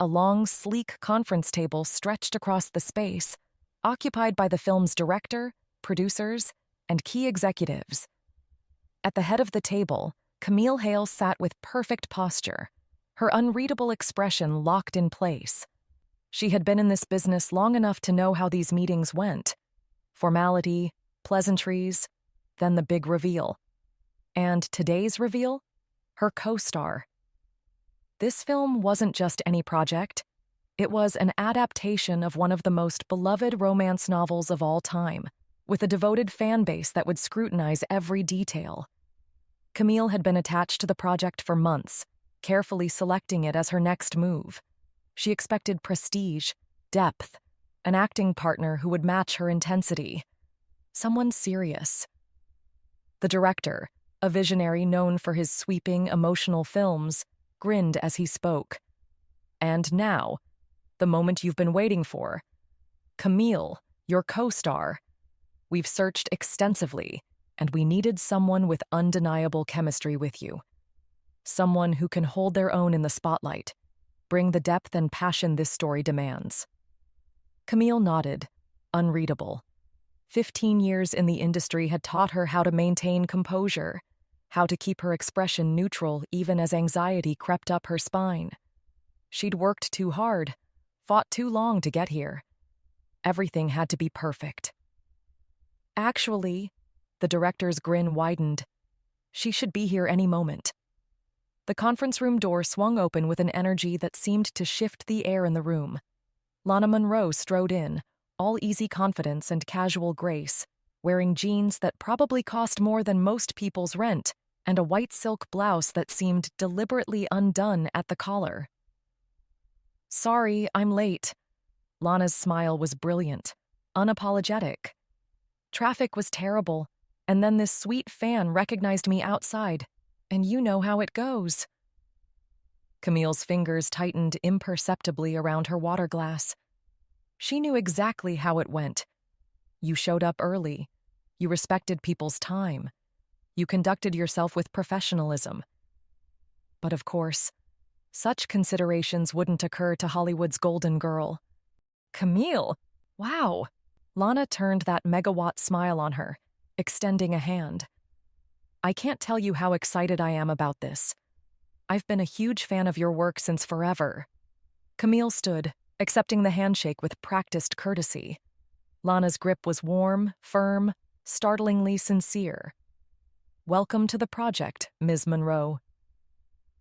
A long, sleek conference table stretched across the space, occupied by the film's director, producers, and key executives. At the head of the table, Camille Hale sat with perfect posture, her unreadable expression locked in place. She had been in this business long enough to know how these meetings went. Formality, pleasantries, then the big reveal. And today's reveal? Her co-star. This film wasn't just any project. It was an adaptation of one of the most beloved romance novels of all time, with a devoted fan base that would scrutinize every detail. Camille had been attached to the project for months, carefully selecting it as her next move. She expected prestige, depth, an acting partner who would match her intensity. Someone serious. The director, a visionary known for his sweeping, emotional films, grinned as he spoke. And now, the moment you've been waiting for. Camille, your co-star. We've searched extensively, and we needed someone with undeniable chemistry with you. Someone who can hold their own in the spotlight, bring the depth and passion this story demands. Camille nodded, unreadable. 15 years in the industry had taught her how to maintain composure, how to keep her expression neutral even as anxiety crept up her spine. She'd worked too hard, fought too long to get here. Everything had to be perfect. Actually, the director's grin widened. She should be here any moment. The conference room door swung open with an energy that seemed to shift the air in the room. Lana Monroe strode in, all easy confidence and casual grace, wearing jeans that probably cost more than most people's rent, and a white silk blouse that seemed deliberately undone at the collar. "Sorry, I'm late." Lana's smile was brilliant, unapologetic. "Traffic was terrible, and then this sweet fan recognized me outside, and you know how it goes." Camille's fingers tightened imperceptibly around her water glass. She knew exactly how it went. You showed up early. You respected people's time. You conducted yourself with professionalism. But of course, such considerations wouldn't occur to Hollywood's golden girl. "Camille, wow." Lana turned that megawatt smile on her, extending a hand. "I can't tell you how excited I am about this. I've been a huge fan of your work since forever." Camille stood, accepting the handshake with practiced courtesy. Lana's grip was warm, firm, startlingly sincere. "Welcome to the project, Ms. Monroe.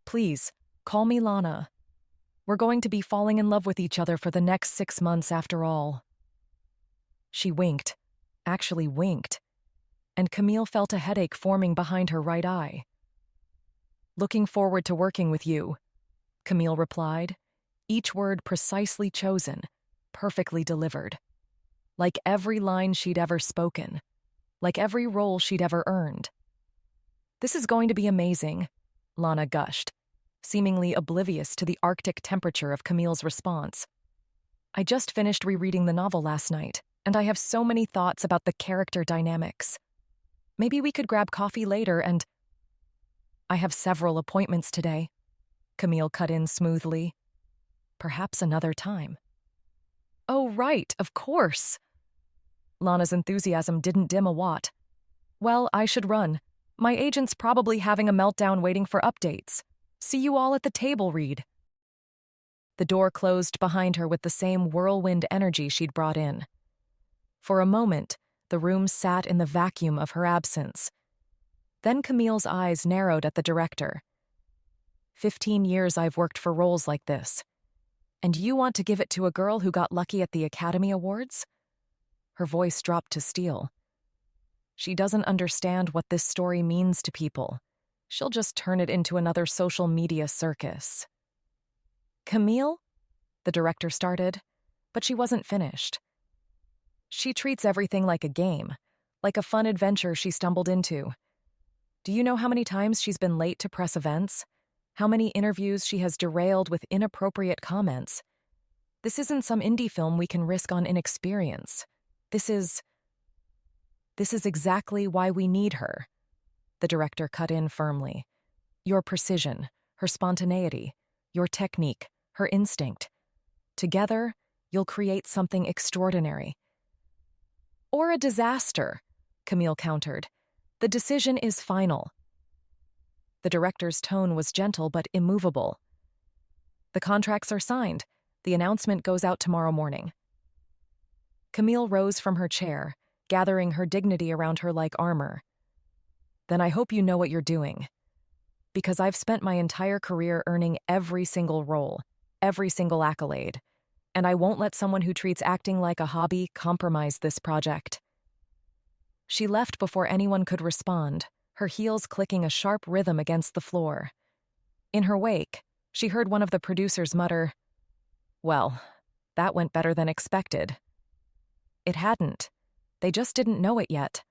Please, call me Lana. We're going to be falling in love with each other for the next 6 months after all." She winked, actually winked, and Camille felt a headache forming behind her right eye. "Looking forward to working with you," Camille replied, each word precisely chosen, perfectly delivered. Like every line she'd ever spoken, like every role she'd ever earned. "This is going to be amazing," Lana gushed, seemingly oblivious to the Arctic temperature of Camille's response. "I just finished rereading the novel last night, and I have so many thoughts about the character dynamics. Maybe we could grab coffee later and—" "I have several appointments today," Camille cut in smoothly. "Perhaps another time." "Oh, right, of course." Lana's enthusiasm didn't dim a watt. "Well, I should run. My agent's probably having a meltdown waiting for updates. See you all at the table read." The door closed behind her with the same whirlwind energy she'd brought in. For a moment, the room sat in the vacuum of her absence. Then Camille's eyes narrowed at the director. 15 years I've worked for roles like this. And you want to give it to a girl who got lucky at the Academy Awards?" Her voice dropped to steel. "She doesn't understand what this story means to people. She'll just turn it into another social media circus." "Camille?" the director started, but she wasn't finished. "She treats everything like a game, like a fun adventure she stumbled into. Do you know how many times she's been late to press events? How many interviews she has derailed with inappropriate comments? This isn't some indie film we can risk on inexperience. This is exactly why we need her," the director cut in firmly. "Your precision, her spontaneity, your technique, her instinct. Together, you'll create something extraordinary. Or a disaster, Camille countered. The decision is final. The director's tone was gentle but immovable. The contracts are signed. The announcement goes out tomorrow morning. Camille rose from her chair, gathering her dignity around her like armor. Then I hope you know what you're doing. Because I've spent my entire career earning every single role, every single accolade, and I won't let someone who treats acting like a hobby compromise this project. She left before anyone could respond, her heels clicking a sharp rhythm against the floor. In her wake, she heard one of the producers mutter, "Well, that went better than expected." It hadn't. They just didn't know it yet.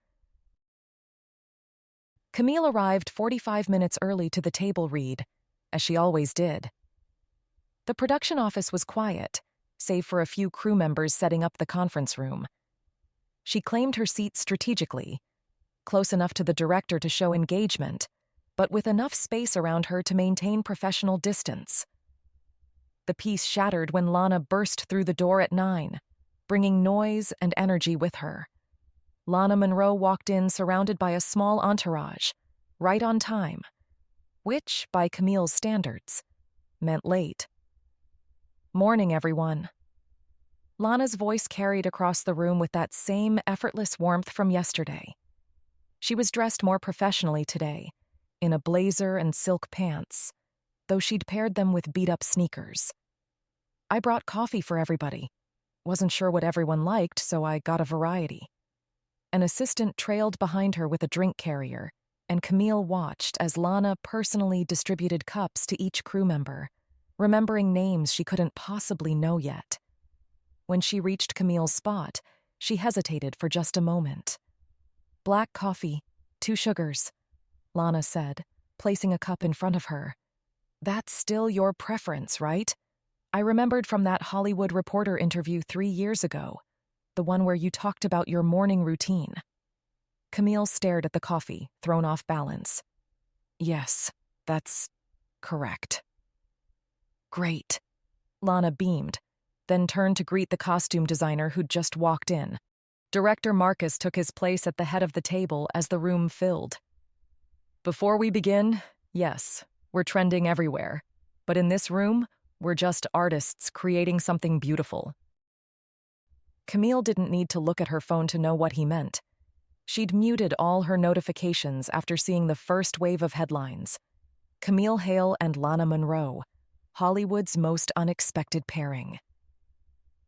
Camille arrived 45 minutes early to the table read, as she always did. The production office was quiet, save for a few crew members setting up the conference room. She claimed her seat strategically, close enough to the director to show engagement, but with enough space around her to maintain professional distance. The piece shattered when Lana burst through the door at 9, bringing noise and energy with her. Lana Monroe walked in surrounded by a small entourage, right on time, which, by Camille's standards, meant late. "Morning, everyone." Lana's voice carried across the room with that same effortless warmth from yesterday. She was dressed more professionally today, in a blazer and silk pants, though she'd paired them with beat-up sneakers. "I brought coffee for everybody. Wasn't sure what everyone liked, so I got a variety." An assistant trailed behind her with a drink carrier, and Camille watched as Lana personally distributed cups to each crew member, remembering names she couldn't possibly know yet. When she reached Camille's spot, she hesitated for just a moment. "Black coffee, 2 sugars," Lana said, placing a cup in front of her. "That's still your preference, right? I remembered from that Hollywood Reporter interview 3 years ago, the one where you talked about your morning routine." Camille stared at the coffee, thrown off balance. "Yes, that's correct." "Great." Lana beamed, then turned to greet the costume designer who'd just walked in. Director Marcus took his place at the head of the table as the room filled. "Before we begin, yes, we're trending everywhere. But in this room, we're just artists creating something beautiful." Camille didn't need to look at her phone to know what he meant. She'd muted all her notifications after seeing the first wave of headlines. Camille Hale and Lana Monroe, Hollywood's most unexpected pairing.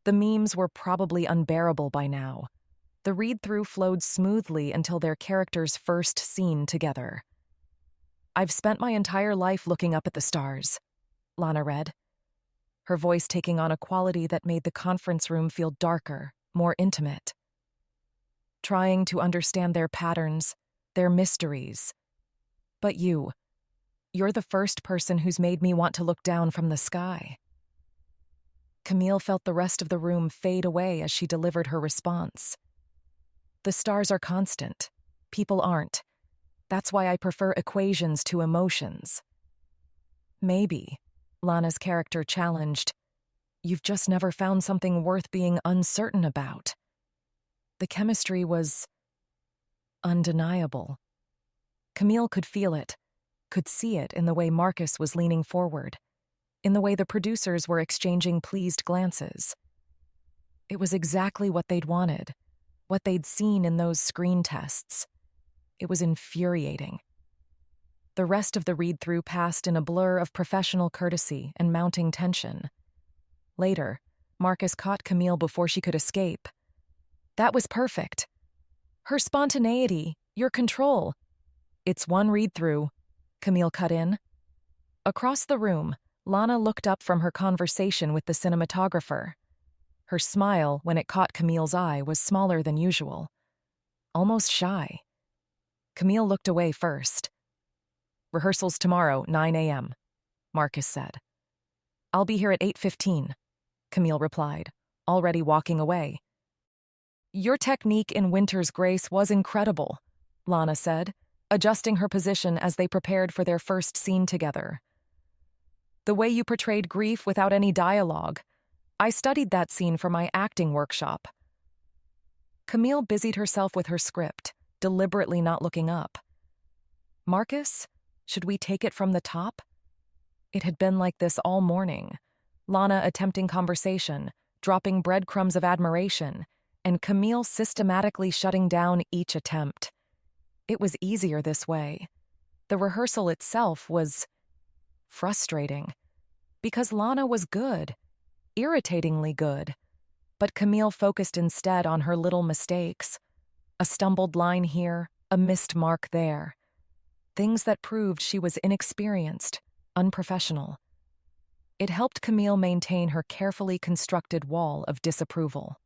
The memes were probably unbearable by now. The read-through flowed smoothly until their characters' first scene together. "I've spent my entire life looking up at the stars," Lana read, her voice taking on a quality that made the conference room feel darker, more intimate. "Trying to understand their patterns, their mysteries. But you're the first person who's made me want to look down from the sky." Camille felt the rest of the room fade away as she delivered her response. "The stars are constant. People aren't. That's why I prefer equations to emotions." "Maybe," Lana's character challenged, "you've just never found something worth being uncertain about." The chemistry was undeniable. Camille could feel it, could see it in the way Marcus was leaning forward, in the way the producers were exchanging pleased glances. It was exactly what they'd wanted, what they'd seen in those screen tests. It was infuriating. The rest of the read-through passed in a blur of professional courtesy and mounting tension. Later, Marcus caught Camille before she could escape. "That was perfect. Her spontaneity, your control." "It's one read-through," Camille cut in. Across the room, Lana looked up from her conversation with the cinematographer. Her smile, when it caught Camille's eye, was smaller than usual, almost shy. Camille looked away first. "Rehearsals tomorrow, 9 a.m., Marcus said. "I'll be here at 8:15, Camille replied, already walking away. "Your technique in Winter's Grace was incredible," Lana said, adjusting her position as they prepared for their first scene together. "The way you portrayed grief without any dialogue. I studied that scene for my acting workshop. Camille busied herself with her script, deliberately not looking up. Marcus, should we take it from the top? It had been like this all morning. Lana attempting conversation, dropping breadcrumbs of admiration, and Camille systematically shutting down each attempt. It was easier this way. The rehearsal itself was frustrating, because Lana was good, irritatingly good, but Camille focused instead on her little mistakes. A stumbled line here, a missed mark there. Things that proved she was inexperienced, unprofessional. It helped Camille maintain her carefully constructed wall of disapproval.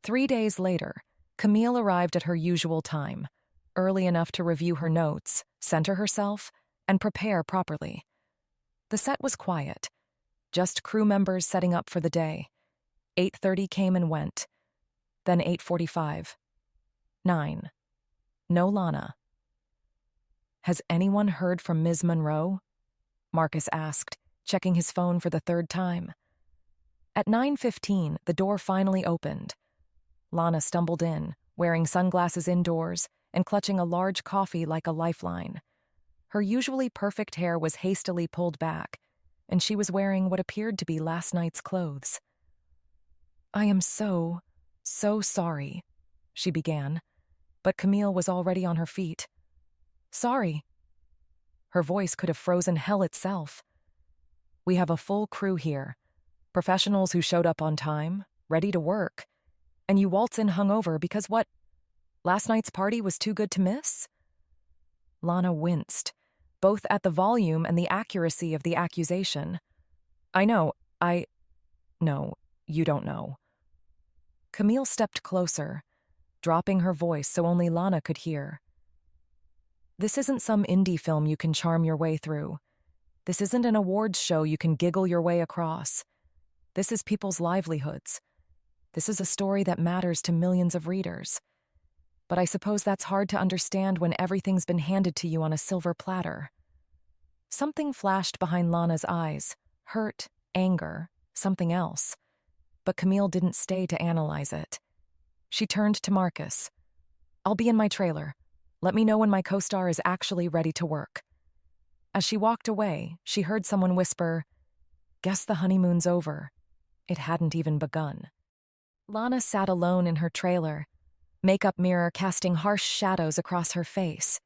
3 days later, Camille arrived at her usual time, early enough to review her notes, center herself, and prepare properly. The set was quiet, just crew members setting up for the day. 8:30 came and went, then 8:45. 9. No Lana. "Has anyone heard from Ms. Monroe?" Marcus asked, checking his phone for the third time. At 9:15, the door finally opened. Lana stumbled in, wearing sunglasses indoors and clutching a large coffee like a lifeline. Her usually perfect hair was hastily pulled back, and she was wearing what appeared to be last night's clothes. "I am so sorry," she began, but Camille was already on her feet. "Sorry." Her voice could have frozen hell itself. "We have a full crew here, professionals who showed up on time, ready to work, and you waltz in hungover because what? Last night's party was too good to miss?" Lana winced, both at the volume and the accuracy of the accusation. "I know, No, you don't know." Camille stepped closer, dropping her voice so only Lana could hear. "This isn't some indie film you can charm your way through. This isn't an awards show you can giggle your way across. This is people's livelihoods. This is a story that matters to millions of readers. But I suppose that's hard to understand when everything's been handed to you on a silver platter." Something flashed behind Lana's eyes, hurt, anger, something else. But Camille didn't stay to analyze it. She turned to Marcus. "I'll be in my trailer. Let me know when my co-star is actually ready to work." As she walked away, she heard someone whisper, "Guess the honeymoon's over." It hadn't even begun. Lana sat alone in her trailer, makeup mirror casting harsh shadows across her face.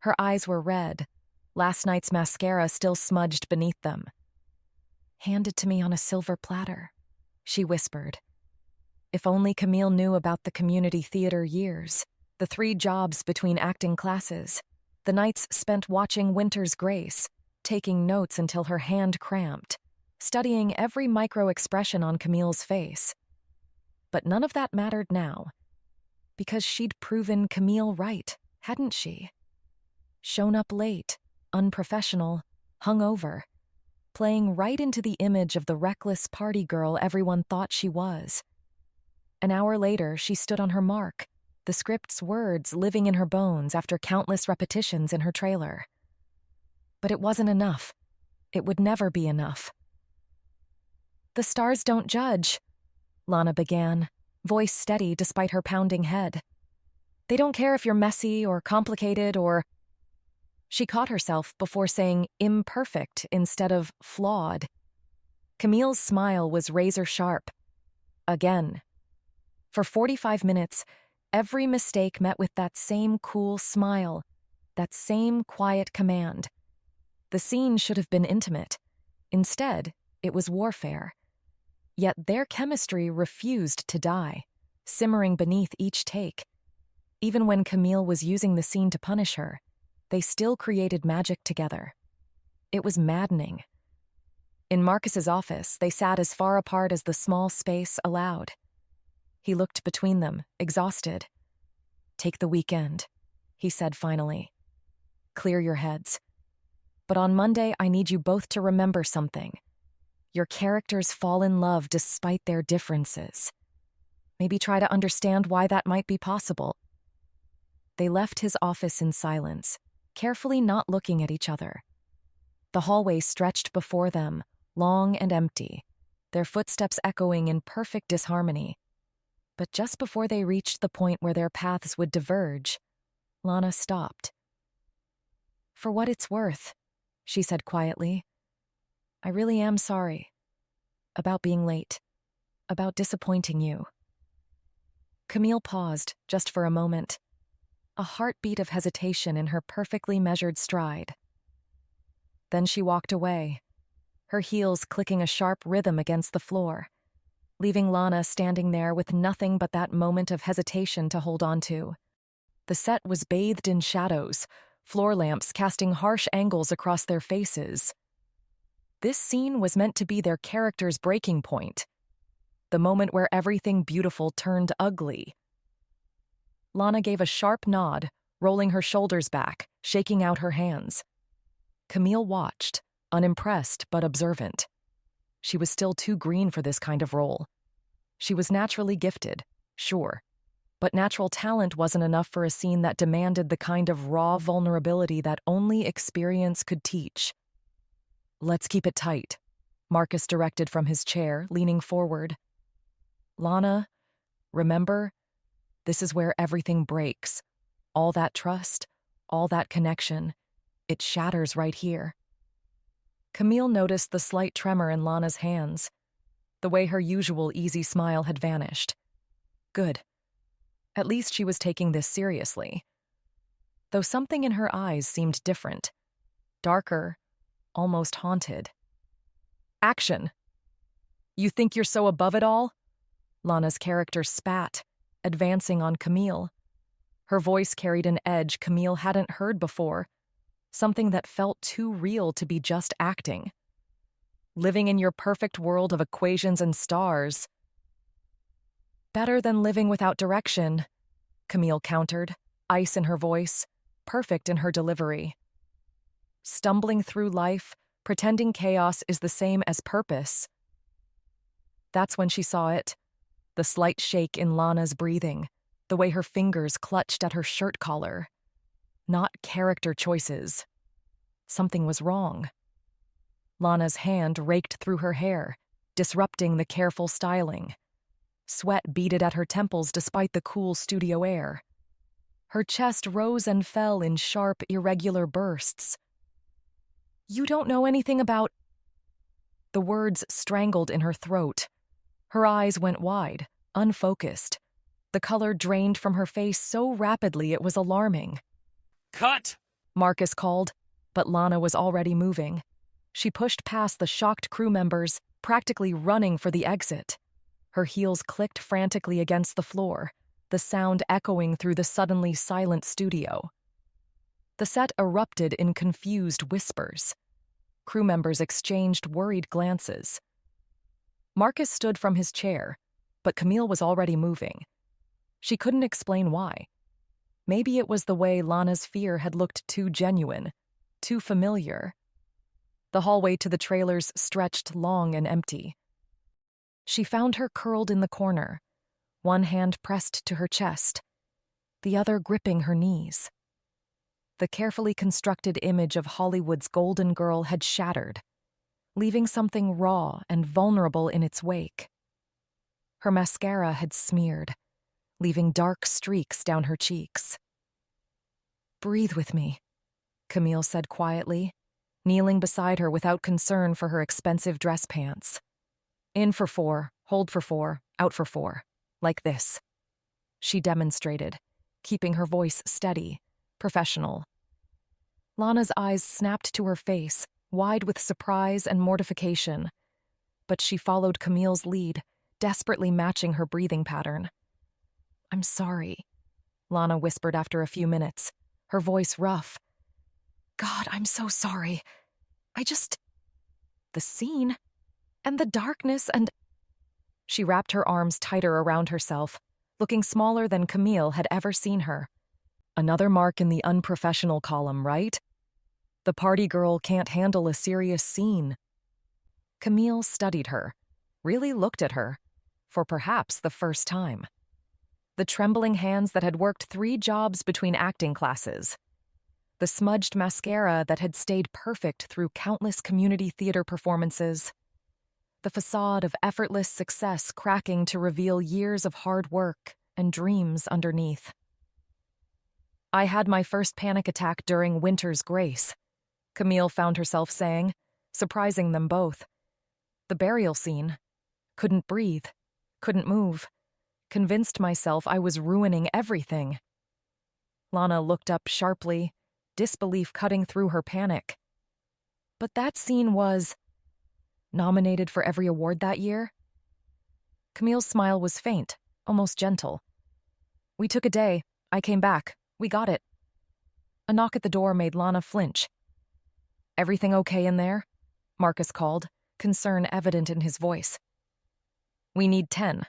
Her eyes were red, last night's mascara still smudged beneath them. "Handed to me on a silver platter," she whispered. If only Camille knew about the community theater years, the 3 jobs between acting classes, the nights spent watching Winter's Grace, taking notes until her hand cramped, studying every micro-expression on Camille's face. But none of that mattered now, because she'd proven Camille right, hadn't she? Shown up late, unprofessional, hungover, playing right into the image of the reckless party girl everyone thought she was. An hour later, she stood on her mark, the script's words living in her bones after countless repetitions in her trailer. But it wasn't enough. It would never be enough. "The stars don't judge," Lana began, voice steady despite her pounding head. "They don't care if you're messy or complicated or—" She caught herself before saying imperfect instead of flawed. Camille's smile was razor sharp. Again. For 45 minutes, every mistake met with that same cool smile, that same quiet command. The scene should have been intimate. Instead, it was warfare. Yet their chemistry refused to die, simmering beneath each take. Even when Camille was using the scene to punish her, they still created magic together. It was maddening. In Marcus's office, they sat as far apart as the small space allowed. He looked between them, exhausted. "Take the weekend," he said finally. "Clear your heads. But on Monday, I need you both to remember something. Your characters fall in love despite their differences. Maybe try to understand why that might be possible." They left his office in silence, carefully not looking at each other. The hallway stretched before them, long and empty, their footsteps echoing in perfect disharmony. But just before they reached the point where their paths would diverge, Lana stopped. "For what it's worth," she said quietly, "I really am sorry. About being late. About disappointing you." Camille paused, just for a moment, a heartbeat of hesitation in her perfectly measured stride. Then she walked away, her heels clicking a sharp rhythm against the floor, leaving Lana standing there with nothing but that moment of hesitation to hold on to. The set was bathed in shadows, floor lamps casting harsh angles across their faces. This scene was meant to be their character's breaking point, the moment where everything beautiful turned ugly. Lana gave a sharp nod, rolling her shoulders back, shaking out her hands. Camille watched, unimpressed but observant. She was still too green for this kind of role. She was naturally gifted, sure, but natural talent wasn't enough for a scene that demanded the kind of raw vulnerability that only experience could teach. "Let's keep it tight," Marcus directed from his chair, leaning forward. "Lana, remember, this is where everything breaks. All that trust, all that connection, it shatters right here." Camille noticed the slight tremor in Lana's hands, the way her usual easy smile had vanished. Good. At least she was taking this seriously. Though something in her eyes seemed different, darker, almost haunted. "Action! You think you're so above it all?" Lana's character spat, advancing on Camille. Her voice carried an edge Camille hadn't heard before, something that felt too real to be just acting. "Living in your perfect world of equations and stars." "Better than living without direction," Camille countered, ice in her voice, perfect in her delivery. "Stumbling through life, pretending chaos is the same as purpose." That's when she saw it, the slight shake in Lana's breathing, the way her fingers clutched at her shirt collar. Not character choices. Something was wrong. Lana's hand raked through her hair, disrupting the careful styling. Sweat beaded at her temples despite the cool studio air. Her chest rose and fell in sharp, irregular bursts. "You don't know anything about—" The words strangled in her throat. Her eyes went wide, unfocused. The color drained from her face so rapidly it was alarming. "Cut!" Marcus called, but Lana was already moving. She pushed past the shocked crew members, practically running for the exit. Her heels clicked frantically against the floor, the sound echoing through the suddenly silent studio. The set erupted in confused whispers. Crew members exchanged worried glances. Marcus stood from his chair, but Camille was already moving. She couldn't explain why. Maybe it was the way Lana's fear had looked too genuine, too familiar. The hallway to the trailers stretched long and empty. She found her curled in the corner, one hand pressed to her chest, the other gripping her knees. The carefully constructed image of Hollywood's golden girl had shattered, leaving something raw and vulnerable in its wake. Her mascara had smeared, leaving dark streaks down her cheeks. "Breathe with me," Camille said quietly, kneeling beside her without concern for her expensive dress pants. "In for 4, hold for 4, out for 4, like this." She demonstrated, keeping her voice steady, professional. Lana's eyes snapped to her face, wide with surprise and mortification. But she followed Camille's lead, desperately matching her breathing pattern. "I'm sorry," Lana whispered after a few minutes, her voice rough. "God, I'm so sorry. The scene, and the darkness, and—" She wrapped her arms tighter around herself, looking smaller than Camille had ever seen her. Another mark in the unprofessional column, right? The party girl can't handle a serious scene. Camille studied her, really looked at her, for perhaps the first time. The trembling hands that had worked 3 jobs between acting classes. The smudged mascara that had stayed perfect through countless community theater performances. the facade of effortless success cracking to reveal years of hard work and dreams underneath. "I had my first panic attack during winter's grace," Camille found herself saying, surprising them both. "The burial scene. Couldn't breathe. Couldn't move. Convinced myself I was ruining everything." Lana looked up sharply, disbelief cutting through her panic. "But that scene was nominated for every award that year?" Camille's smile was faint, almost gentle. "We took a day. I came back. We got it." A knock at the door made Lana flinch. "Everything okay in there?" Marcus called, concern evident in his voice. "We need 10,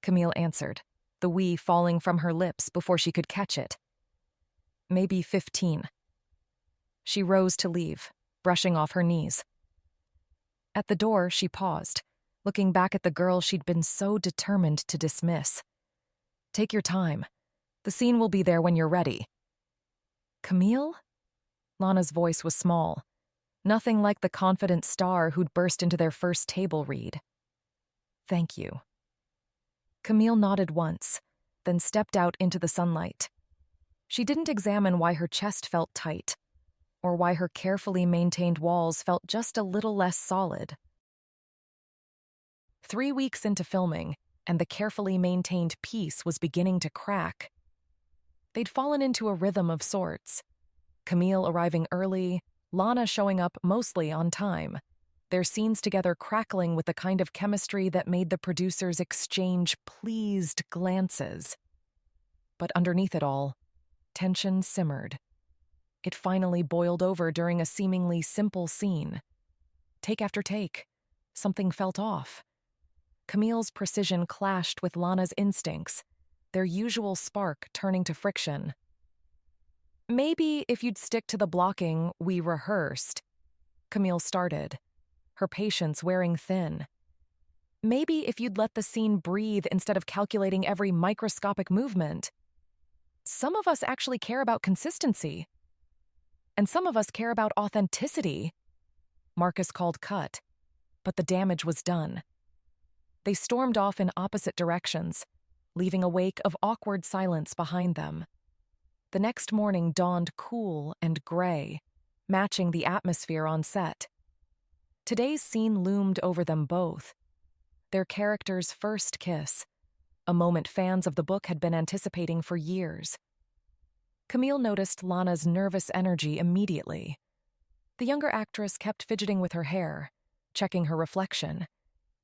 Camille answered, the "we" falling from her lips before she could catch it. "Maybe 15. She rose to leave, brushing off her knees. At the door, she paused, looking back at the girl she'd been so determined to dismiss. "Take your time. The scene will be there when you're ready." "Camille?" Lana's voice was small, nothing like the confident star who'd burst into their first table read. "Thank you." Camille nodded once, then stepped out into the sunlight. She didn't examine why her chest felt tight, or why her carefully maintained walls felt just a little less solid. 3 weeks into filming, and the carefully maintained peace was beginning to crack. They'd fallen into a rhythm of sorts. Camille arriving early, Lana showing up mostly on time, their scenes together crackling with the kind of chemistry that made the producers exchange pleased glances. But underneath it all, tension simmered. It finally boiled over during a seemingly simple scene. Take after take, something felt off. Camille's precision clashed with Lana's instincts, their usual spark turning to friction. "Maybe if you'd stick to the blocking we rehearsed," Camille started, her patience wearing thin. "Maybe if you'd let the scene breathe instead of calculating every microscopic movement. Some of us actually care about consistency. And some of us care about authenticity." Marcus called cut, but the damage was done. They stormed off in opposite directions, leaving a wake of awkward silence behind them. The next morning dawned cool and gray, matching the atmosphere on set. Today's scene loomed over them both. Their characters' first kiss, a moment fans of the book had been anticipating for years. Camille noticed Lana's nervous energy immediately. The younger actress kept fidgeting with her hair, checking her reflection,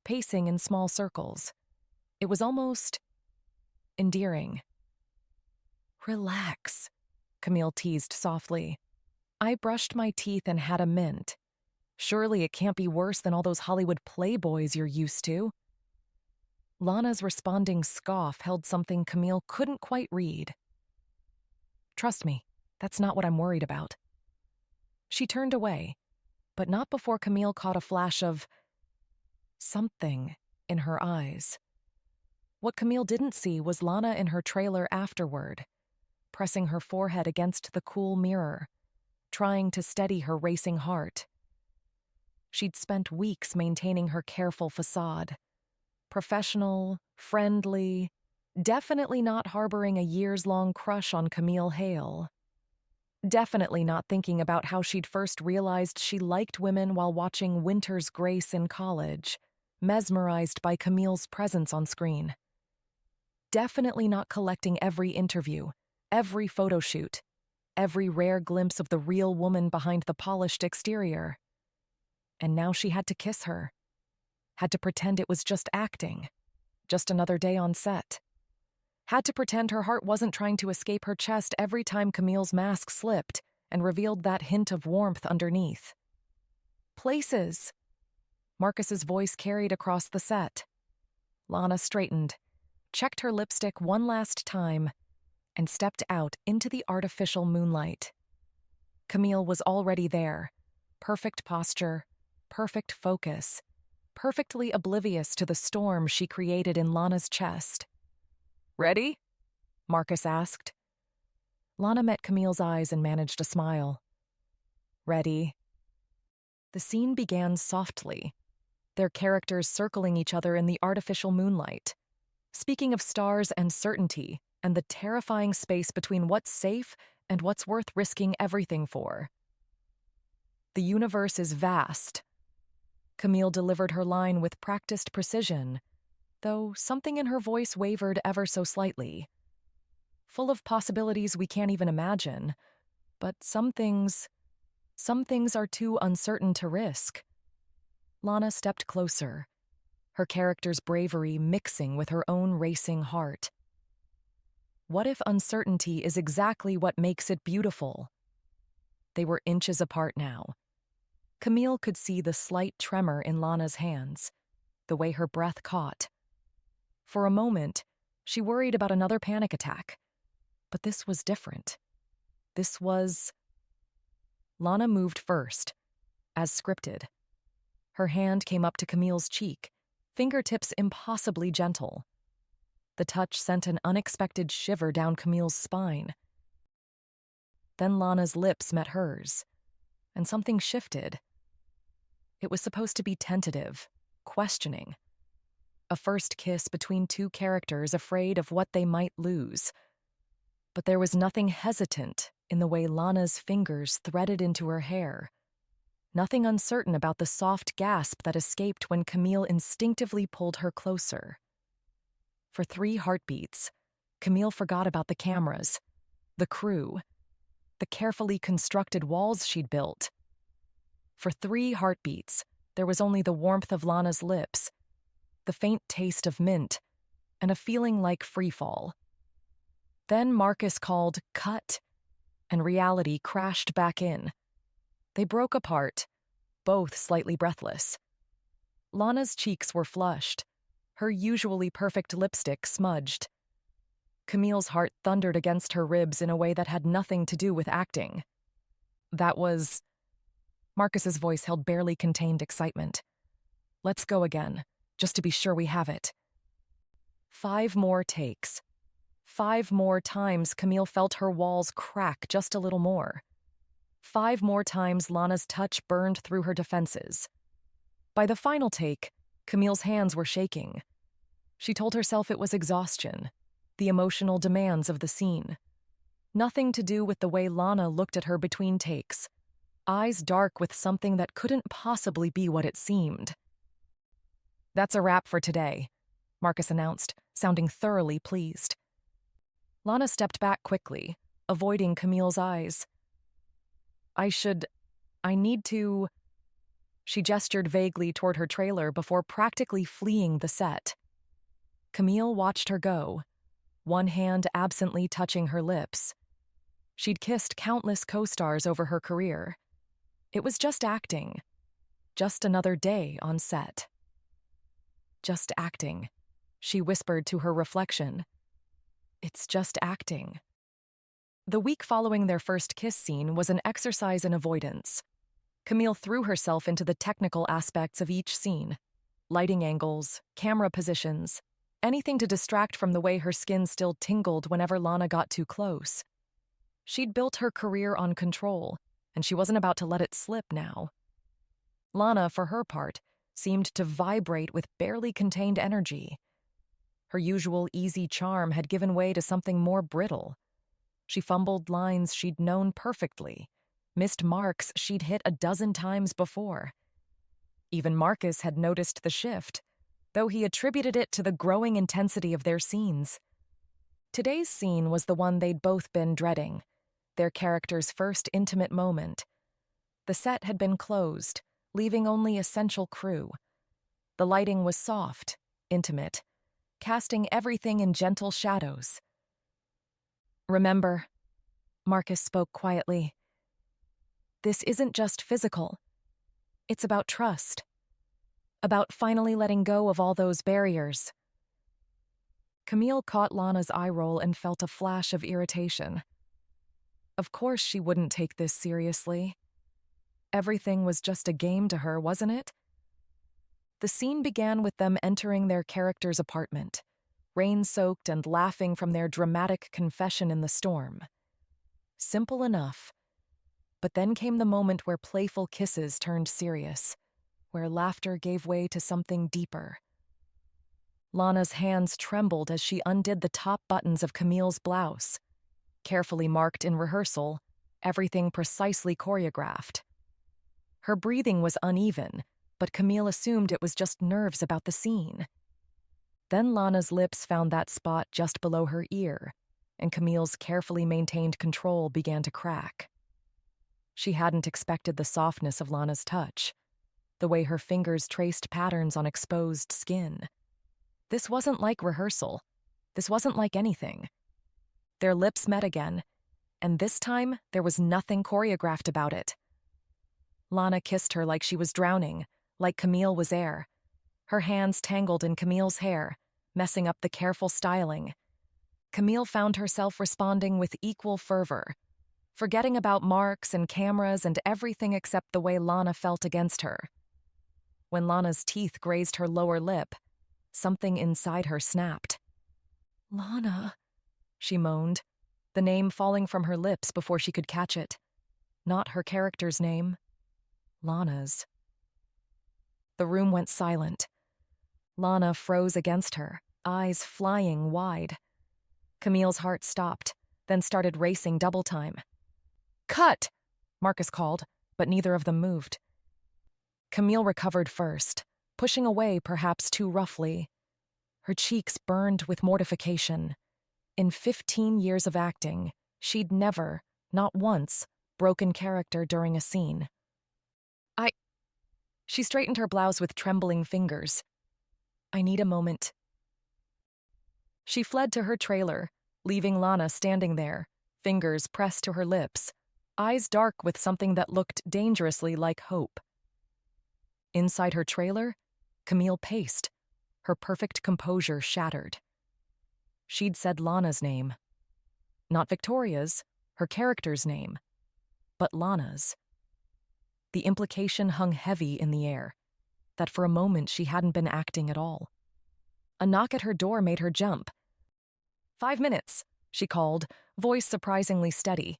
pacing in small circles. It was almost endearing. "Relax," Camille teased softly. "I brushed my teeth and had a mint. Surely it can't be worse than all those Hollywood playboys you're used to." Lana's responding scoff held something Camille couldn't quite read. "Trust me, that's not what I'm worried about." She turned away, but not before Camille caught a flash of something in her eyes. What Camille didn't see was Lana in her trailer afterward, pressing her forehead against the cool mirror, trying to steady her racing heart. She'd spent weeks maintaining her careful facade. Professional, friendly, definitely not harboring a years-long crush on Camille Hale. Definitely not thinking about how she'd first realized she liked women while watching Winter's Grace in college, mesmerized by Camille's presence on screen. Definitely not collecting every interview, every photo shoot, every rare glimpse of the real woman behind the polished exterior. And now she had to kiss her. Had to pretend it was just acting, just another day on set. Had to pretend her heart wasn't trying to escape her chest every time Camille's mask slipped and revealed that hint of warmth underneath. "Places," Marcus's voice carried across the set. Lana straightened, checked her lipstick one last time, and stepped out into the artificial moonlight. Camille was already there, perfect posture, perfect focus, perfectly oblivious to the storm she created in Lana's chest. "Ready?" Marcus asked. Lana met Camille's eyes and managed a smile. "Ready." The scene began softly, their characters circling each other in the artificial moonlight. Speaking of stars and certainty, and the terrifying space between what's safe and what's worth risking everything for. The universe is vast. Camille delivered her line with practiced precision, though something in her voice wavered ever so slightly. Full of possibilities we can't even imagine, but some things are too uncertain to risk. Lana stepped closer, her character's bravery mixing with her own racing heart. What if uncertainty is exactly what makes it beautiful? They were inches apart now. Camille could see the slight tremor in Lana's hands, the way her breath caught. For a moment, she worried about another panic attack. But this was different. Lana moved first, as scripted. Her hand came up to Camille's cheek, fingertips impossibly gentle. The touch sent an unexpected shiver down Camille's spine. Then Lana's lips met hers, and something shifted. It was supposed to be tentative, questioning. A first kiss between two characters afraid of what they might lose. But there was nothing hesitant in the way Lana's fingers threaded into her hair. Nothing uncertain about the soft gasp that escaped when Camille instinctively pulled her closer. For 3 heartbeats, Camille forgot about the cameras, the crew, the carefully constructed walls she'd built. For 3 heartbeats, there was only the warmth of Lana's lips, the faint taste of mint, and a feeling like freefall. Then Marcus called "cut," and reality crashed back in. They broke apart, both slightly breathless. Lana's cheeks were flushed, her usually perfect lipstick smudged. Camille's heart thundered against her ribs in a way that had nothing to do with acting. Marcus's voice held barely contained excitement. "Let's go again, just to be sure we have it." 5 more takes. 5 more times Camille felt her walls crack just a little more. 5 more times Lana's touch burned through her defenses. By the final take, Camille's hands were shaking. She told herself it was exhaustion, the emotional demands of the scene. Nothing to do with the way Lana looked at her between takes, eyes dark with something that couldn't possibly be what it seemed. "That's a wrap for today," Marcus announced, sounding thoroughly pleased. Lana stepped back quickly, avoiding Camille's eyes. I need to... She gestured vaguely toward her trailer before practically fleeing the set. Camille watched her go, one hand absently touching her lips. She'd kissed countless co-stars over her career. It was just acting. Just another day on set. "Just acting," she whispered to her reflection. "It's just acting." The week following their first kiss scene was an exercise in avoidance. Camille threw herself into the technical aspects of each scene. Lighting angles, camera positions, anything to distract from the way her skin still tingled whenever Lana got too close. She'd built her career on control, and she wasn't about to let it slip now. Lana, for her part, seemed to vibrate with barely contained energy. Her usual easy charm had given way to something more brittle. She fumbled lines she'd known perfectly, missed marks she'd hit a dozen times before. Even Marcus had noticed the shift, though he attributed it to the growing intensity of their scenes. Today's scene was the one they'd both been dreading, their character's first intimate moment. The set had been closed, leaving only essential crew. The lighting was soft, intimate, casting everything in gentle shadows. "Remember," Marcus spoke quietly, "this isn't just physical. It's about trust. About finally letting go of all those barriers." Camille caught Lana's eye roll and felt a flash of irritation. Of course she wouldn't take this seriously. Everything was just a game to her, wasn't it? The scene began with them entering their character's apartment, rain-soaked and laughing from their dramatic confession in the storm. Simple enough. But then came the moment where playful kisses turned serious, where laughter gave way to something deeper. Lana's hands trembled as she undid the top buttons of Camille's blouse, carefully marked in rehearsal, everything precisely choreographed. Her breathing was uneven, but Camille assumed it was just nerves about the scene. Then Lana's lips found that spot just below her ear, and Camille's carefully maintained control began to crack. She hadn't expected the softness of Lana's touch, the way her fingers traced patterns on exposed skin. This wasn't like rehearsal. This wasn't like anything. Their lips met again, and this time there was nothing choreographed about it. Lana kissed her like she was drowning, like Camille was air. Her hands tangled in Camille's hair, messing up the careful styling. Camille found herself responding with equal fervor, forgetting about marks and cameras and everything except the way Lana felt against her. When Lana's teeth grazed her lower lip, something inside her snapped. "Lana," she moaned, the name falling from her lips before she could catch it. Not her character's name, Lana's. The room went silent. Lana froze against her, eyes flying wide. Camille's heart stopped, then started racing double time. "Cut!" Marcus called, but neither of them moved. Camille recovered first, pushing away perhaps too roughly. Her cheeks burned with mortification. In 15 years of acting, she'd never, not once, broken character during a scene. She straightened her blouse with trembling fingers. "I need a moment." She fled to her trailer, leaving Lana standing there, fingers pressed to her lips, eyes dark with something that looked dangerously like hope. Inside her trailer, Camille paced, her perfect composure shattered. She'd said Lana's name. Not Victoria's, her character's name, but Lana's. The implication hung heavy in the air, that for a moment she hadn't been acting at all. A knock at her door made her jump. "5 minutes," she called, voice surprisingly steady.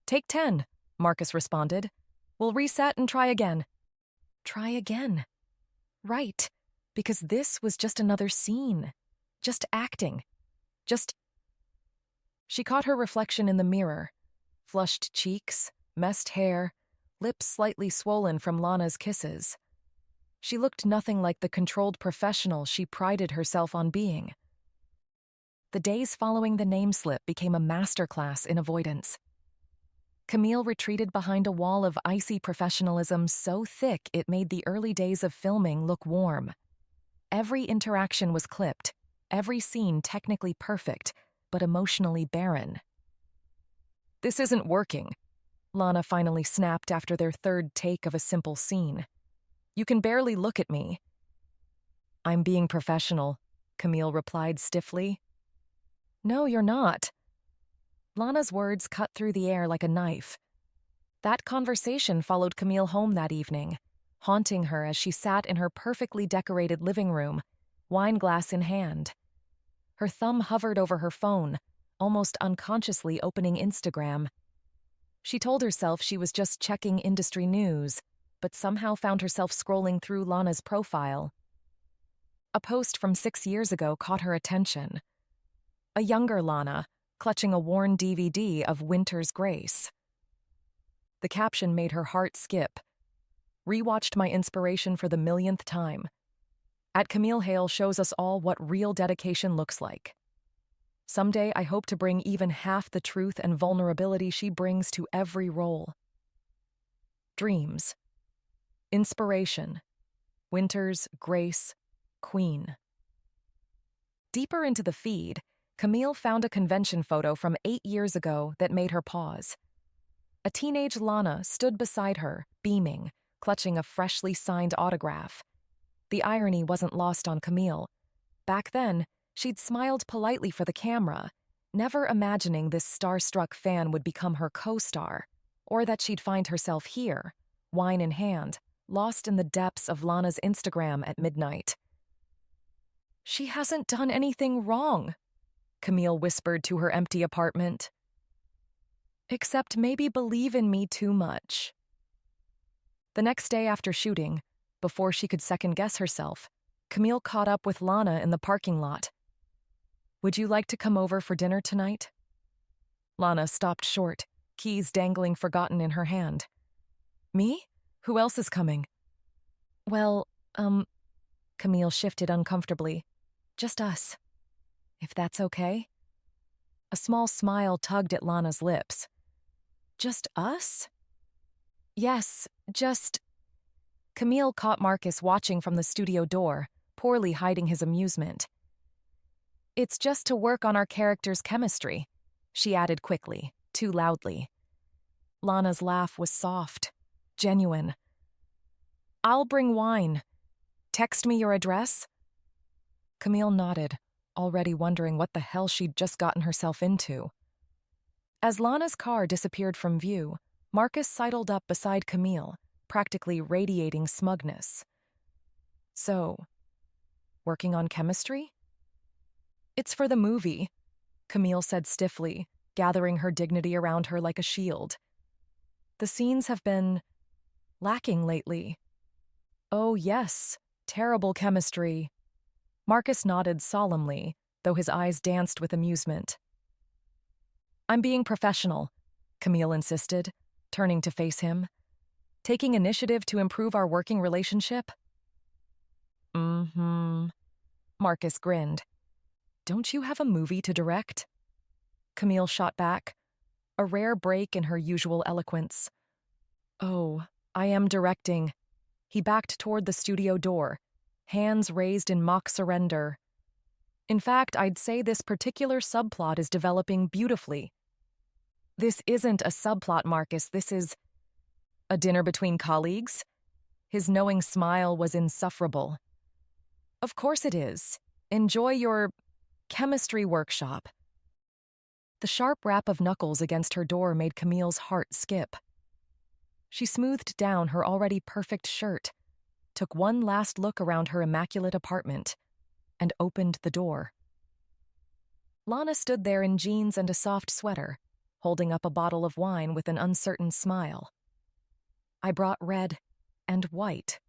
"Take 10, Marcus responded. "We'll reset and try again." Try again. Right, because this was just another scene. Just acting. She caught her reflection in the mirror. Flushed cheeks, messed hair, lips slightly swollen from Lana's kisses. She looked nothing like the controlled professional she prided herself on being. The days following the name slip became a masterclass in avoidance. Camille retreated behind a wall of icy professionalism so thick it made the early days of filming look warm. Every interaction was clipped, every scene technically perfect, but emotionally barren. "This isn't working," Lana finally snapped after their third take of a simple scene. "You can barely look at me." "I'm being professional," Camille replied stiffly. "No, you're not." Lana's words cut through the air like a knife. That conversation followed Camille home that evening, haunting her as she sat in her perfectly decorated living room, wine glass in hand. Her thumb hovered over her phone, almost unconsciously opening Instagram. She told herself she was just checking industry news, but somehow found herself scrolling through Lana's profile. A post from 6 years ago caught her attention. A younger Lana, clutching a worn DVD of Winter's Grace. The caption made her heart skip. "Rewatched my inspiration for the millionth time. At Camille Hale shows us all what real dedication looks like. Someday I hope to bring even half the truth and vulnerability she brings to every role." Dreams. Inspiration. Winter's Grace. Queen. Deeper into the feed, Camille found a convention photo from 8 years ago that made her pause. A teenage Lana stood beside her, beaming, clutching a freshly signed autograph. The irony wasn't lost on Camille. Back then, she'd smiled politely for the camera, never imagining this starstruck fan would become her co-star, or that she'd find herself here, wine in hand, lost in the depths of Lana's Instagram at midnight. "She hasn't done anything wrong," Camille whispered to her empty apartment. "Except maybe believe in me too much." The next day after shooting, Before she could second-guess herself, Camille caught up with Lana in the parking lot. "Would you like to come over for dinner tonight?" Lana stopped short, keys dangling forgotten in her hand. "Me? Who else is coming?" "Well, Camille shifted uncomfortably. "Just us. If that's okay?" A small smile tugged at Lana's lips. "Just us?" "Yes, just—" Camille caught Marcus watching from the studio door, poorly hiding his amusement. "It's just to work on our character's chemistry," she added quickly, too loudly. Lana's laugh was soft, genuine. "I'll bring wine. Text me your address?" Camille nodded, already wondering what the hell she'd just gotten herself into. As Lana's car disappeared from view, Marcus sidled up beside Camille, practically radiating smugness. "So, working on chemistry?" "It's for the movie," Camille said stiffly, gathering her dignity around her like a shield. "The scenes have been lacking lately." "Oh, yes, terrible chemistry." Marcus nodded solemnly, though his eyes danced with amusement. "I'm being professional," Camille insisted, turning to face him. "Taking initiative to improve our working relationship?" "Mm-hmm," Marcus grinned. "Don't you have a movie to direct?" Camille shot back, a rare break in her usual eloquence. "Oh, I am directing." He backed toward the studio door, hands raised in mock surrender. "In fact, I'd say this particular subplot is developing beautifully." "This isn't a subplot, Marcus. This is—" "A dinner between colleagues?" His knowing smile was insufferable. "Of course it is. Enjoy your chemistry workshop." The sharp rap of knuckles against her door made Camille's heart skip. She smoothed down her already perfect shirt, took one last look around her immaculate apartment, and opened the door. Lana stood there in jeans and a soft sweater, holding up a bottle of wine with an uncertain smile. "I brought red and white.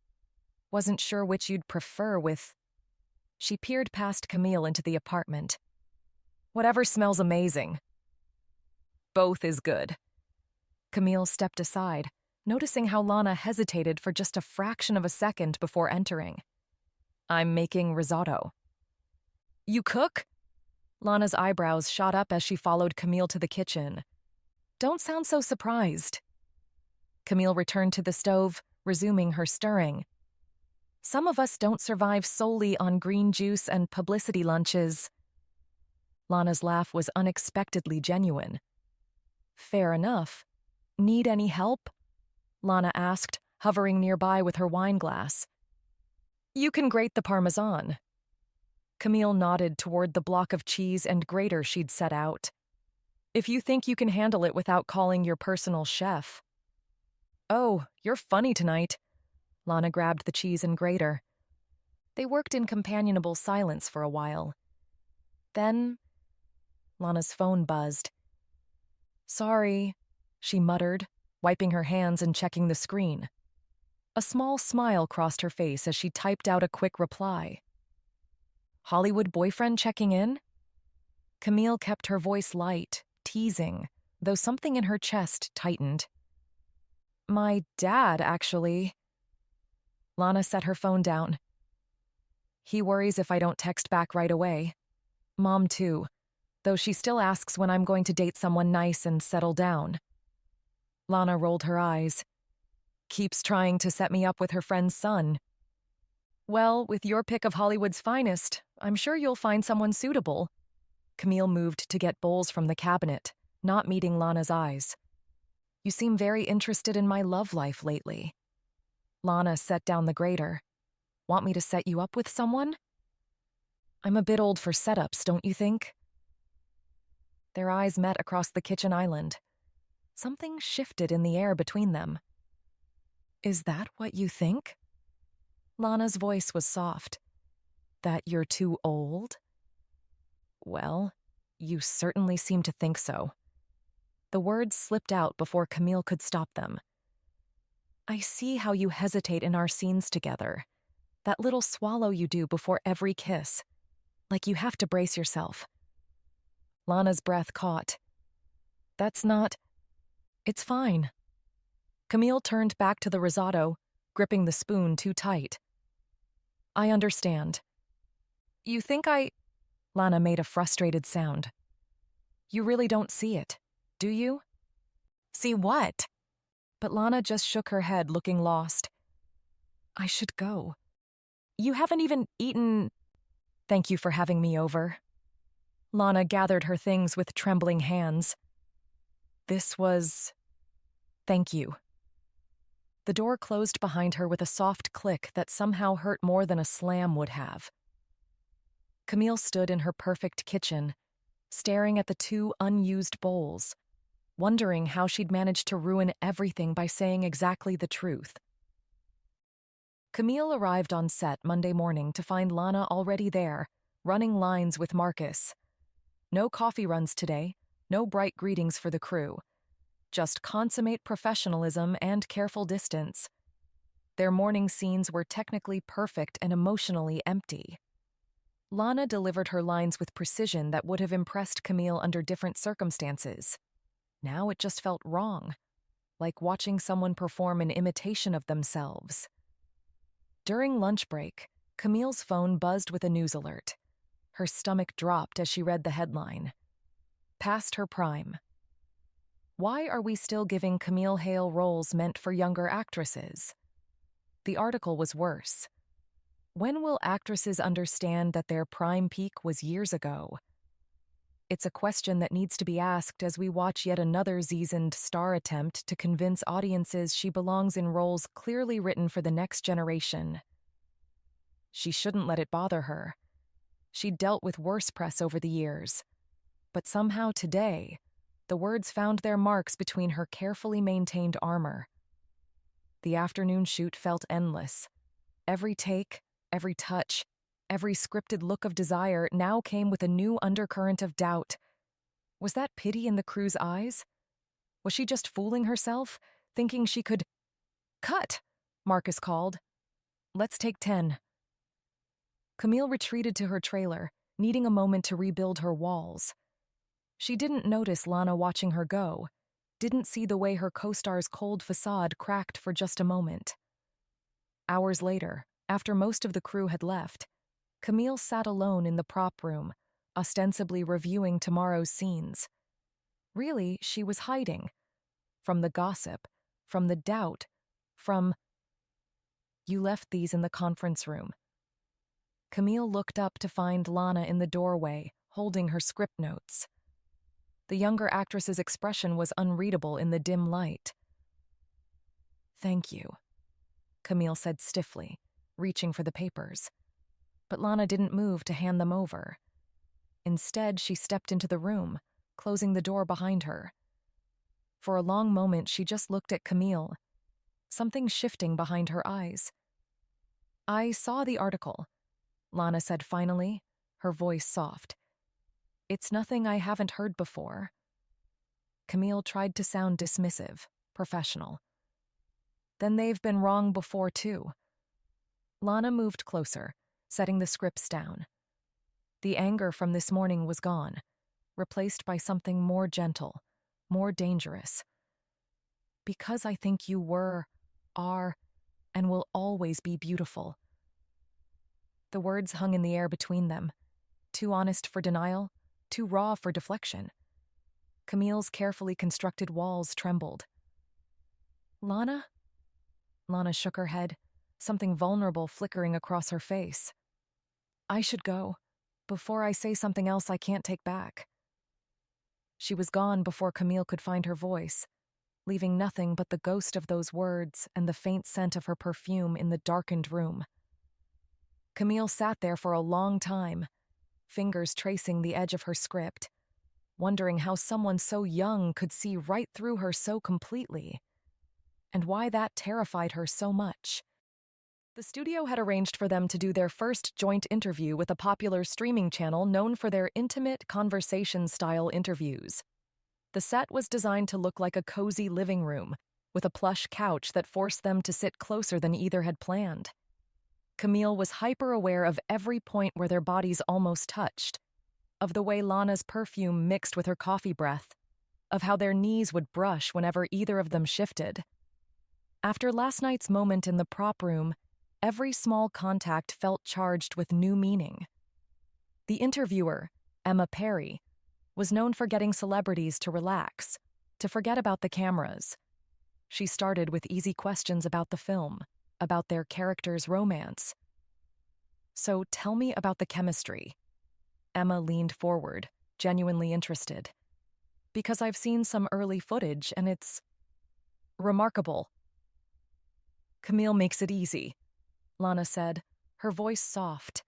Wasn't sure which you'd prefer with—" She peered past Camille into the apartment. "Whatever smells amazing." "Both is good." Camille stepped aside, noticing how Lana hesitated for just a fraction of a second before entering. "I'm making risotto." "You cook?" Lana's eyebrows shot up as she followed Camille to the kitchen. "Don't sound so surprised." Camille returned to the stove, resuming her stirring. "Some of us don't survive solely on green juice and publicity lunches." Lana's laugh was unexpectedly genuine. "Fair enough. Need any help?" Lana asked, hovering nearby with her wine glass. "You can grate the Parmesan." Camille nodded toward the block of cheese and grater she'd set out. "If you think you can handle it without calling your personal chef." "Oh, you're funny tonight." Lana grabbed the cheese and grater. They worked in companionable silence for a while. Then, Lana's phone buzzed. "Sorry," she muttered, wiping her hands and checking the screen. A small smile crossed her face as she typed out a quick reply. "Hollywood boyfriend checking in?" Camille kept her voice light, teasing, though something in her chest tightened. "My dad, actually." Lana set her phone down. "He worries if I don't text back right away. Mom, too, though she still asks when I'm going to date someone nice and settle down." Lana rolled her eyes. "Keeps trying to set me up with her friend's son." "Well, with your pick of Hollywood's finest, I'm sure you'll find someone suitable." Camille moved to get bowls from the cabinet, not meeting Lana's eyes. "You seem very interested in my love life lately." Lana set down the grater. "Want me to set you up with someone?" "I'm a bit old for setups, don't you think?" Their eyes met across the kitchen island. Something shifted in the air between them. "Is that what you think?" Lana's voice was soft. "That you're too old?" "Well, you certainly seem to think so." The words slipped out before Camille could stop them. I see how you hesitate in our scenes together. That little swallow you do before every kiss. Like you have to brace yourself. Lana's breath caught. That's not... It's fine. Camille turned back to the risotto, gripping the spoon too tight. I understand. You think I... Lana made a frustrated sound. You really don't see it, do you? See what? But Lana just shook her head, looking lost. I should go. You haven't even eaten... Thank you for having me over. Lana gathered her things with trembling hands. This was... Thank you. The door closed behind her with a soft click that somehow hurt more than a slam would have. Camille stood in her perfect kitchen, staring at the two unused bowls, wondering how she'd managed to ruin everything by saying exactly the truth. Camille arrived on set Monday morning to find Lana already there, running lines with Marcus. No coffee runs today, no bright greetings for the crew. Just consummate professionalism and careful distance. Their morning scenes were technically perfect and emotionally empty. Lana delivered her lines with precision that would have impressed Camille under different circumstances. Now it just felt wrong, like watching someone perform an imitation of themselves. During lunch break, Camille's phone buzzed with a news alert. Her stomach dropped as she read the headline. Past her prime. Why are we still giving Camille Hale roles meant for younger actresses? The article was worse. When will actresses understand that their prime peak was years ago? It's a question that needs to be asked as we watch yet another seasoned star attempt to convince audiences she belongs in roles clearly written for the next generation. She shouldn't let it bother her. She'd dealt with worse press over the years. But somehow today, the words found their marks between her carefully maintained armor. The afternoon shoot felt endless. Every take, every touch, every scripted look of desire now came with a new undercurrent of doubt. Was that pity in the crew's eyes? Was she just fooling herself, thinking she could... Cut! Marcus called. Let's take 10. Camille retreated to her trailer, needing a moment to rebuild her walls. She didn't notice Lana watching her go, didn't see the way her co-star's cold facade cracked for just a moment. Hours later, after most of the crew had left, Camille sat alone in the prop room, ostensibly reviewing tomorrow's scenes. Really, she was hiding. From the gossip, from the doubt, from... You left these in the conference room. Camille looked up to find Lana in the doorway, holding her script notes. The younger actress's expression was unreadable in the dim light. Thank you, Camille said stiffly, reaching for the papers. But Lana didn't move to hand them over. Instead, she stepped into the room, closing the door behind her. For a long moment, she just looked at Camille, something shifting behind her eyes. I saw the article, Lana said finally, her voice soft. It's nothing I haven't heard before. Camille tried to sound dismissive, professional. Then they've been wrong before, too. Lana moved closer, setting the scripts down. The anger from this morning was gone, replaced by something more gentle, more dangerous. Because I think you were, are, and will always be beautiful. The words hung in the air between them, too honest for denial, too raw for deflection. Camille's carefully constructed walls trembled. Lana? Lana shook her head, something vulnerable flickering across her face. I should go, before I say something else I can't take back. She was gone before Camille could find her voice, leaving nothing but the ghost of those words and the faint scent of her perfume in the darkened room. Camille sat there for a long time, fingers tracing the edge of her script, wondering how someone so young could see right through her so completely, and why that terrified her so much. The studio had arranged for them to do their first joint interview with a popular streaming channel known for their intimate, conversation-style interviews. The set was designed to look like a cozy living room, with a plush couch that forced them to sit closer than either had planned. Camille was hyper-aware of every point where their bodies almost touched, of the way Lana's perfume mixed with her coffee breath, of how their knees would brush whenever either of them shifted. After last night's moment in the prop room, every small contact felt charged with new meaning. The interviewer, Emma Perry, was known for getting celebrities to relax, to forget about the cameras. She started with easy questions about the film, about their characters' romance. "So tell me about the chemistry." Emma leaned forward, genuinely interested. "Because I've seen some early footage and it's remarkable." "Camille makes it easy," Lana said, her voice soft.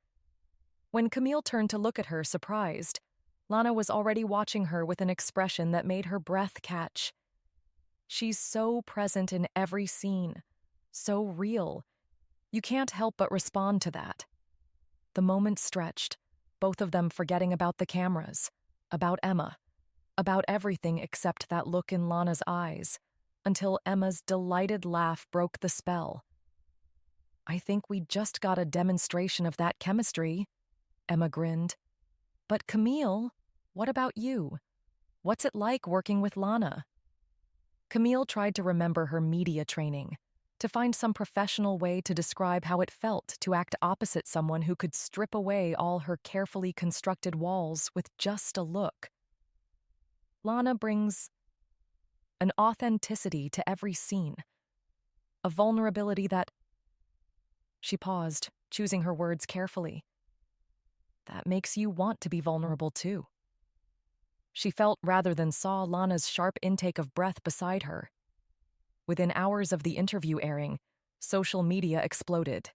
When Camille turned to look at her, surprised, Lana was already watching her with an expression that made her breath catch. She's so present in every scene, so real. You can't help but respond to that. The moment stretched, both of them forgetting about the cameras, about Emma, about everything except that look in Lana's eyes, until Emma's delighted laugh broke the spell. "I think we just got a demonstration of that chemistry," Emma grinned. "But Camille, what about you? What's it like working with Lana?" Camille tried to remember her media training, to find some professional way to describe how it felt to act opposite someone who could strip away all her carefully constructed walls with just a look. Lana brings an authenticity to every scene, a vulnerability that... She paused, choosing her words carefully. "That makes you want to be vulnerable too." She felt rather than saw Lana's sharp intake of breath beside her. Within hours of the interview airing, social media exploded.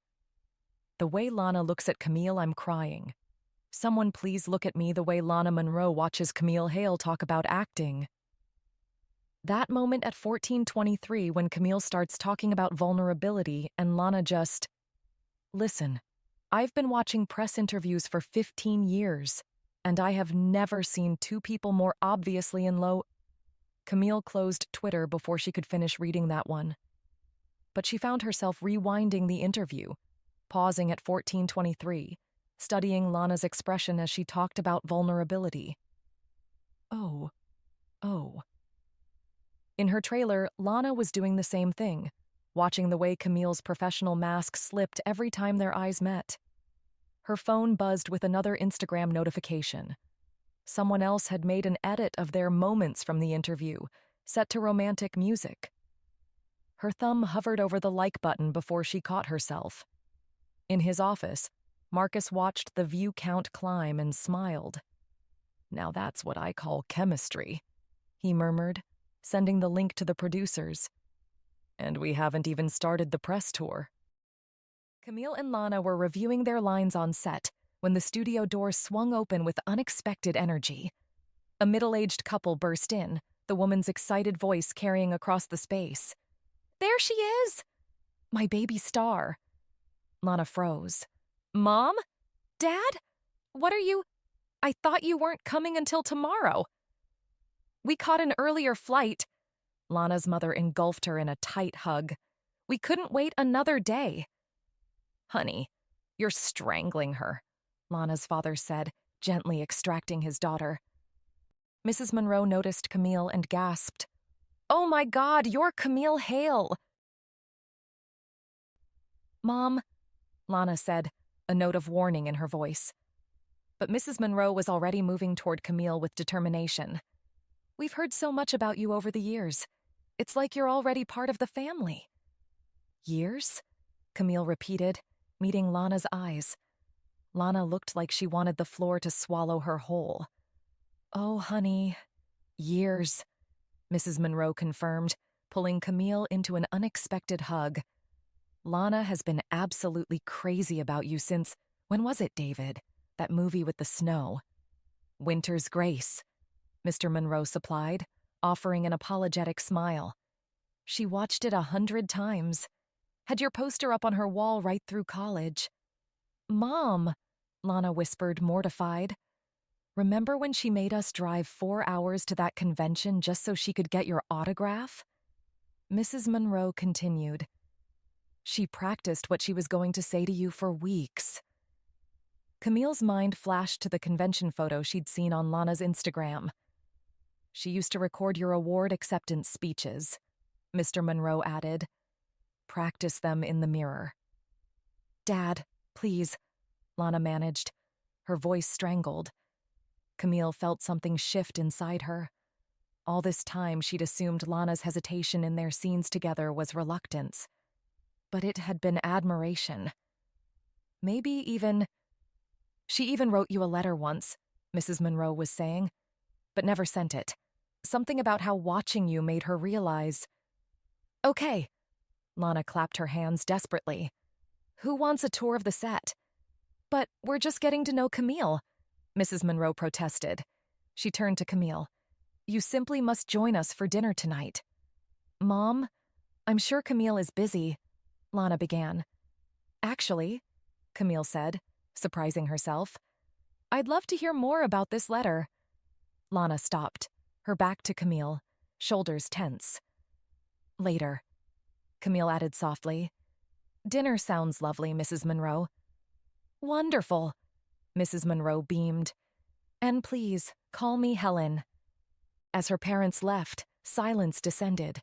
"The way Lana looks at Camille, I'm crying. Someone please look at me the way Lana Monroe watches Camille Hale talk about acting." That moment at 14:23 when Camille starts talking about vulnerability and Lana just... "Listen, I've been watching press interviews for 15 years, and I have never seen two people more obviously in low..." Camille closed Twitter before she could finish reading that one. But she found herself rewinding the interview, pausing at 14:23, studying Lana's expression as she talked about vulnerability. Oh. In her trailer, Lana was doing the same thing, watching the way Camille's professional mask slipped every time their eyes met. Her phone buzzed with another Instagram notification. Someone else had made an edit of their moments from the interview, set to romantic music. Her thumb hovered over the like button before she caught herself. In his office, Marcus watched the view count climb and smiled. "Now that's what I call chemistry," he murmured, sending the link to the producers. "And we haven't even started the press tour." Camille and Lana were reviewing their lines on set when the studio door swung open with unexpected energy. A middle-aged couple burst in, the woman's excited voice carrying across the space. "There she is! My baby star." Lana froze. "Mom? Dad? What are you... I thought you weren't coming until tomorrow." "We caught an earlier flight." Lana's mother engulfed her in a tight hug. "We couldn't wait another day." "Honey, you're strangling her," Lana's father said, gently extracting his daughter. Mrs. Monroe noticed Camille and gasped. "Oh my God, you're Camille Hale!" "Mom," Lana said, a note of warning in her voice. But Mrs. Monroe was already moving toward Camille with determination. "We've heard so much about you over the years. It's like you're already part of the family." "Years?" Camille repeated, meeting Lana's eyes. Lana looked like she wanted the floor to swallow her whole. "Oh, honey, years," Mrs. Monroe confirmed, pulling Camille into an unexpected hug. "Lana has been absolutely crazy about you since, when was it, David? That movie with the snow." "Winter's Grace," Mr. Monroe supplied, offering an apologetic smile. "She watched it 100 times. Had your poster up on her wall right through college." "Mom," Lana whispered, mortified. "Remember when she made us drive 4 hours to that convention just so she could get your autograph?" Mrs. Monroe continued. She practiced what she was going to say to you for weeks. Camille's mind flashed to the convention photo she'd seen on Lana's Instagram. She used to record your award acceptance speeches, Mr. Monroe added. Practice them in the mirror. Dad, please, Lana managed, her voice strangled. Camille felt something shift inside her. All this time she'd assumed Lana's hesitation in their scenes together was reluctance. But it had been admiration. Maybe even... She even wrote you a letter once, Mrs. Monroe was saying, but never sent it. Something about how watching you made her realize... Okay, Lana clapped her hands desperately. Who wants a tour of the set? But we're just getting to know Camille, Mrs. Monroe protested. She turned to Camille. You simply must join us for dinner tonight. Mom, I'm sure Camille is busy, Lana began. Actually, Camille said, surprising herself, I'd love to hear more about this letter. Lana stopped, her back to Camille, shoulders tense. Later, Camille added softly. Dinner sounds lovely, Mrs. Monroe. Wonderful, Mrs. Monroe beamed. And please, call me Helen. As her parents left, silence descended.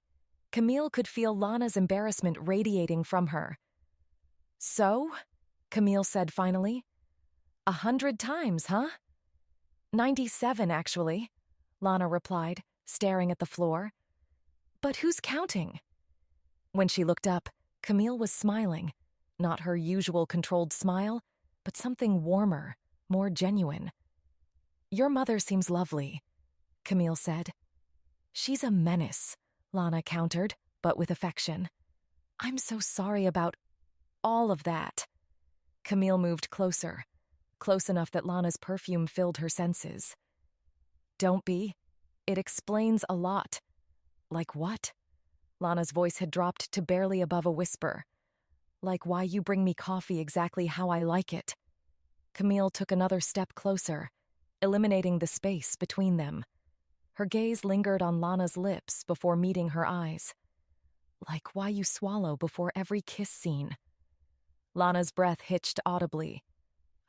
Camille could feel Lana's embarrassment radiating from her. So? Camille said finally. 100 times, huh? 97, actually, Lana replied, staring at the floor. But who's counting? When she looked up, Camille was smiling, not her usual controlled smile, but something warmer, more genuine. Your mother seems lovely, Camille said. She's a menace, Lana countered, but with affection. I'm so sorry about all of that. Camille moved closer, close enough that Lana's perfume filled her senses. Don't be. It explains a lot. Like what? Lana's voice had dropped to barely above a whisper. Like why you bring me coffee exactly how I like it. Camille took another step closer, eliminating the space between them. Her gaze lingered on Lana's lips before meeting her eyes. Like why you swallow before every kiss scene. Lana's breath hitched audibly.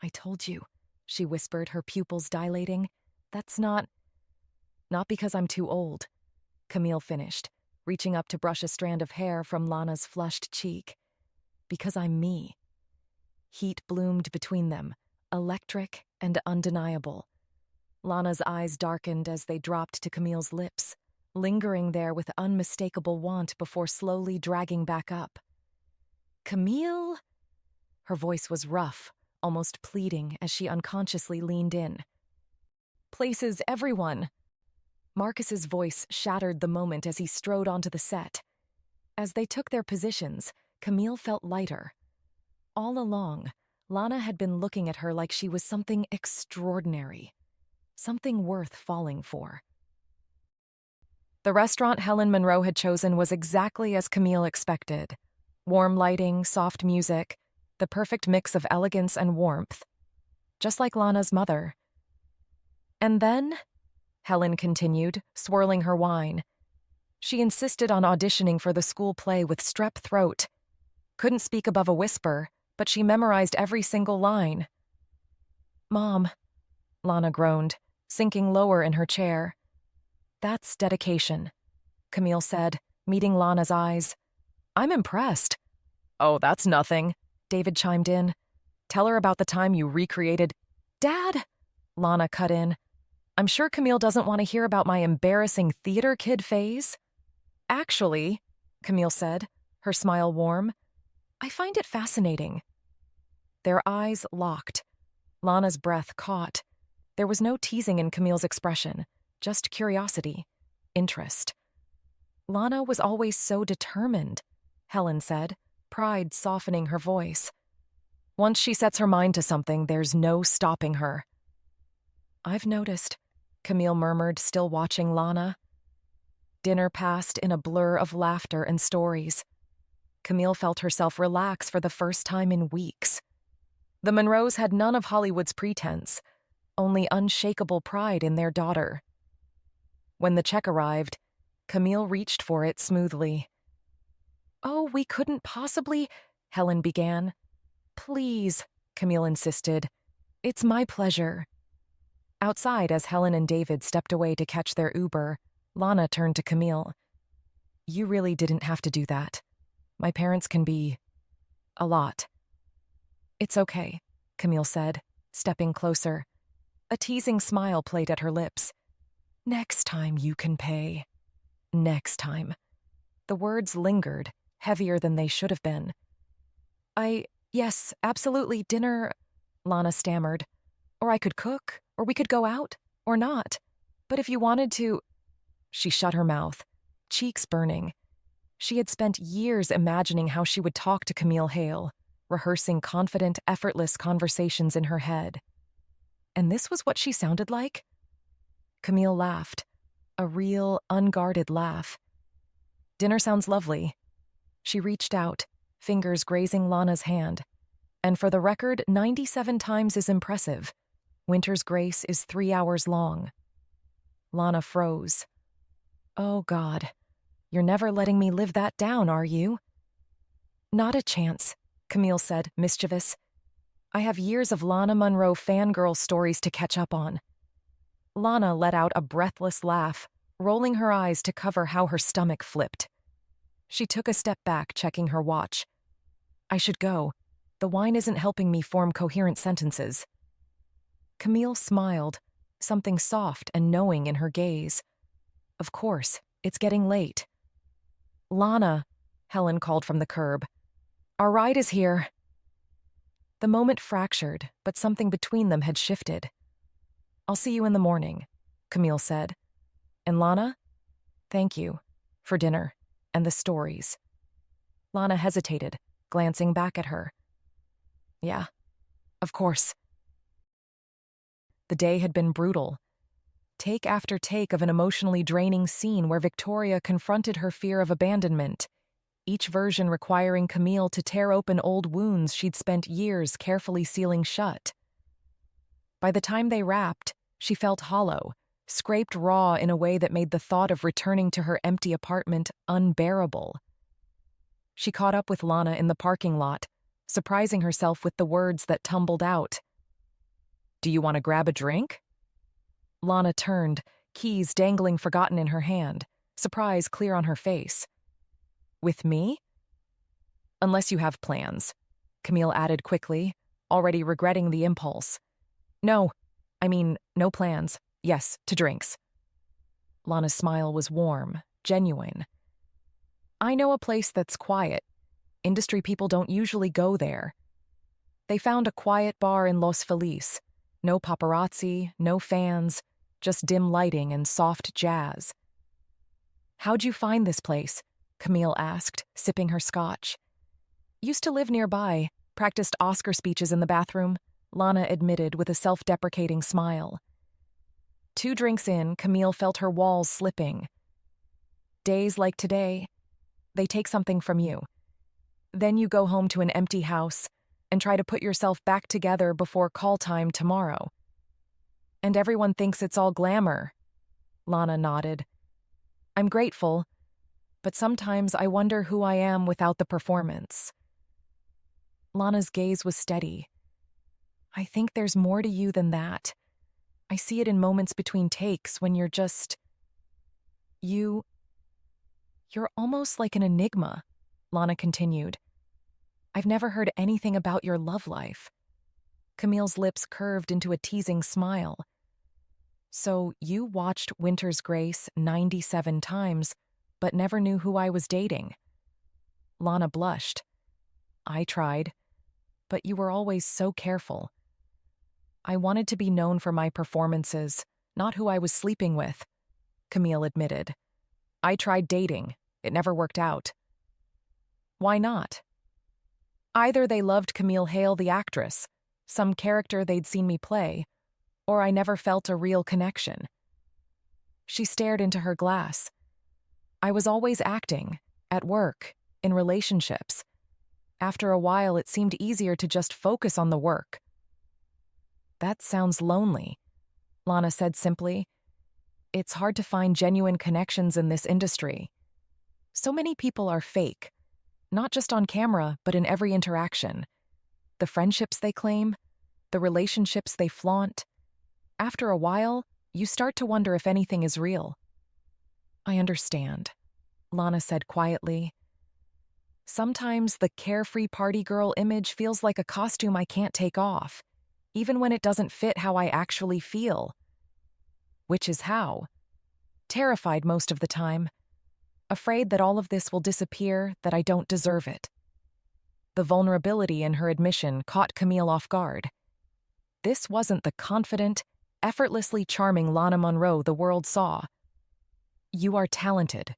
I told you, she whispered, her pupils dilating. That's not because I'm too old, Camille finished, reaching up to brush a strand of hair from Lana's flushed cheek. Because I'm me. Heat bloomed between them, electric and undeniable. Lana's eyes darkened as they dropped to Camille's lips, lingering there with unmistakable want before slowly dragging back up. Camille? Her voice was rough, almost pleading as she unconsciously leaned in. Places everyone. Marcus's voice shattered the moment as he strode onto the set. As they took their positions, Camille felt lighter. All along, Lana had been looking at her like she was something extraordinary, something worth falling for. The restaurant Helen Monroe had chosen was exactly as Camille expected. Warm lighting, soft music, the perfect mix of elegance and warmth. Just like Lana's mother. And then, Helen continued, swirling her wine. She insisted on auditioning for the school play with strep throat. Couldn't speak above a whisper, but she memorized every single line. Mom, Lana groaned, sinking lower in her chair. That's dedication, Camille said, meeting Lana's eyes. I'm impressed. Oh, that's nothing, David chimed in. Tell her about the time you recreated... Dad, Lana cut in. I'm sure Camille doesn't want to hear about my embarrassing theater kid phase. Actually, Camille said, her smile warm, I find it fascinating. Their eyes locked. Lana's breath caught. There was no teasing in Camille's expression, just curiosity, interest. Lana was always so determined, Helen said, pride softening her voice. Once she sets her mind to something, there's no stopping her. I've noticed, Camille murmured, still watching Lana. Dinner passed in a blur of laughter and stories. Camille felt herself relax for the first time in weeks. The Monroes had none of Hollywood's pretense, only unshakable pride in their daughter. When the check arrived, Camille reached for it smoothly. Oh, we couldn't possibly, Helen began. Please, Camille insisted. It's my pleasure. Outside, as Helen and David stepped away to catch their Uber, Lana turned to Camille. You really didn't have to do that. My parents can be a lot. It's okay, Camille said, stepping closer. A teasing smile played at her lips. Next time you can pay. Next time. The words lingered, heavier than they should have been. Yes, absolutely, dinner, Lana stammered. Or I could cook, or we could go out, or not. But if you wanted to... She shut her mouth, cheeks burning. She had spent years imagining how she would talk to Camille Hale, rehearsing confident, effortless conversations in her head. And this was what she sounded like? Camille laughed, a real, unguarded laugh. Dinner sounds lovely. She reached out, fingers grazing Lana's hand. And for the record, 97 times is impressive. Winter's grace is 3 hours long. Lana froze. Oh, God. You're never letting me live that down, are you? Not a chance, Camille said, mischievous. I have years of Lana Monroe fangirl stories to catch up on. Lana let out a breathless laugh, rolling her eyes to cover how her stomach flipped. She took a step back, checking her watch. I should go. The wine isn't helping me form coherent sentences. Camille smiled, something soft and knowing in her gaze. Of course, it's getting late. Lana, Helen called from the curb. Our ride is here. The moment fractured, but something between them had shifted. I'll see you in the morning, Camille said. And Lana? Thank you for dinner and the stories. Lana hesitated, glancing back at her. Yeah, of course. The day had been brutal. Take after take of an emotionally draining scene where Victoria confronted her fear of abandonment, each version requiring Camille to tear open old wounds she'd spent years carefully sealing shut. By the time they wrapped, she felt hollow, scraped raw in a way that made the thought of returning to her empty apartment unbearable. She caught up with Lana in the parking lot, surprising herself with the words that tumbled out. Do you want to grab a drink? Lana turned, keys dangling forgotten in her hand, surprise clear on her face. With me? Unless you have plans, Camille added quickly, already regretting the impulse. No plans. Yes, to drinks. Lana's smile was warm, genuine. I know a place that's quiet. Industry people don't usually go there. They found a quiet bar in Los Feliz. No paparazzi, no fans, just dim lighting and soft jazz. How'd you find this place? Camille asked, sipping her scotch. Used to live nearby, practiced Oscar speeches in the bathroom, Lana admitted with a self-deprecating smile. 2 drinks in, Camille felt her walls slipping. Days like today, they take something from you. Then you go home to an empty house and try to put yourself back together before call time tomorrow. And everyone thinks it's all glamour. Lana nodded. I'm grateful, but sometimes I wonder who I am without the performance. Lana's gaze was steady. I think there's more to you than that. I see it in moments between takes when you're just... You're almost like an enigma, Lana continued. I've never heard anything about your love life. Camille's lips curved into a teasing smile. So you watched Winter's Grace 97 times, but never knew who I was dating. Lana blushed. I tried, but you were always so careful. I wanted to be known for my performances, not who I was sleeping with, Camille admitted. I tried dating. It never worked out. Why not? Either they loved Camille Hale, the actress, some character they'd seen me play, or I never felt a real connection. She stared into her glass. I was always acting, at work, in relationships. After a while, it seemed easier to just focus on the work. That sounds lonely, Lana said simply. It's hard to find genuine connections in this industry. So many people are fake. not just on camera, but in every interaction. The friendships they claim, the relationships they flaunt. After a while, you start to wonder if anything is real. I understand, Lana said quietly. Sometimes the carefree party girl image feels like a costume I can't take off, even when it doesn't fit how I actually feel. Which is how? Terrified most of the time. Afraid that all of this will disappear, that I don't deserve it. The vulnerability in her admission caught Camille off guard. This wasn't the confident, effortlessly charming Lana Monroe the world saw. You are talented,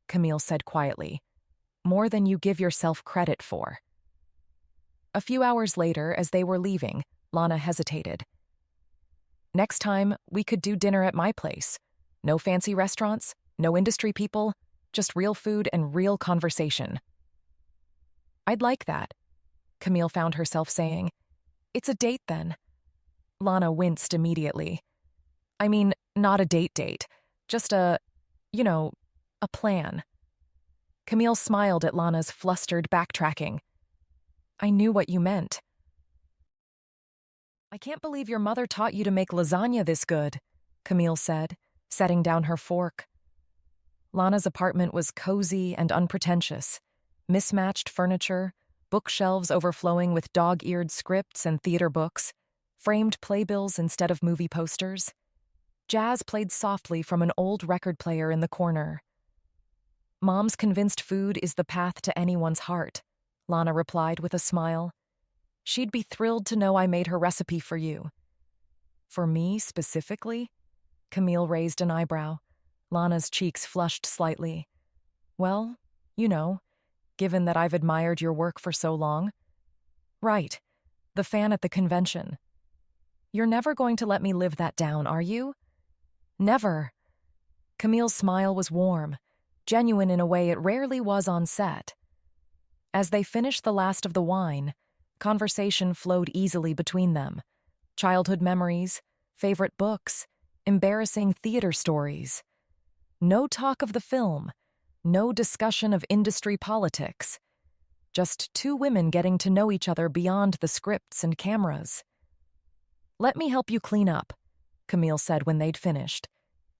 Camille said quietly. More than you give yourself credit for. A few hours later, as they were leaving, Lana hesitated. Next time, we could do dinner at my place. No fancy restaurants, no industry people, just real food and real conversation. I'd like that, Camille found herself saying. It's a date then. Lana winced immediately. I mean, not a date, just a plan. Camille smiled at Lana's flustered backtracking. I knew what you meant. I can't believe your mother taught you to make lasagna this good, Camille said, setting down her fork. Lana's apartment was cozy and unpretentious. Mismatched furniture, bookshelves overflowing with dog-eared scripts and theater books, framed playbills instead of movie posters. Jazz played softly from an old record player in the corner. Mom's convinced food is the path to anyone's heart, Lana replied with a smile. She'd be thrilled to know I made her recipe for you. For me, specifically? Camille raised an eyebrow. Lana's cheeks flushed slightly. Well, given that I've admired your work for so long. Right, the fan at the convention. You're never going to let me live that down, are you? Never. Camille's smile was warm, genuine in a way it rarely was on set. As they finished the last of the wine, conversation flowed easily between them. Childhood memories, favorite books, embarrassing theater stories. No talk of the film, no discussion of industry politics. Just two women getting to know each other beyond the scripts and cameras. Let me help you clean up, Camille said when they'd finished,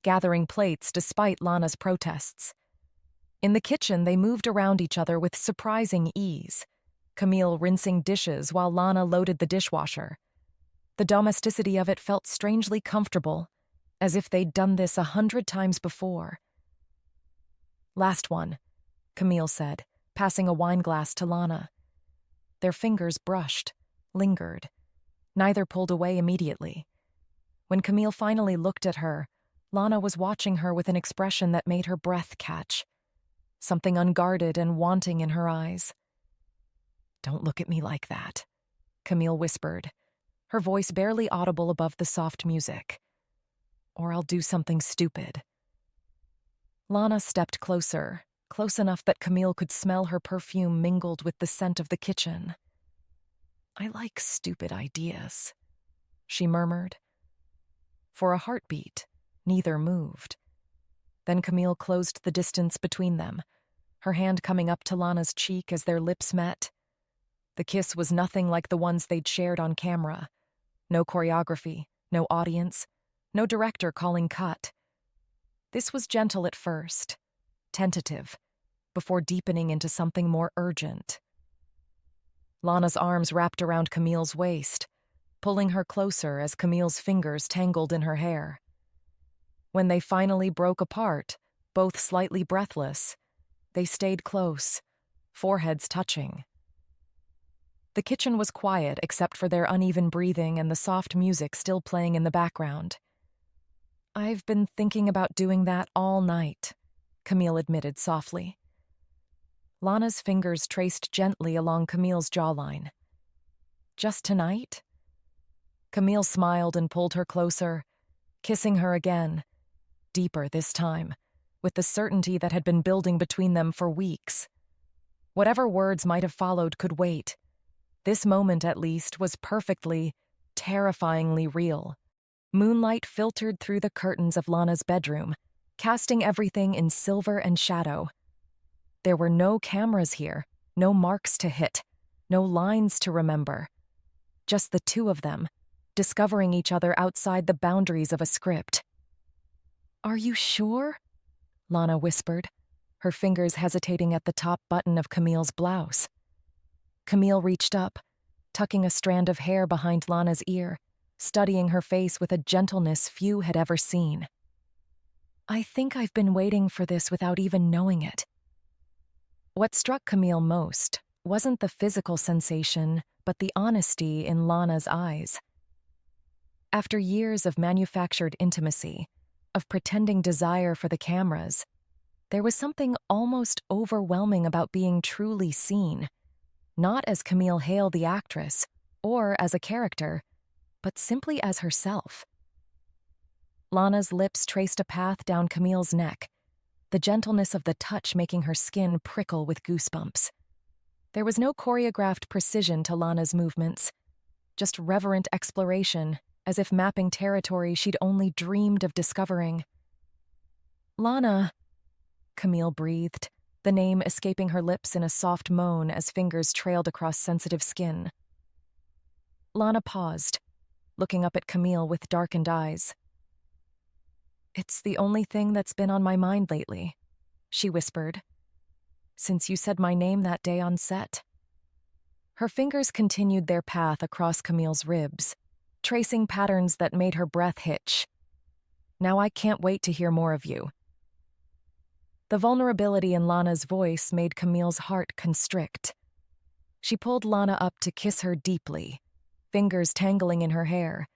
gathering plates despite Lana's protests. In the kitchen, they moved around each other with surprising ease, Camille rinsing dishes while Lana loaded the dishwasher. The domesticity of it felt strangely comfortable, as if they'd done this 100 times before. Last one, Camille said, passing a wineglass to Lana. Their fingers brushed, lingered. Neither pulled away immediately. When Camille finally looked at her, Lana was watching her with an expression that made her breath catch. Something unguarded and wanting in her eyes. Don't look at me like that, Camille whispered, her voice barely audible above the soft music. Or I'll do something stupid. Lana stepped closer, close enough that Camille could smell her perfume mingled with the scent of the kitchen. I like stupid ideas, she murmured. For a heartbeat, neither moved. Then Camille closed the distance between them, her hand coming up to Lana's cheek as their lips met. The kiss was nothing like the ones they'd shared on camera. No choreography, no audience, no director calling cut. This was gentle at first, tentative, before deepening into something more urgent. Lana's arms wrapped around Camille's waist, pulling her closer as Camille's fingers tangled in her hair. When they finally broke apart, both slightly breathless, they stayed close, foreheads touching. The kitchen was quiet except for their uneven breathing and the soft music still playing in the background. I've been thinking about doing that all night, Camille admitted softly. Lana's fingers traced gently along Camille's jawline. Just tonight? Camille smiled and pulled her closer, kissing her again, deeper this time, with the certainty that had been building between them for weeks. Whatever words might have followed could wait. This moment, at least, was perfectly, terrifyingly real. Moonlight filtered through the curtains of Lana's bedroom, casting everything in silver and shadow. There were no cameras here, No marks to hit, no lines to remember. Just the two of them, discovering each other outside the boundaries of a script. "Are you sure?" Lana whispered, her fingers hesitating at the top button of Camille's blouse. Camille reached up, tucking a strand of hair behind Lana's ear, studying her face with a gentleness few had ever seen. "I think I've been waiting for this without even knowing it." What struck Camille most wasn't the physical sensation, but the honesty in Lana's eyes. After years of manufactured intimacy, of pretending desire for the cameras, there was something almost overwhelming about being truly seen, not as Camille Hale the actress, or as a character, but simply as herself. Lana's lips traced a path down Camille's neck, the gentleness of the touch making her skin prickle with goosebumps. There was no choreographed precision to Lana's movements, just reverent exploration, as if mapping territory she'd only dreamed of discovering. "Lana," Camille breathed, the name escaping her lips in a soft moan as fingers trailed across sensitive skin. Lana paused, looking up at Camille with darkened eyes. "It's the only thing that's been on my mind lately," she whispered, "since you said my name that day on set." Her fingers continued their path across Camille's ribs, tracing patterns that made her breath hitch. "Now I can't wait to hear more of you." The vulnerability in Lana's voice made Camille's heart constrict. She pulled Lana up to kiss her deeply, fingers tangling in her hair,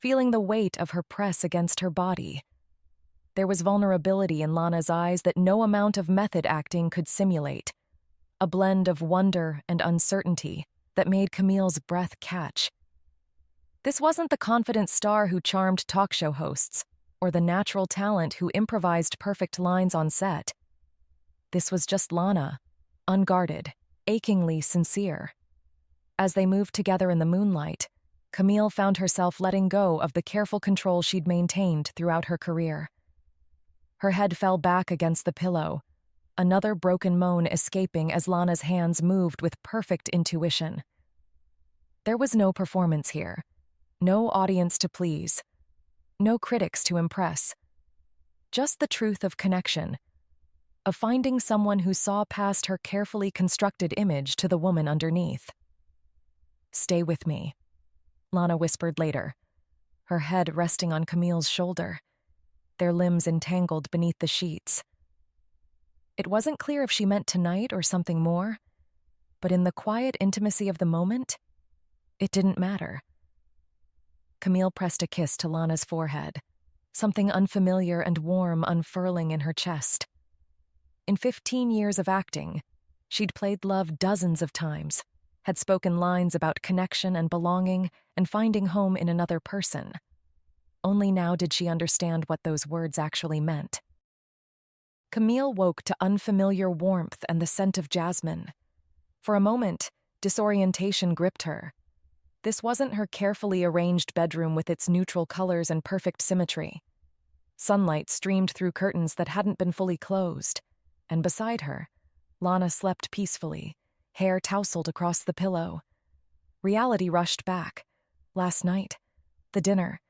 feeling the weight of her press against her body. There was vulnerability in Lana's eyes that no amount of method acting could simulate, a blend of wonder and uncertainty that made Camille's breath catch. This wasn't the confident star who charmed talk show hosts, or the natural talent who improvised perfect lines on set. This was just Lana, unguarded, achingly sincere. As they moved together in the moonlight, Camille found herself letting go of the careful control she'd maintained throughout her career. Her head fell back against the pillow, another broken moan escaping as Lana's hands moved with perfect intuition. There was no performance here, no audience to please, no critics to impress. Just the truth of connection, of finding someone who saw past her carefully constructed image to the woman underneath. "Stay with me," Lana whispered later, her head resting on Camille's shoulder, their limbs entangled beneath the sheets. It wasn't clear if she meant tonight or something more, but in the quiet intimacy of the moment, it didn't matter. Camille pressed a kiss to Lana's forehead, something unfamiliar and warm unfurling in her chest. In 15 years of acting, she'd played love dozens of times, had spoken lines about connection and belonging and finding home in another person. Only now did she understand what those words actually meant. Camille woke to unfamiliar warmth and the scent of jasmine. For a moment, disorientation gripped her. This wasn't her carefully arranged bedroom with its neutral colors and perfect symmetry. Sunlight streamed through curtains that hadn't been fully closed, and beside her, Lana slept peacefully, hair tousled across the pillow. Reality rushed back. Last night, the dinner,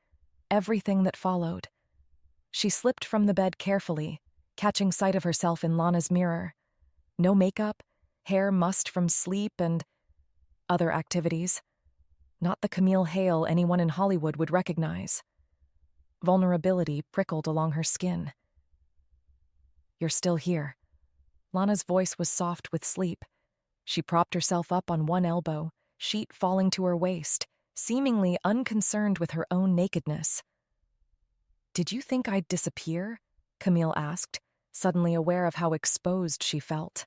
everything that followed. She slipped from the bed carefully, catching sight of herself in Lana's mirror. No makeup, hair mussed from sleep and other activities. Not the Camille Hale anyone in Hollywood would recognize. Vulnerability prickled along her skin. "You're still here." Lana's voice was soft with sleep. She propped herself up on one elbow, sheet falling to her waist, seemingly unconcerned with her own nakedness. "Did you think I'd disappear?" Camille asked, suddenly aware of how exposed she felt.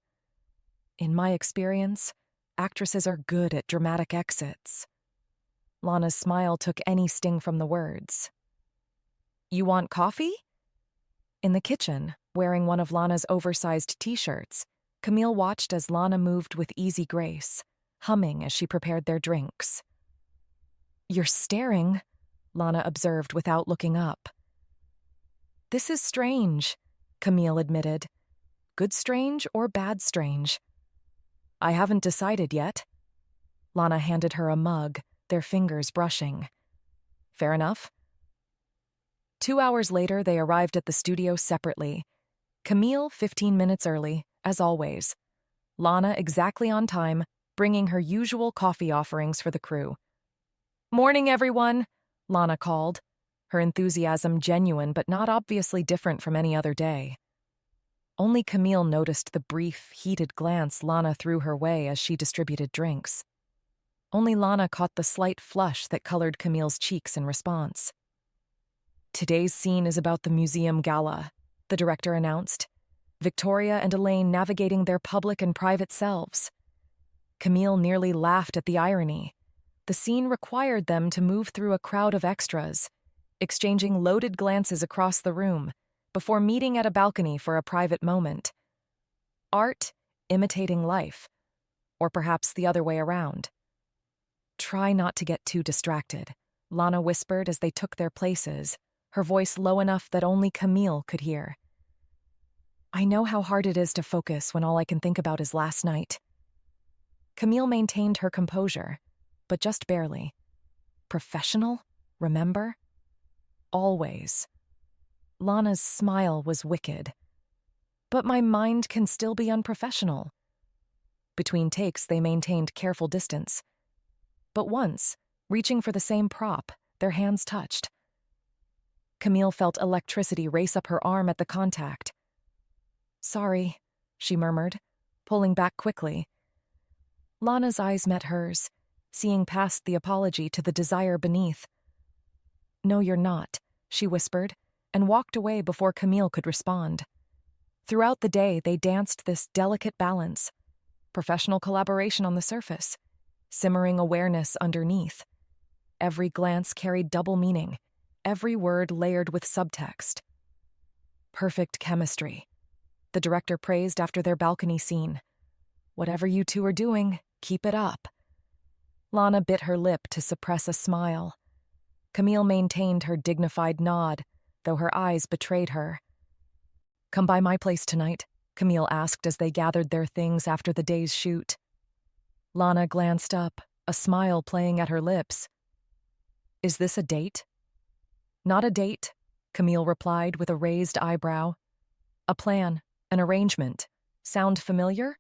"In my experience, actresses are good at dramatic exits." Lana's smile took any sting from the words. "You want coffee?" In the kitchen, wearing one of Lana's oversized t-shirts, Camille watched as Lana moved with easy grace, humming as she prepared their drinks. "You're staring," Lana observed without looking up. "This is strange," Camille admitted. "Good strange or bad strange?" I haven't decided yet. Lana handed her a mug, their fingers brushing. Fair enough. 2 hours later, they arrived at the studio separately. Camille 15 minutes early, as always. Lana exactly on time, bringing her usual coffee offerings for the crew. Morning, everyone, Lana called, her enthusiasm genuine but not obviously different from any other day. Only Camille noticed the brief, heated glance Lana threw her way as she distributed drinks. Only Lana caught the slight flush that colored Camille's cheeks in response. Today's scene is about the museum gala, the director announced, Victoria and Elaine navigating their public and private selves. Camille nearly laughed at the irony. The scene required them to move through a crowd of extras, exchanging loaded glances across the room, before meeting at a balcony for a private moment. Art imitating life, or perhaps the other way around. Try not to get too distracted, Lana whispered as they took their places, her voice low enough that only Camille could hear. I know how hard it is to focus when all I can think about is last night. Camille maintained her composure, but just barely. Professional, remember? Always. Lana's smile was wicked. But my mind can still be unprofessional. Between takes, they maintained careful distance. But once, reaching for the same prop, their hands touched. Camille felt electricity race up her arm at the contact. Sorry, she murmured, pulling back quickly. Lana's eyes met hers, seeing past the apology to the desire beneath. No, you're not, she whispered, and walked away before Camille could respond. Throughout the day, they danced this delicate balance, professional collaboration on the surface, simmering awareness underneath. Every glance carried double meaning, every word layered with subtext. Perfect chemistry, the director praised after their balcony scene. Whatever you two are doing, keep it up. Lana bit her lip to suppress a smile. Camille maintained her dignified nod, though her eyes betrayed her. Come by my place tonight, Camille asked as they gathered their things after the day's shoot. Lana glanced up, a smile playing at her lips. Is this a date? Not a date, Camille replied with a raised eyebrow. A plan, an arrangement. Sound familiar?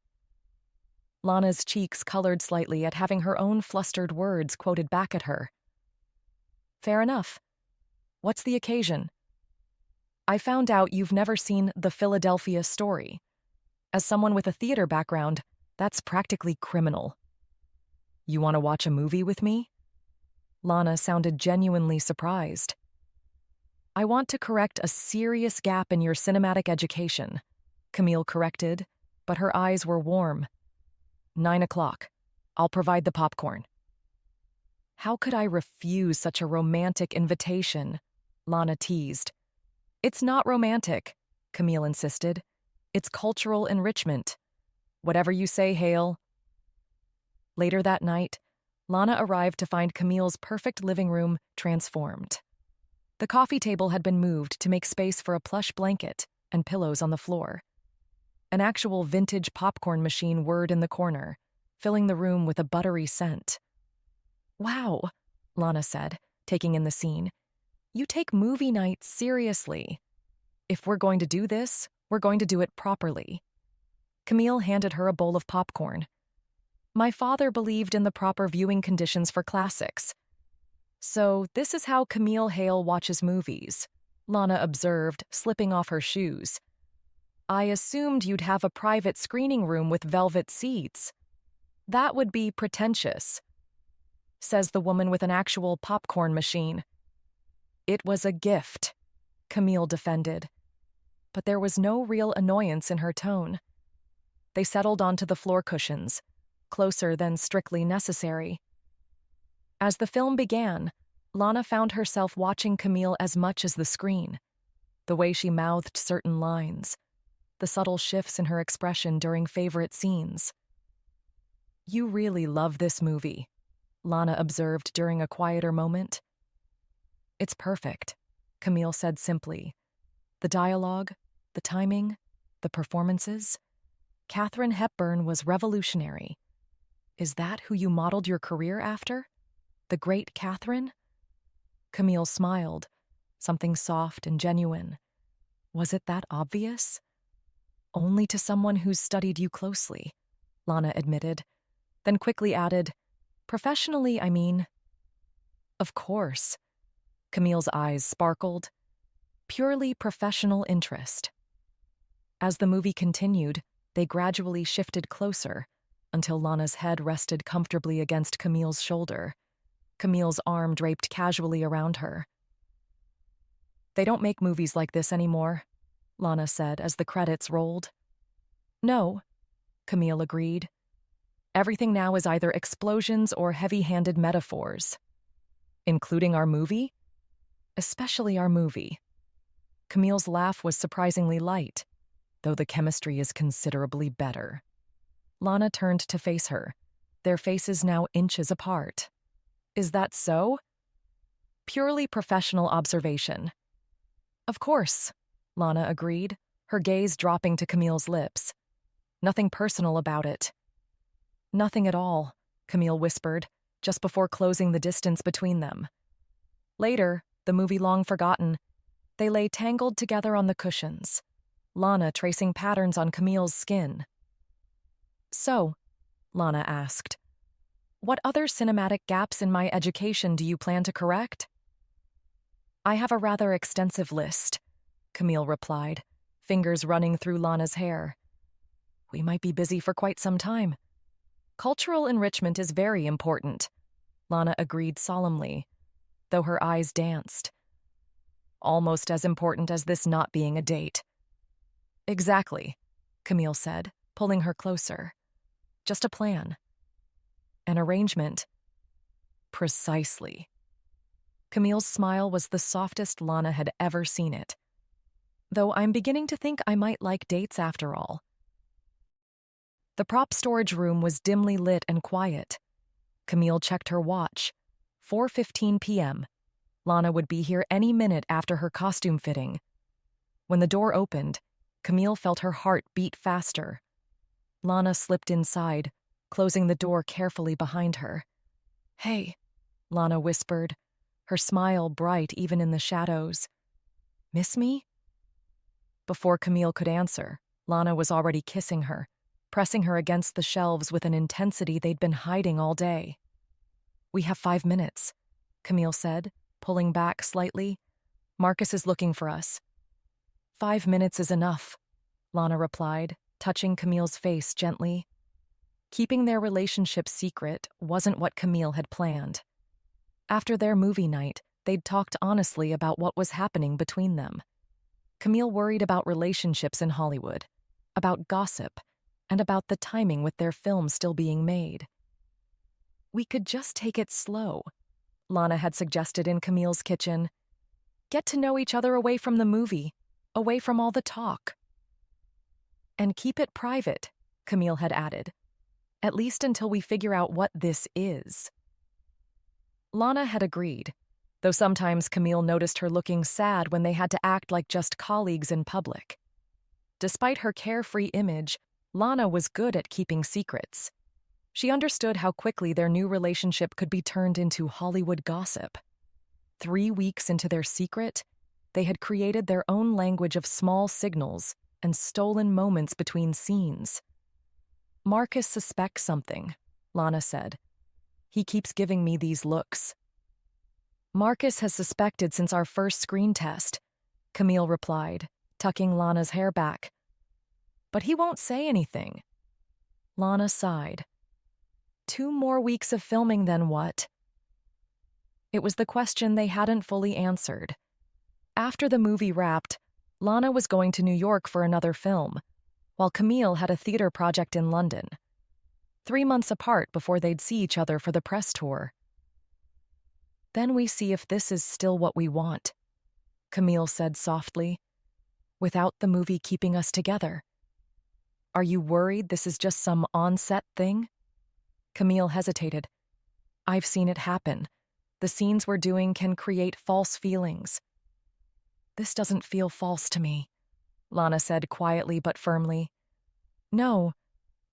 Lana's cheeks colored slightly at having her own flustered words quoted back at her. Fair enough. What's the occasion? I found out you've never seen The Philadelphia Story. As someone with a theater background, that's practically criminal. You want to watch a movie with me? Lana sounded genuinely surprised. I want to correct a serious gap in your cinematic education, Camille corrected, but her eyes were warm. 9 o'clock. I'll provide the popcorn. How could I refuse such a romantic invitation? Lana teased. It's not romantic, Camille insisted. It's cultural enrichment. Whatever you say, Hale. Later that night, Lana arrived to find Camille's perfect living room transformed. The coffee table had been moved to make space for a plush blanket and pillows on the floor. An actual vintage popcorn machine whirred in the corner, filling the room with a buttery scent. Wow, Lana said, taking in the scene. You take movie night seriously. If we're going to do this, we're going to do it properly. Camille handed her a bowl of popcorn. My father believed in the proper viewing conditions for classics. So this is how Camille Hale watches movies, Lana observed, slipping off her shoes. I assumed you'd have a private screening room with velvet seats. That would be pretentious, says the woman with an actual popcorn machine. It was a gift, Camille defended, but there was no real annoyance in her tone. They settled onto the floor cushions, closer than strictly necessary. As the film began, Lana found herself watching Camille as much as the screen, the way she mouthed certain lines, the subtle shifts in her expression during favorite scenes. You really love this movie, Lana observed during a quieter moment. It's perfect, Camille said simply. The dialogue, the timing, the performances. Katharine Hepburn was revolutionary. Is that who you modeled your career after? The great Katharine? Camille smiled, something soft and genuine. Was it that obvious? Only to someone who's studied you closely, Lana admitted, then quickly added, professionally, I mean. Of course. Camille's eyes sparkled. Purely professional interest. As the movie continued, they gradually shifted closer until Lana's head rested comfortably against Camille's shoulder. Camille's arm draped casually around her. They don't make movies like this anymore, Lana said as the credits rolled. No, Camille agreed. Everything now is either explosions or heavy-handed metaphors. Including our movie? Especially our movie. Camille's laugh was surprisingly light, though the chemistry is considerably better. Lana turned to face her, their faces now inches apart. Is that so? Purely professional observation. Of course, Lana agreed, her gaze dropping to Camille's lips. Nothing personal about it. Nothing at all, Camille whispered, just before closing the distance between them. Later, the movie long forgotten, they lay tangled together on the cushions, Lana tracing patterns on Camille's skin. So, Lana asked, what other cinematic gaps in my education do you plan to correct? I have a rather extensive list, Camille replied, fingers running through Lana's hair. We might be busy for quite some time. Cultural enrichment is very important, Lana agreed solemnly, though her eyes danced. Almost as important as this not being a date. Exactly, Camille said, pulling her closer. Just a plan. An arrangement. Precisely. Camille's smile was the softest Lana had ever seen it. Though I'm beginning to think I might like dates after all. The prop storage room was dimly lit and quiet. Camille checked her watch. 4:15 p.m. Lana would be here any minute after her costume fitting. When the door opened, Camille felt her heart beat faster. Lana slipped inside, closing the door carefully behind her. Hey, Lana whispered, her smile bright even in the shadows. Miss me? Before Camille could answer, Lana was already kissing her, pressing her against the shelves with an intensity they'd been hiding all day. We have 5 minutes, Camille said, pulling back slightly. Marcus is looking for us. 5 minutes is enough, Lana replied, touching Camille's face gently. Keeping their relationship secret wasn't what Camille had planned. After their movie night, they'd talked honestly about what was happening between them. Camille worried about relationships in Hollywood, about gossip, and about the timing with their film still being made. We could just take it slow, Lana had suggested in Camille's kitchen. Get to know each other away from the movie, away from all the talk. And keep it private, Camille had added, at least until we figure out what this is. Lana had agreed, though sometimes Camille noticed her looking sad when they had to act like just colleagues in public. Despite her carefree image, Lana was good at keeping secrets. She understood how quickly their new relationship could be turned into Hollywood gossip. 3 weeks into their secret, they had created their own language of small signals and stolen moments between scenes. Marcus suspects something, Lana said. He keeps giving me these looks. Marcus has suspected since our first screen test, Camille replied, tucking Lana's hair back. But he won't say anything. Lana sighed. 2 more weeks of filming, then what? It was the question they hadn't fully answered. After the movie wrapped, Lana was going to New York for another film, while Camille had a theater project in London. 3 months apart before they'd see each other for the press tour. Then we see if this is still what we want, Camille said softly, without the movie keeping us together. Are you worried this is just some on-set thing? Camille hesitated. I've seen it happen. The scenes we're doing can create false feelings. This doesn't feel false to me, Lana said quietly but firmly. No,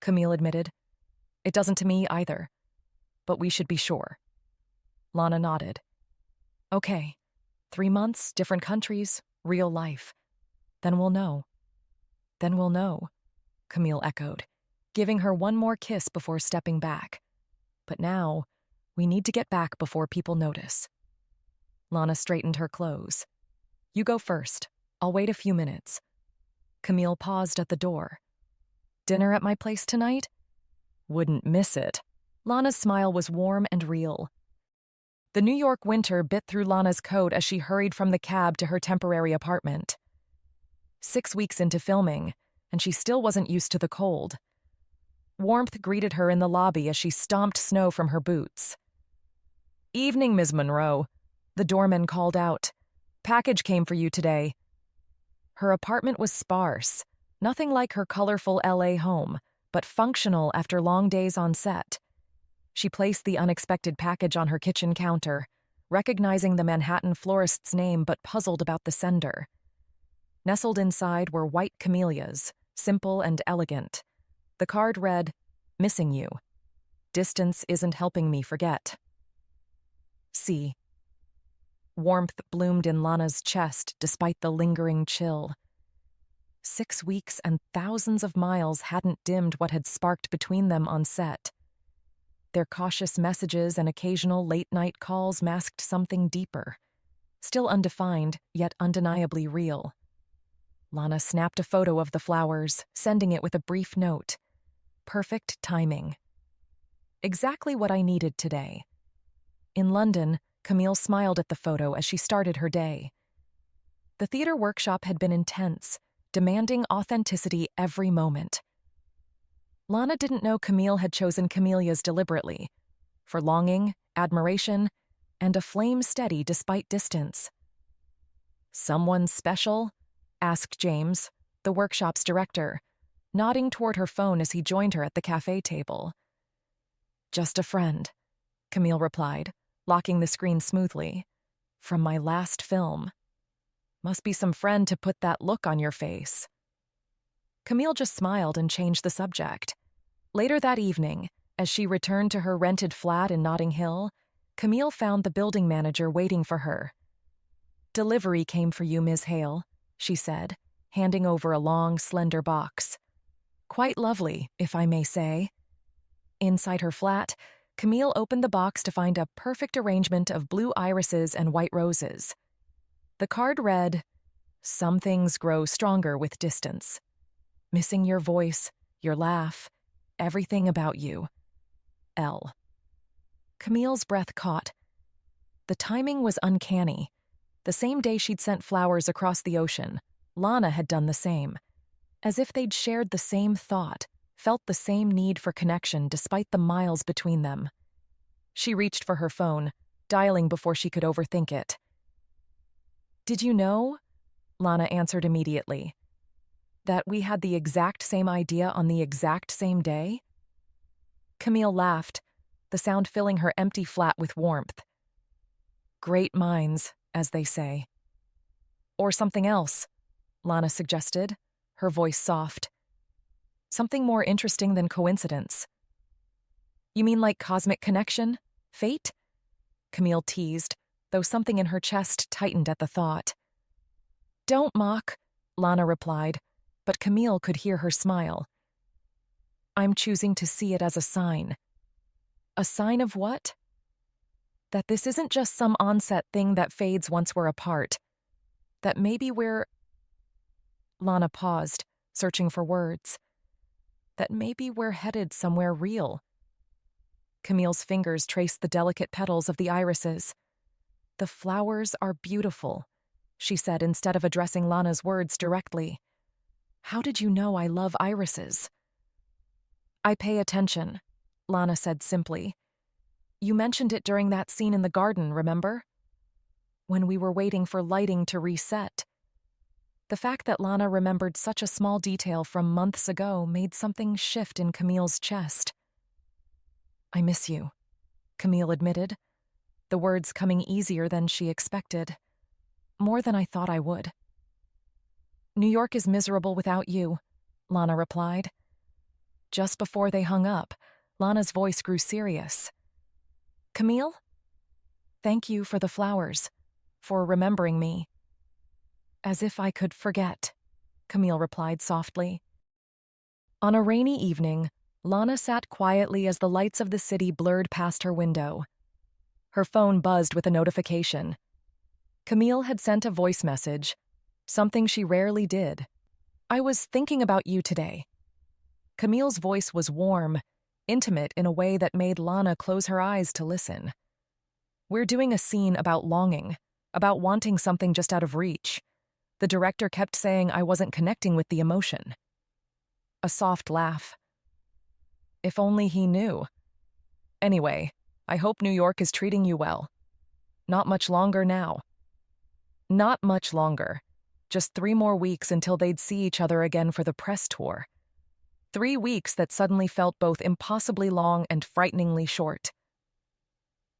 Camille admitted. It doesn't to me either. But we should be sure. Lana nodded. Okay, 3 months, different countries, real life. Then we'll know. Then we'll know, Camille echoed, giving her one more kiss before stepping back. But now, we need to get back before people notice. Lana straightened her clothes. You go first. I'll wait a few minutes. Camille paused at the door. Dinner at my place tonight? Wouldn't miss it. Lana's smile was warm and real. The New York winter bit through Lana's coat as she hurried from the cab to her temporary apartment. 6 weeks into filming, and she still wasn't used to the cold. Warmth greeted her in the lobby as she stomped snow from her boots. Evening, Ms. Monroe, the doorman called out. Package came for you today. Her apartment was sparse, nothing like her colorful LA home, but functional after long days on set. She placed the unexpected package on her kitchen counter, recognizing the Manhattan florist's name but puzzled about the sender. Nestled inside were white camellias, simple and elegant. The card read, Missing you. Distance isn't helping me forget. See. Warmth bloomed in Lana's chest despite the lingering chill. 6 weeks and thousands of miles hadn't dimmed what had sparked between them on set. Their cautious messages and occasional late-night calls masked something deeper, still undefined, yet undeniably real. Lana snapped a photo of the flowers, sending it with a brief note. Perfect timing. Exactly what I needed today. In London, Camille smiled at the photo as she started her day. The theater workshop had been intense, demanding authenticity every moment. Lana didn't know Camille had chosen camellias deliberately, for longing, admiration, and a flame steady despite distance. Someone special? Asked James, the workshop's director, nodding toward her phone as he joined her at the cafe table. Just a friend, Camille replied, locking the screen smoothly. From my last film. Must be some friend to put that look on your face. Camille just smiled and changed the subject. Later that evening, as she returned to her rented flat in Notting Hill, Camille found the building manager waiting for her. Delivery came for you, Ms. Hale, she said, handing over a long, slender box. Quite lovely, if I may say. Inside her flat, Camille opened the box to find a perfect arrangement of blue irises and white roses. The card read, Some things grow stronger with distance. Missing your voice, your laugh, everything about you. L. Camille's breath caught. The timing was uncanny. The same day she'd sent flowers across the ocean, Lana had done the same. As if they'd shared the same thought, felt the same need for connection despite the miles between them. She reached for her phone, dialing before she could overthink it. Did you know? Lana answered immediately. That we had the exact same idea on the exact same day? Camille laughed, the sound filling her empty flat with warmth. Great minds, as they say. Or something else, Lana suggested, her voice soft. Something more interesting than coincidence. You mean like cosmic connection? Fate? Camille teased, though something in her chest tightened at the thought. Don't mock, Lana replied, but Camille could hear her smile. I'm choosing to see it as a sign. A sign of what? That this isn't just some on-set thing that fades once we're apart. That maybe we're... Lana paused, searching for words. That maybe we're headed somewhere real. Camille's fingers traced the delicate petals of the irises. The flowers are beautiful, she said instead of addressing Lana's words directly. How did you know I love irises? I pay attention, Lana said simply. You mentioned it during that scene in the garden, remember? When we were waiting for lighting to reset. The fact that Lana remembered such a small detail from months ago made something shift in Camille's chest. I miss you, Camille admitted, the words coming easier than she expected. More than I thought I would. New York is miserable without you, Lana replied. Just before they hung up, Lana's voice grew serious. "Camille? Thank you for the flowers, for remembering me." "As if I could forget," Camille replied softly. On a rainy evening, Lana sat quietly as the lights of the city blurred past her window. Her phone buzzed with a notification. Camille had sent a voice message, something she rarely did. "I was thinking about you today." Camille's voice was warm, intimate in a way that made Lana close her eyes to listen. "We're doing a scene about longing, about wanting something just out of reach. The director kept saying I wasn't connecting with the emotion." A soft laugh. "If only he knew. Anyway, I hope New York is treating you well. Not much longer now." Not much longer. Just 3 more weeks until they'd see each other again for the press tour. 3 weeks that suddenly felt both impossibly long and frighteningly short.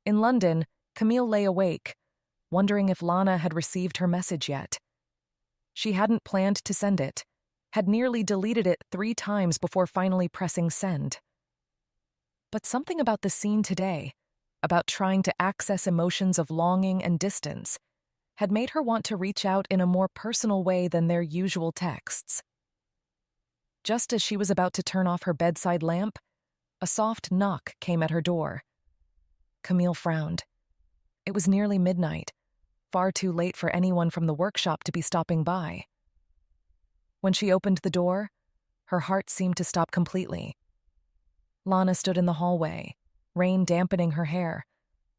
In London, Camille lay awake, wondering if Lana had received her message yet. She hadn't planned to send it, had nearly deleted it 3 times before finally pressing send. But something about the scene today, about trying to access emotions of longing and distance, had made her want to reach out in a more personal way than their usual texts. Just as she was about to turn off her bedside lamp, a soft knock came at her door. Camille frowned. It was nearly midnight, far too late for anyone from the workshop to be stopping by. When she opened the door, her heart seemed to stop completely. Lana stood in the hallway, rain dampening her hair,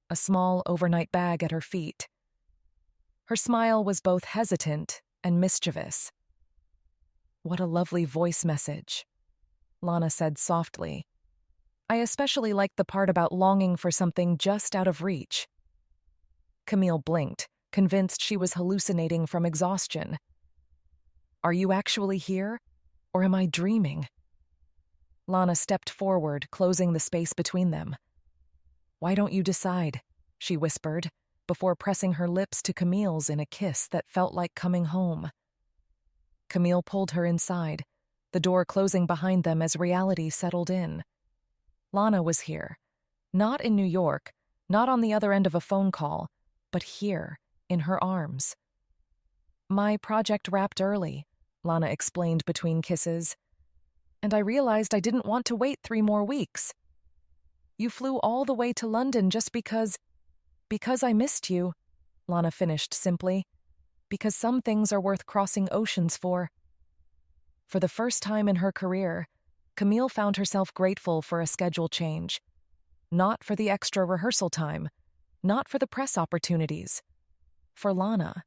a small overnight bag at her feet. Her smile was both hesitant and mischievous. "What a lovely voice message," Lana said softly. "I especially liked the part about longing for something just out of reach." Camille blinked, convinced she was hallucinating from exhaustion. "Are you actually here, or am I dreaming?" Lana stepped forward, closing the space between them. "Why don't you decide?" she whispered, before pressing her lips to Camille's in a kiss that felt like coming home. Camille pulled her inside, the door closing behind them as reality settled in. Lana was here. Not in New York, not on the other end of a phone call, but here, in her arms. "My project wrapped early," Lana explained between kisses. "And I realized I didn't want to wait 3 more weeks. You flew all the way to London just because I missed you," Lana finished simply. "Because some things are worth crossing oceans for." For the first time in her career, Camille found herself grateful for a schedule change. Not for the extra rehearsal time, not for the press opportunities. For Lana.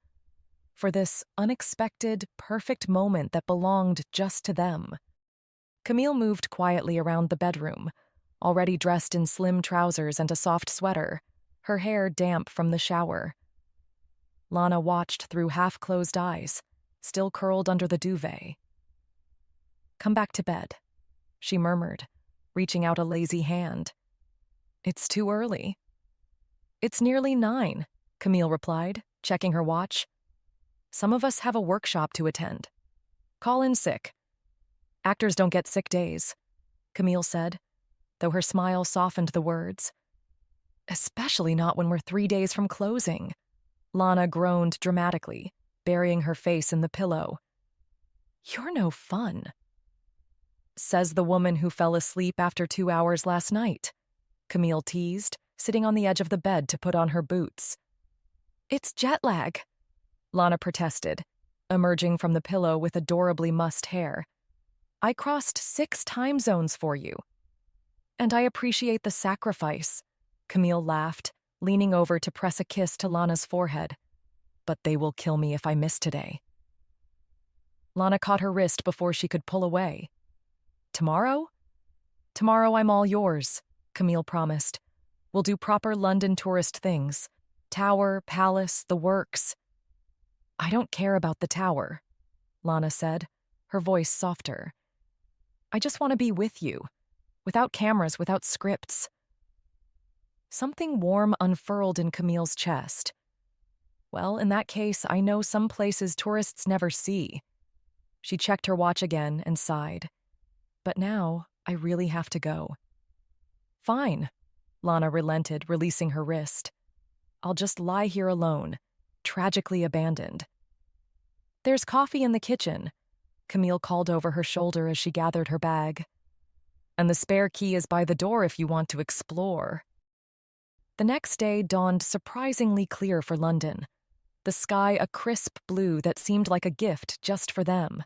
For this unexpected, perfect moment that belonged just to them. Camille moved quietly around the bedroom, already dressed in slim trousers and a soft sweater, her hair damp from the shower. Lana watched through half-closed eyes, still curled under the duvet. "Come back to bed," she murmured, reaching out a lazy hand. "It's too early." "It's nearly 9, Camille replied, checking her watch. "Some of us have a workshop to attend. Call in sick." "Actors don't get sick days," Camille said, though her smile softened the words. "Especially not when we're 3 days from closing." Lana groaned dramatically, burying her face in the pillow. "You're no fun," says the woman who fell asleep after 2 hours last night, Camille teased, sitting on the edge of the bed to put on her boots. "It's jet lag," Lana protested, emerging from the pillow with adorably mussed hair. "I crossed 6 time zones for you." "And I appreciate the sacrifice," Camille laughed, leaning over to press a kiss to Lana's forehead. "But they will kill me if I miss today." Lana caught her wrist before she could pull away. "Tomorrow?" "Tomorrow I'm all yours," Camille promised. "We'll do proper London tourist things. Tower, palace, the works." "I don't care about the tower," Lana said, her voice softer. "I just want to be with you, without cameras, without scripts." Something warm unfurled in Camille's chest. "Well, in that case, I know some places tourists never see." She checked her watch again and sighed. But now, I really have to go. Fine, Lana relented, releasing her wrist. I'll just lie here alone, tragically abandoned. There's coffee in the kitchen, Camille called over her shoulder as she gathered her bag. And the spare key is by the door if you want to explore. The next day dawned surprisingly clear for London, the sky a crisp blue that seemed like a gift just for them.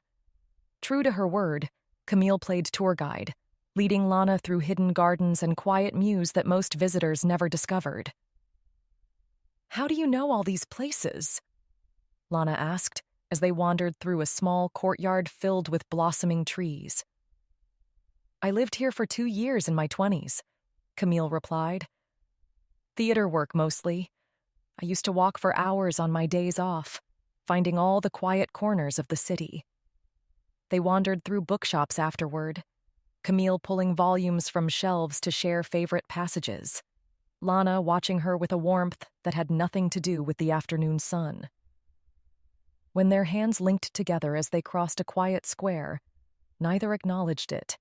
True to her word, Camille played tour guide, leading Lana through hidden gardens and quiet mews that most visitors never discovered. How do you know all these places? Lana asked as they wandered through a small courtyard filled with blossoming trees. I lived here for 2 years in my 20s, Camille replied. Theater work mostly. I used to walk for hours on my days off, finding all the quiet corners of the city. They wandered through bookshops afterward, Camille pulling volumes from shelves to share favorite passages, Lana watching her with a warmth that had nothing to do with the afternoon sun. When their hands linked together as they crossed a quiet square, neither acknowledged it,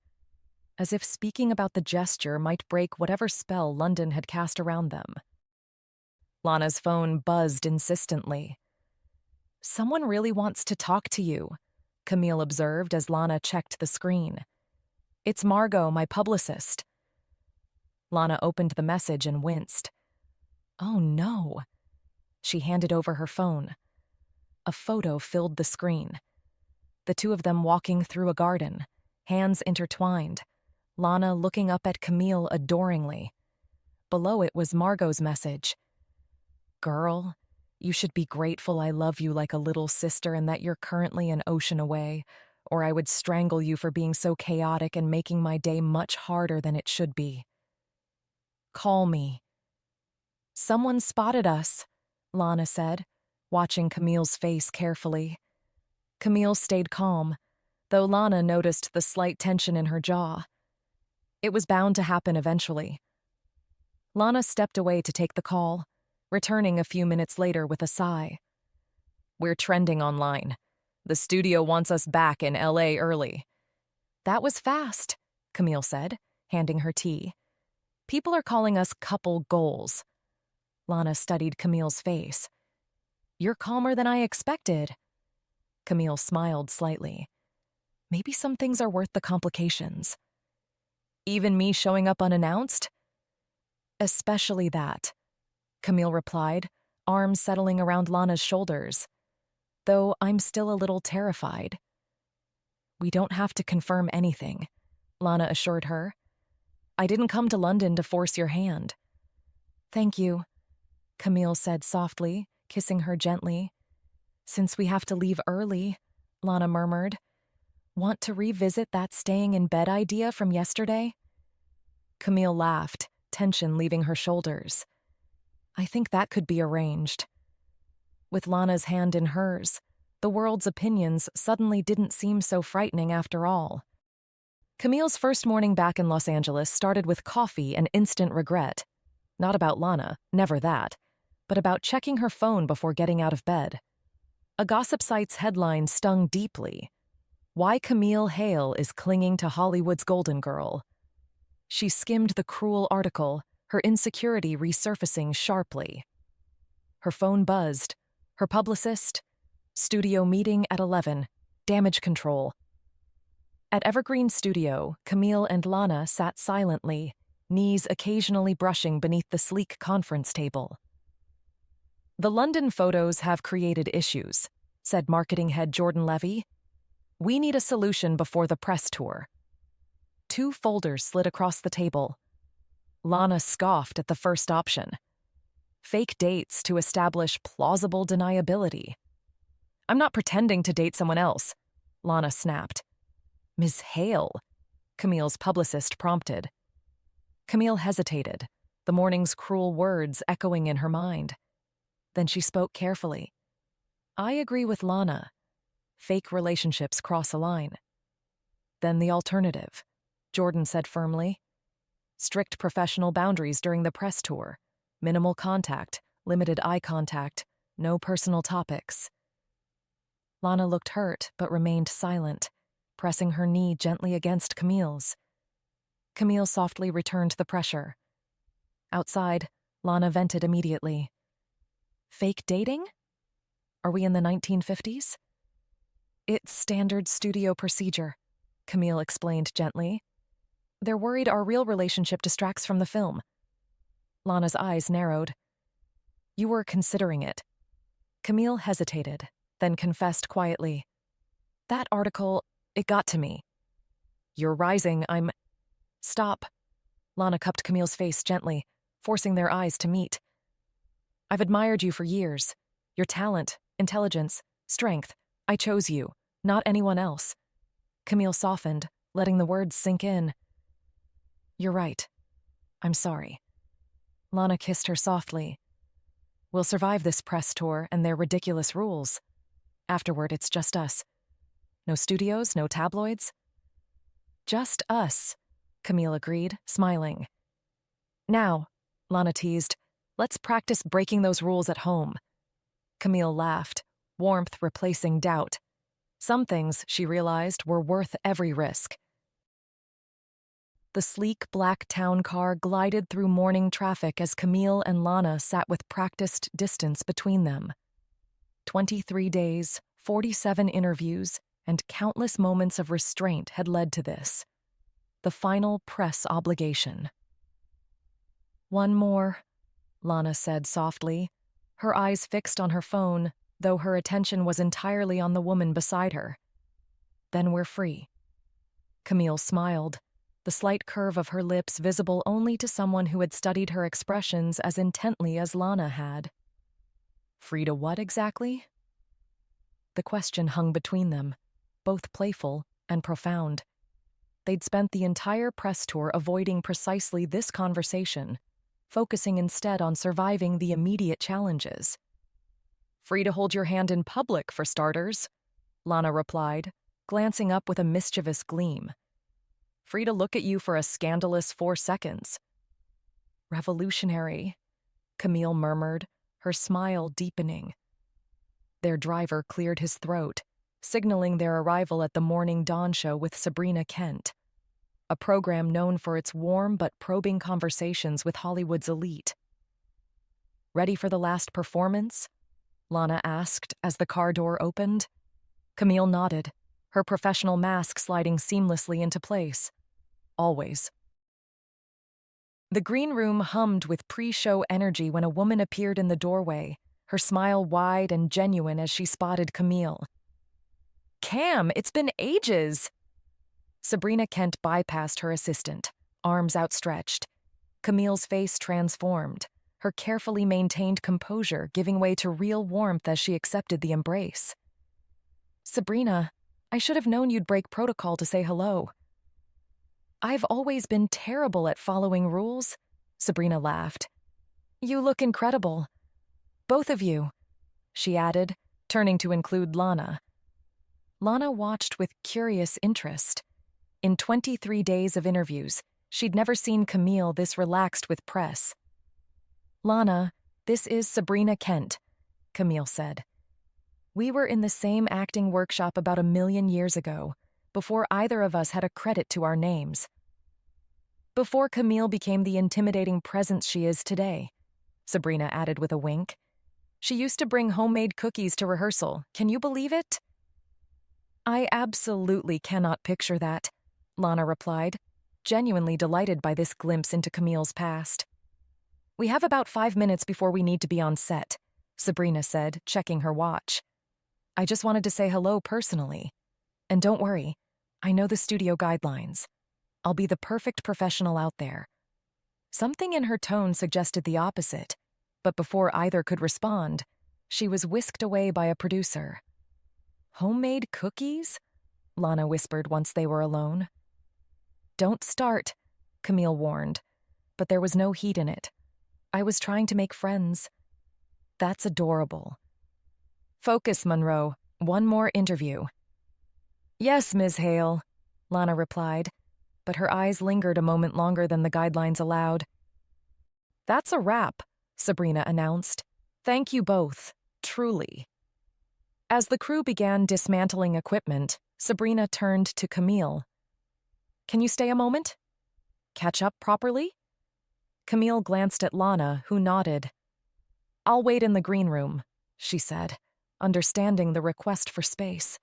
as if speaking about the gesture might break whatever spell London had cast around them. Lana's phone buzzed insistently. Someone really wants to talk to you, Camille observed as Lana checked the screen. It's Margot, my publicist. Lana opened the message and winced. Oh no. She handed over her phone. A photo filled the screen. The two of them walking through a garden, hands intertwined, Lana looking up at Camille adoringly. Below it was Margot's message. Girl, you should be grateful I love you like a little sister and that you're currently an ocean away, or I would strangle you for being so chaotic and making my day much harder than it should be. Call me. Someone spotted us, Lana said, watching Camille's face carefully. Camille stayed calm, though Lana noticed the slight tension in her jaw. It was bound to happen eventually. Lana stepped away to take the call, returning a few minutes later with a sigh. We're trending online. The studio wants us back in LA early. That was fast, Camille said, handing her tea. People are calling us couple goals. Lana studied Camille's face. You're calmer than I expected. Camille smiled slightly. Maybe some things are worth the complications. Even me showing up unannounced? Especially that, Camille replied, arms settling around Lana's shoulders. Though I'm still a little terrified. We don't have to confirm anything, Lana assured her. I didn't come to London to force your hand. Thank you, Camille said softly, kissing her gently. Since we have to leave early, Lana murmured. Want to revisit that staying in bed idea from yesterday? Camille laughed, tension leaving her shoulders. I think that could be arranged. With Lana's hand in hers, the world's opinions suddenly didn't seem so frightening after all. Camille's first morning back in Los Angeles started with coffee and instant regret. Not about Lana, never that, but about checking her phone before getting out of bed. A gossip site's headline stung deeply. Why Camille Hale is clinging to Hollywood's golden girl. She skimmed the cruel article, her insecurity resurfacing sharply. Her phone buzzed. Her publicist, studio meeting at 11, damage control. At Evergreen Studio, Camille and Lana sat silently, knees occasionally brushing beneath the sleek conference table. The London photos have created issues, said marketing head Jordan Levy. We need a solution before the press tour. 2 folders slid across the table. Lana scoffed at the first option. Fake dates to establish plausible deniability. I'm not pretending to date someone else, Lana snapped. Ms. Hale, Camille's publicist prompted. Camille hesitated, the morning's cruel words echoing in her mind. Then she spoke carefully. I agree with Lana. Fake relationships cross a line. Then the alternative, Jordan said firmly. Strict professional boundaries during the press tour. Minimal contact, limited eye contact, no personal topics. Lana looked hurt but remained silent, pressing her knee gently against Camille's. Camille softly returned the pressure. Outside, Lana vented immediately. Fake dating? Are we in the 1950s? It's standard studio procedure, Camille explained gently. They're worried our real relationship distracts from the film. Lana's eyes narrowed. You were considering it. Camille hesitated, then confessed quietly. That article, it got to me. You're rising, Stop. Lana cupped Camille's face gently, forcing their eyes to meet. I've admired you for years. Your talent, intelligence, strength. I chose you, not anyone else. Camille softened, letting the words sink in. You're right. I'm sorry. Lana kissed her softly. We'll survive this press tour and their ridiculous rules. Afterward, it's just us. No studios, no tabloids. Just us, Camille agreed, smiling. Now, Lana teased, let's practice breaking those rules at home. Camille laughed, warmth replacing doubt. Some things, she realized, were worth every risk. The sleek black town car glided through morning traffic as Camille and Lana sat with practiced distance between them. 23 days, 47 interviews, and countless moments of restraint had led to this. The final press obligation. One more, Lana said softly, her eyes fixed on her phone, though her attention was entirely on the woman beside her. Then we're free. Camille smiled, the slight curve of her lips visible only to someone who had studied her expressions as intently as Lana had. Free to what exactly? The question hung between them, both playful and profound. They'd spent the entire press tour avoiding precisely this conversation, focusing instead on surviving the immediate challenges. Free to hold your hand in public, for starters, Lana replied, glancing up with a mischievous gleam. Free to look at you for a scandalous 4 seconds. Revolutionary, Camille murmured, her smile deepening. Their driver cleared his throat, signaling their arrival at the Morning Dawn show with Sabrina Kent, a program known for its warm but probing conversations with Hollywood's elite. Ready for the last performance? Lana asked as the car door opened. Camille nodded, her professional mask sliding seamlessly into place. Always. The green room hummed with pre-show energy when a woman appeared in the doorway, her smile wide and genuine as she spotted Camille. Cam, it's been ages! Sabrina Kent bypassed her assistant, arms outstretched. Camille's face transformed, her carefully maintained composure giving way to real warmth as she accepted the embrace. Sabrina, I should have known you'd break protocol to say hello. I've always been terrible at following rules, Sabrina laughed. You look incredible. Both of you, she added, turning to include Lana. Lana watched with curious interest. In 23 days of interviews, she'd never seen Camille this relaxed with press. Lana, this is Sabrina Kent, Camille said. We were in the same acting workshop about 1,000,000 years ago, before either of us had a credit to our names. Before Camille became the intimidating presence she is today, Sabrina added with a wink. She used to bring homemade cookies to rehearsal. Can you believe it? I absolutely cannot picture that, Lana replied, genuinely delighted by this glimpse into Camille's past. We have about 5 minutes before we need to be on set, Sabrina said, checking her watch. I just wanted to say hello personally. And don't worry, I know the studio guidelines. I'll be the perfect professional out there. Something in her tone suggested the opposite, but before either could respond, she was whisked away by a producer. Homemade cookies? Lana whispered once they were alone. Don't start, Camille warned, but there was no heat in it. I was trying to make friends. That's adorable. Focus, Monroe. One more interview. Yes, Ms. Hale, Lana replied, but her eyes lingered a moment longer than the guidelines allowed. That's a wrap, Sabrina announced. Thank you both, truly. As the crew began dismantling equipment, Sabrina turned to Camille. Can you stay a moment? Catch up properly? Camille glanced at Lana, who nodded. I'll wait in the green room, she said, understanding the request for space.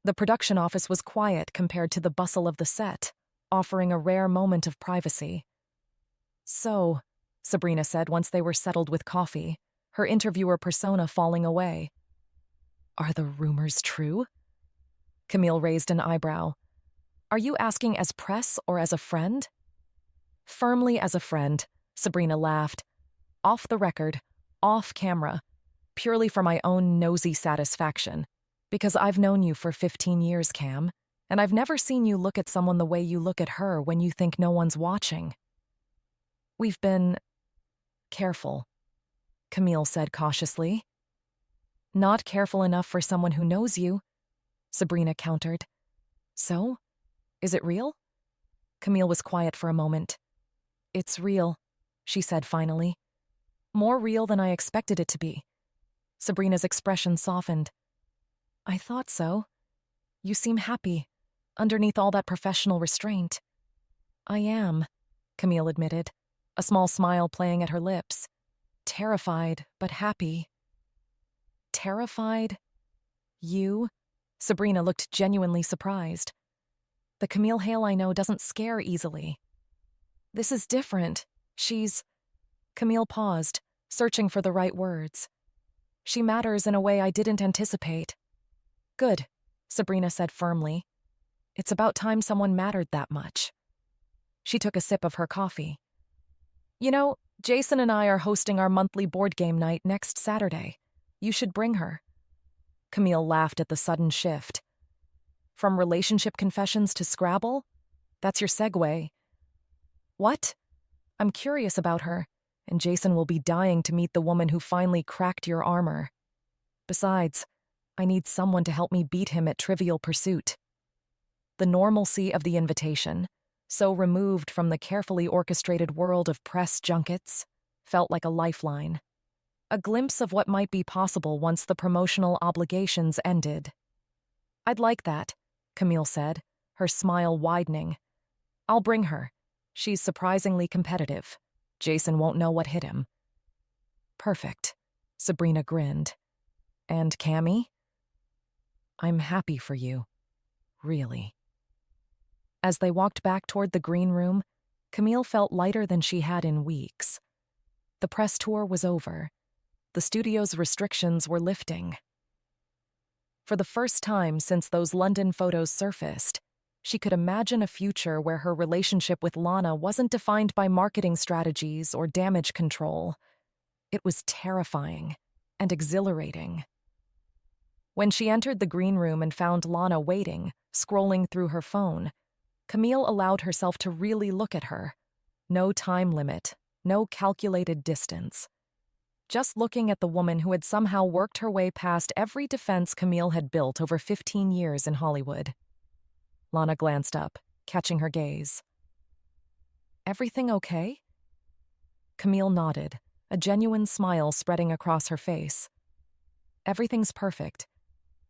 The production office was quiet compared to the bustle of the set, offering a rare moment of privacy. So, Sabrina said once they were settled with coffee, her interviewer persona falling away. Are the rumors true? Camille raised an eyebrow. Are you asking as press or as a friend? Firmly as a friend, Sabrina laughed. Off the record, off camera, purely for my own nosy satisfaction. Because I've known you for 15 years, Cam, and I've never seen you look at someone the way you look at her when you think no one's watching. We've been careful, Camille said cautiously. Not careful enough for someone who knows you, Sabrina countered. So, is it real? Camille was quiet for a moment. It's real, she said finally. More real than I expected it to be. Sabrina's expression softened. I thought so. You seem happy, underneath all that professional restraint. I am, Camille admitted, a small smile playing at her lips. Terrified, but happy. Terrified? You? Sabrina looked genuinely surprised. The Camille Hale I know doesn't scare easily. This is different. Camille paused, searching for the right words. She matters in a way I didn't anticipate. Good, Sabrina said firmly. It's about time someone mattered that much. She took a sip of her coffee. You know, Jason and I are hosting our monthly board game night next Saturday. You should bring her. Camille laughed at the sudden shift. From relationship confessions to Scrabble? That's your segue. What? I'm curious about her, and Jason will be dying to meet the woman who finally cracked your armor. Besides, I need someone to help me beat him at Trivial Pursuit. The normalcy of the invitation, so removed from the carefully orchestrated world of press junkets, felt like a lifeline. A glimpse of what might be possible once the promotional obligations ended. I'd like that, Camille said, her smile widening. I'll bring her. She's surprisingly competitive. Jason won't know what hit him. Perfect, Sabrina grinned. And Cammy? I'm happy for you. Really. As they walked back toward the green room, Camille felt lighter than she had in weeks. The press tour was over. The studio's restrictions were lifting. For the first time since those London photos surfaced, she could imagine a future where her relationship with Lana wasn't defined by marketing strategies or damage control. It was terrifying and exhilarating. When she entered the green room and found Lana waiting, scrolling through her phone, Camille allowed herself to really look at her. No time limit, no calculated distance. Just looking at the woman who had somehow worked her way past every defense Camille had built over 15 years in Hollywood. Lana glanced up, catching her gaze. Everything okay? Camille nodded, a genuine smile spreading across her face. Everything's perfect.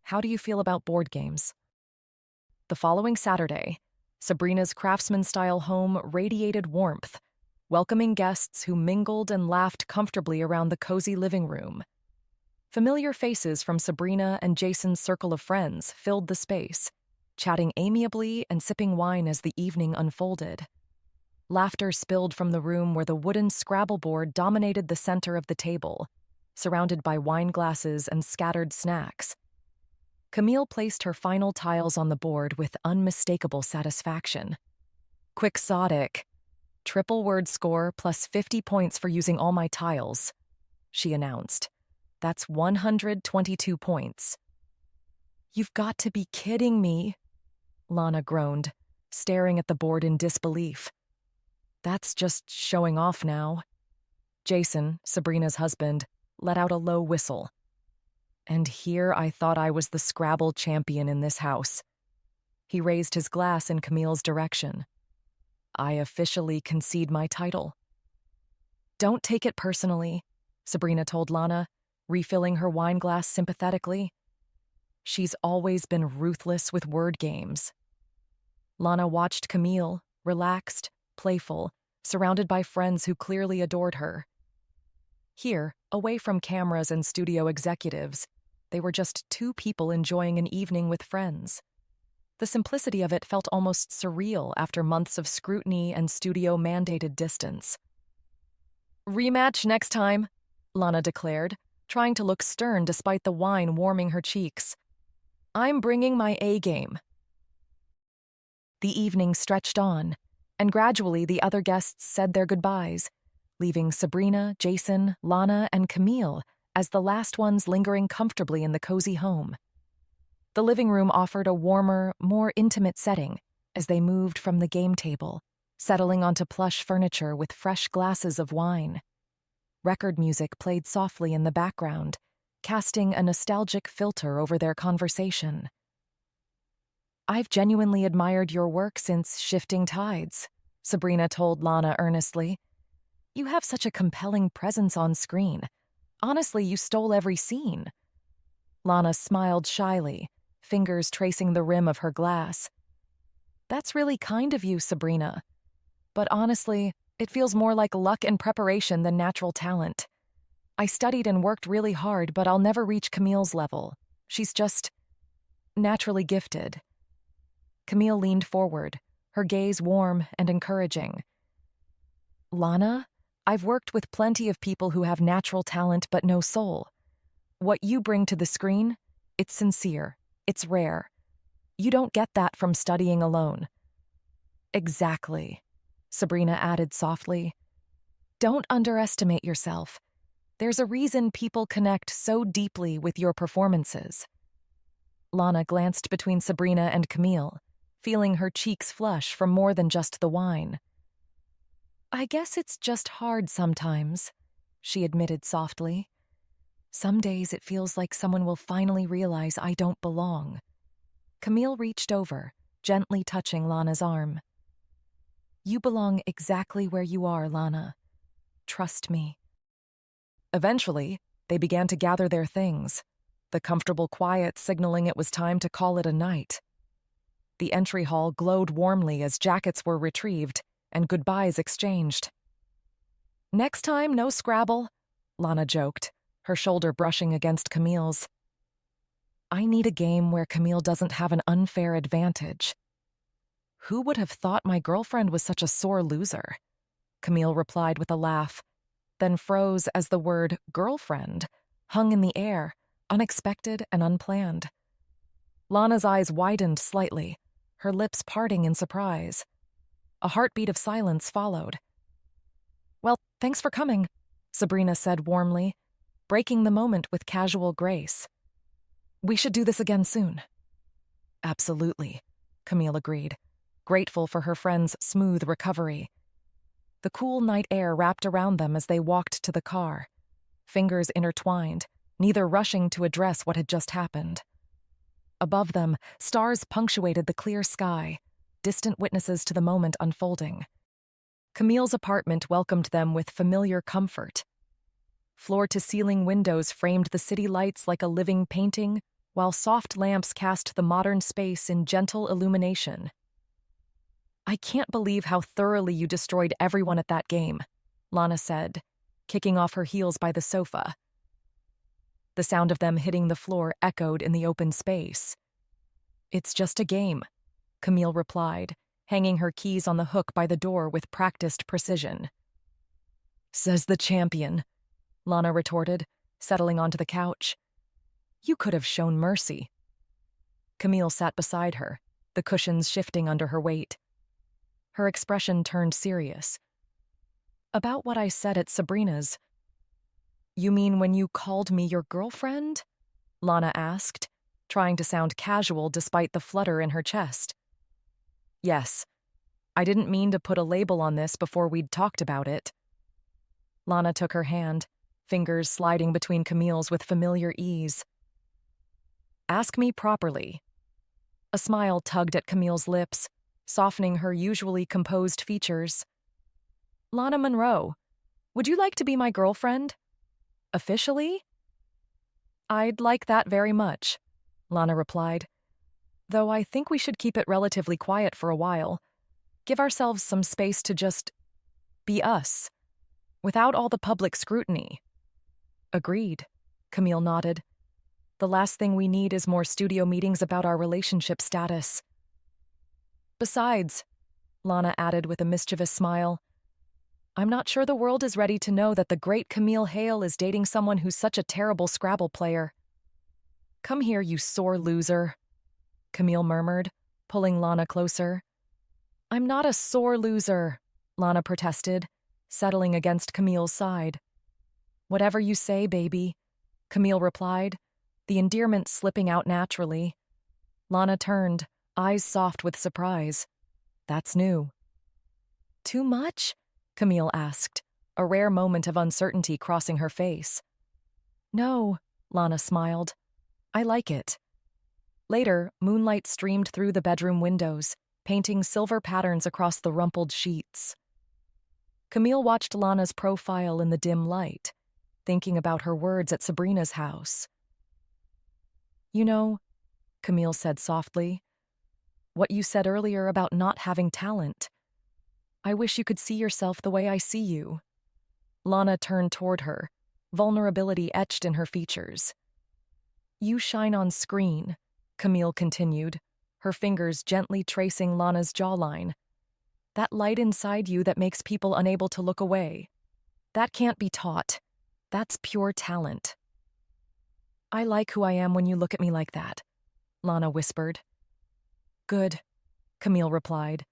How do you feel about board games? The following Saturday, Sabrina's craftsman-style home radiated warmth, welcoming guests who mingled and laughed comfortably around the cozy living room. Familiar faces from Sabrina and Jason's circle of friends filled the space, chatting amiably and sipping wine as the evening unfolded. Laughter spilled from the room where the wooden Scrabble board dominated the center of the table, surrounded by wine glasses and scattered snacks. Camille placed her final tiles on the board with unmistakable satisfaction. Quixotic. Triple word score plus 50 points for using all my tiles, she announced. That's 122 points. You've got to be kidding me, Lana groaned, staring at the board in disbelief. That's just showing off now. Jason, Sabrina's husband, let out a low whistle. And here I thought I was the Scrabble champion in this house. He raised his glass in Camille's direction. I officially concede my title. Don't take it personally, Sabrina told Lana, refilling her wine glass sympathetically. She's always been ruthless with word games. Lana watched Camille, relaxed, playful, surrounded by friends who clearly adored her. Here, away from cameras and studio executives, they were just two people enjoying an evening with friends. The simplicity of it felt almost surreal after months of scrutiny and studio-mandated distance. "Rematch next time," Lana declared, trying to look stern despite the wine warming her cheeks. "I'm bringing my A-game." The evening stretched on, and gradually the other guests said their goodbyes, leaving Sabrina, Jason, Lana, and Camille as the last ones lingering comfortably in the cozy home. The living room offered a warmer, more intimate setting as they moved from the game table, settling onto plush furniture with fresh glasses of wine. Record music played softly in the background, casting a nostalgic filter over their conversation. "I've genuinely admired your work since Shifting Tides," Sabrina told Lana earnestly. "You have such a compelling presence on screen. Honestly, you stole every scene." Lana smiled shyly, fingers tracing the rim of her glass. "That's really kind of you, Sabrina. But honestly, it feels more like luck and preparation than natural talent. I studied and worked really hard, but I'll never reach Camille's level. She's just naturally gifted." Camille leaned forward, her gaze warm and encouraging. "Lana, I've worked with plenty of people who have natural talent but no soul. What you bring to the screen, it's sincere, it's rare. You don't get that from studying alone." "Exactly," Sabrina added softly. "Don't underestimate yourself. There's a reason people connect so deeply with your performances." Lana glanced between Sabrina and Camille, feeling her cheeks flush from more than just the wine. "I guess it's just hard sometimes," she admitted softly. "Some days it feels like someone will finally realize I don't belong." Camille reached over, gently touching Lana's arm. "You belong exactly where you are, Lana. Trust me." Eventually, they began to gather their things, the comfortable quiet signaling it was time to call it a night. The entry hall glowed warmly as jackets were retrieved and goodbyes exchanged. "Next time, no Scrabble," Lana joked, her shoulder brushing against Camille's. "I need a game where Camille doesn't have an unfair advantage." "Who would have thought my girlfriend was such a sore loser?" Camille replied with a laugh, then froze as the word girlfriend hung in the air, unexpected and unplanned. Lana's eyes widened slightly, her lips parting in surprise. A heartbeat of silence followed. "Well, thanks for coming," Sabrina said warmly, breaking the moment with casual grace. "We should do this again soon." "Absolutely," Camille agreed, grateful for her friend's smooth recovery. The cool night air wrapped around them as they walked to the car, fingers intertwined, neither rushing to address what had just happened. Above them, stars punctuated the clear sky, distant witnesses to the moment unfolding. Camille's apartment welcomed them with familiar comfort. Floor-to-ceiling windows framed the city lights like a living painting, while soft lamps cast the modern space in gentle illumination. "I can't believe how thoroughly you destroyed everyone at that game," Lana said, kicking off her heels by the sofa. The sound of them hitting the floor echoed in the open space. "It's just a game," Camille replied, hanging her keys on the hook by the door with practiced precision. "Says the champion," Lana retorted, settling onto the couch. "You could have shown mercy." Camille sat beside her, the cushions shifting under her weight. Her expression turned serious. "About what I said at Sabrina's." "You mean when you called me your girlfriend?" Lana asked, trying to sound casual despite the flutter in her chest. "Yes. I didn't mean to put a label on this before we'd talked about it." Lana took her hand, fingers sliding between Camille's with familiar ease. "Ask me properly." A smile tugged at Camille's lips, softening her usually composed features. "Lana Monroe, would you like to be my girlfriend? Officially?" "I'd like that very much," Lana replied. "Though I think we should keep it relatively quiet for a while. Give ourselves some space to just be us, without all the public scrutiny. Agreed, Camille nodded. The last thing we need is more studio meetings about our relationship status. Besides, Lana added with a mischievous smile, I'm not sure the world is ready to know that the great Camille Hale is dating someone who's such a terrible Scrabble player. Come here, you sore loser, Camille murmured, pulling Lana closer. I'm not a sore loser, Lana protested, settling against Camille's side. Whatever you say, baby, Camille replied, the endearment slipping out naturally. Lana turned, eyes soft with surprise. That's new. Too much? Camille asked, a rare moment of uncertainty crossing her face. No, Lana smiled. I like it. Later, moonlight streamed through the bedroom windows, painting silver patterns across the rumpled sheets. Camille watched Lana's profile in the dim light, thinking about her words at Sabrina's house. You know, Camille said softly, what you said earlier about not having talent. I wish you could see yourself the way I see you. Lana turned toward her, vulnerability etched in her features. You shine on screen, Camille continued, her fingers gently tracing Lana's jawline. That light inside you that makes people unable to look away. That can't be taught. That's pure talent. I like who I am when you look at me like that, Lana whispered. Good, Camille replied,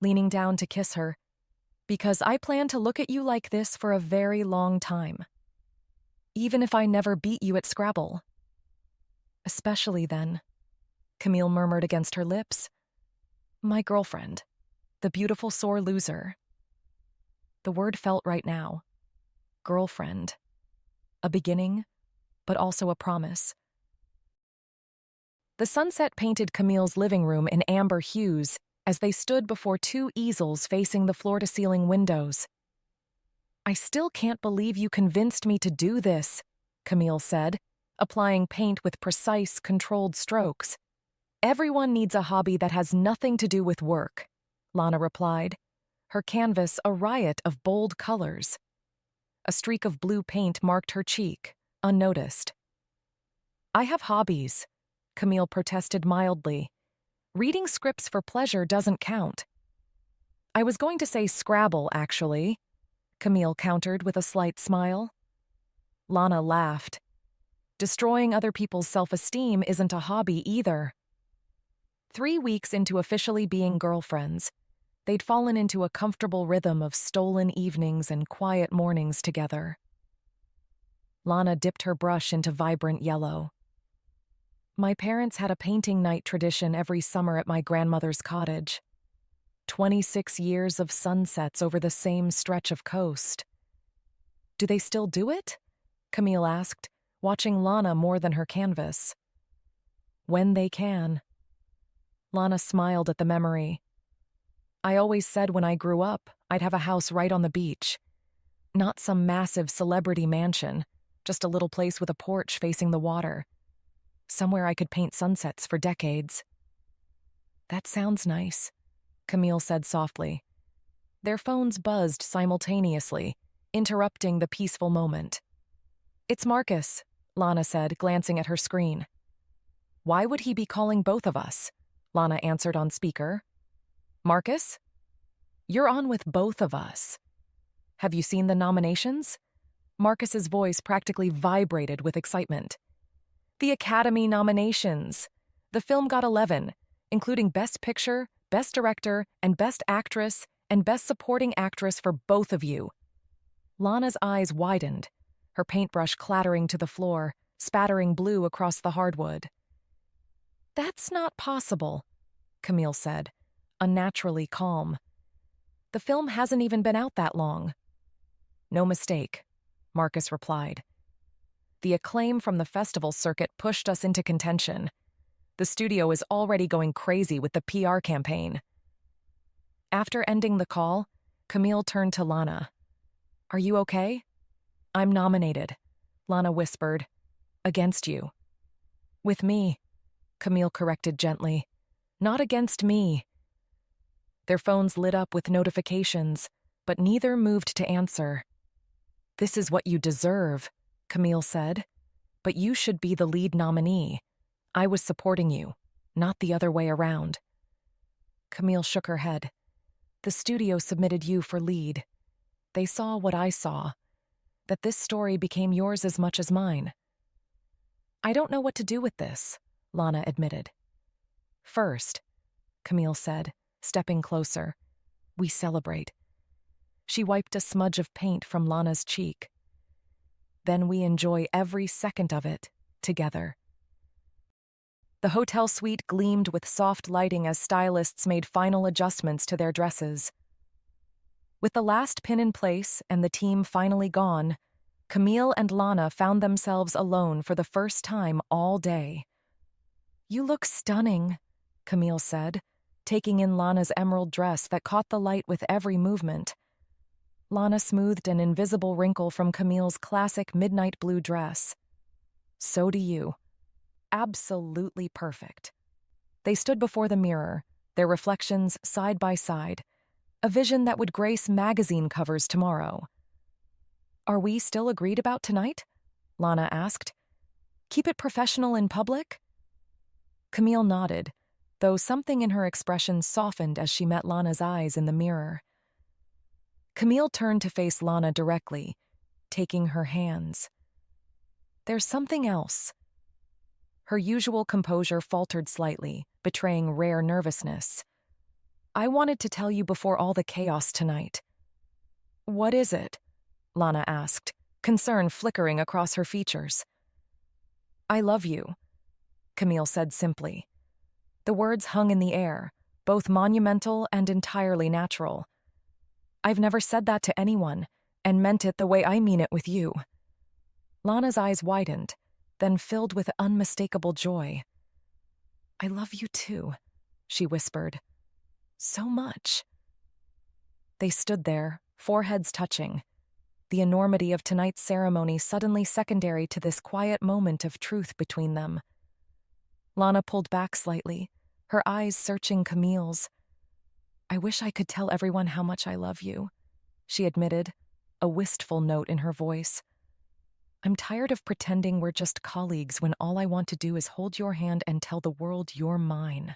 leaning down to kiss her, because I plan to look at you like this for a very long time. Even if I never beat you at Scrabble. Especially then, Camille murmured against her lips. My girlfriend, the beautiful sore loser. The word felt right now. Girlfriend. A beginning, but also a promise. The sunset painted Camille's living room in amber hues as they stood before two easels facing the floor-to-ceiling windows. I still can't believe you convinced me to do this, Camille said, applying paint with precise, controlled strokes. Everyone needs a hobby that has nothing to do with work, Lana replied, her canvas a riot of bold colors. A streak of blue paint marked her cheek, unnoticed. I have hobbies, Camille protested mildly. Reading scripts for pleasure doesn't count. I was going to say Scrabble, actually, Camille countered with a slight smile. Lana laughed. Destroying other people's self-esteem isn't a hobby either. 3 weeks into officially being girlfriends, they'd fallen into a comfortable rhythm of stolen evenings and quiet mornings together. Lana dipped her brush into vibrant yellow. My parents had a painting night tradition every summer at my grandmother's cottage. 26 years of sunsets over the same stretch of coast. Do they still do it? Camille asked, watching Lana more than her canvas. When they can. Lana smiled at the memory. I always said when I grew up, I'd have a house right on the beach. Not some massive celebrity mansion, just a little place with a porch facing the water. Somewhere I could paint sunsets for decades. That sounds nice, Camille said softly. Their phones buzzed simultaneously, interrupting the peaceful moment. It's Marcus, Lana said, glancing at her screen. Why would he be calling both of us? Lana answered on speaker. Marcus? You're on with both of us. Have you seen the nominations? Marcus's voice practically vibrated with excitement. The Academy nominations. The film got 11, including Best Picture, Best Director, and Best Actress, and Best Supporting Actress for both of you. Lana's eyes widened, her paintbrush clattering to the floor, spattering blue across the hardwood. That's not possible, Camille said, unnaturally calm. The film hasn't even been out that long. No mistake, Marcus replied. The acclaim from the festival circuit pushed us into contention. The studio is already going crazy with the PR campaign. After ending the call, Camille turned to Lana. Are you okay? I'm nominated, Lana whispered. Against you. With me, Camille corrected gently. Not against me. Their phones lit up with notifications, but neither moved to answer. "This is what you deserve," Camille said. "But you should be the lead nominee. I was supporting you, not the other way around." Camille shook her head. "The studio submitted you for lead. They saw what I saw, that this story became yours as much as mine." "I don't know what to do with this," Lana admitted. "First," Camille said, stepping closer, "we celebrate." She wiped a smudge of paint from Lana's cheek. "Then we enjoy every second of it, together." The hotel suite gleamed with soft lighting as stylists made final adjustments to their dresses. With the last pin in place and the team finally gone, Camille and Lana found themselves alone for the first time all day. "You look stunning," Camille said, taking in Lana's emerald dress that caught the light with every movement. Lana smoothed an invisible wrinkle from Camille's classic midnight blue dress. "So do you. Absolutely perfect." They stood before the mirror, their reflections side by side, a vision that would grace magazine covers tomorrow. "Are we still agreed about tonight?" Lana asked. "Keep it professional in public?" Camille nodded, though something in her expression softened as she met Lana's eyes in the mirror. Camille turned to face Lana directly, taking her hands. "There's something else." Her usual composure faltered slightly, betraying rare nervousness. "I wanted to tell you before all the chaos tonight." "What is it?" Lana asked, concern flickering across her features. "I love you," Camille said simply. The words hung in the air, both monumental and entirely natural. "I've never said that to anyone, and meant it the way I mean it with you." Lana's eyes widened, then filled with unmistakable joy. "I love you too," she whispered. "So much." They stood there, foreheads touching, the enormity of tonight's ceremony suddenly secondary to this quiet moment of truth between them. Lana pulled back slightly, her eyes searching Camille's. "I wish I could tell everyone how much I love you," she admitted, a wistful note in her voice. "I'm tired of pretending we're just colleagues when all I want to do is hold your hand and tell the world you're mine."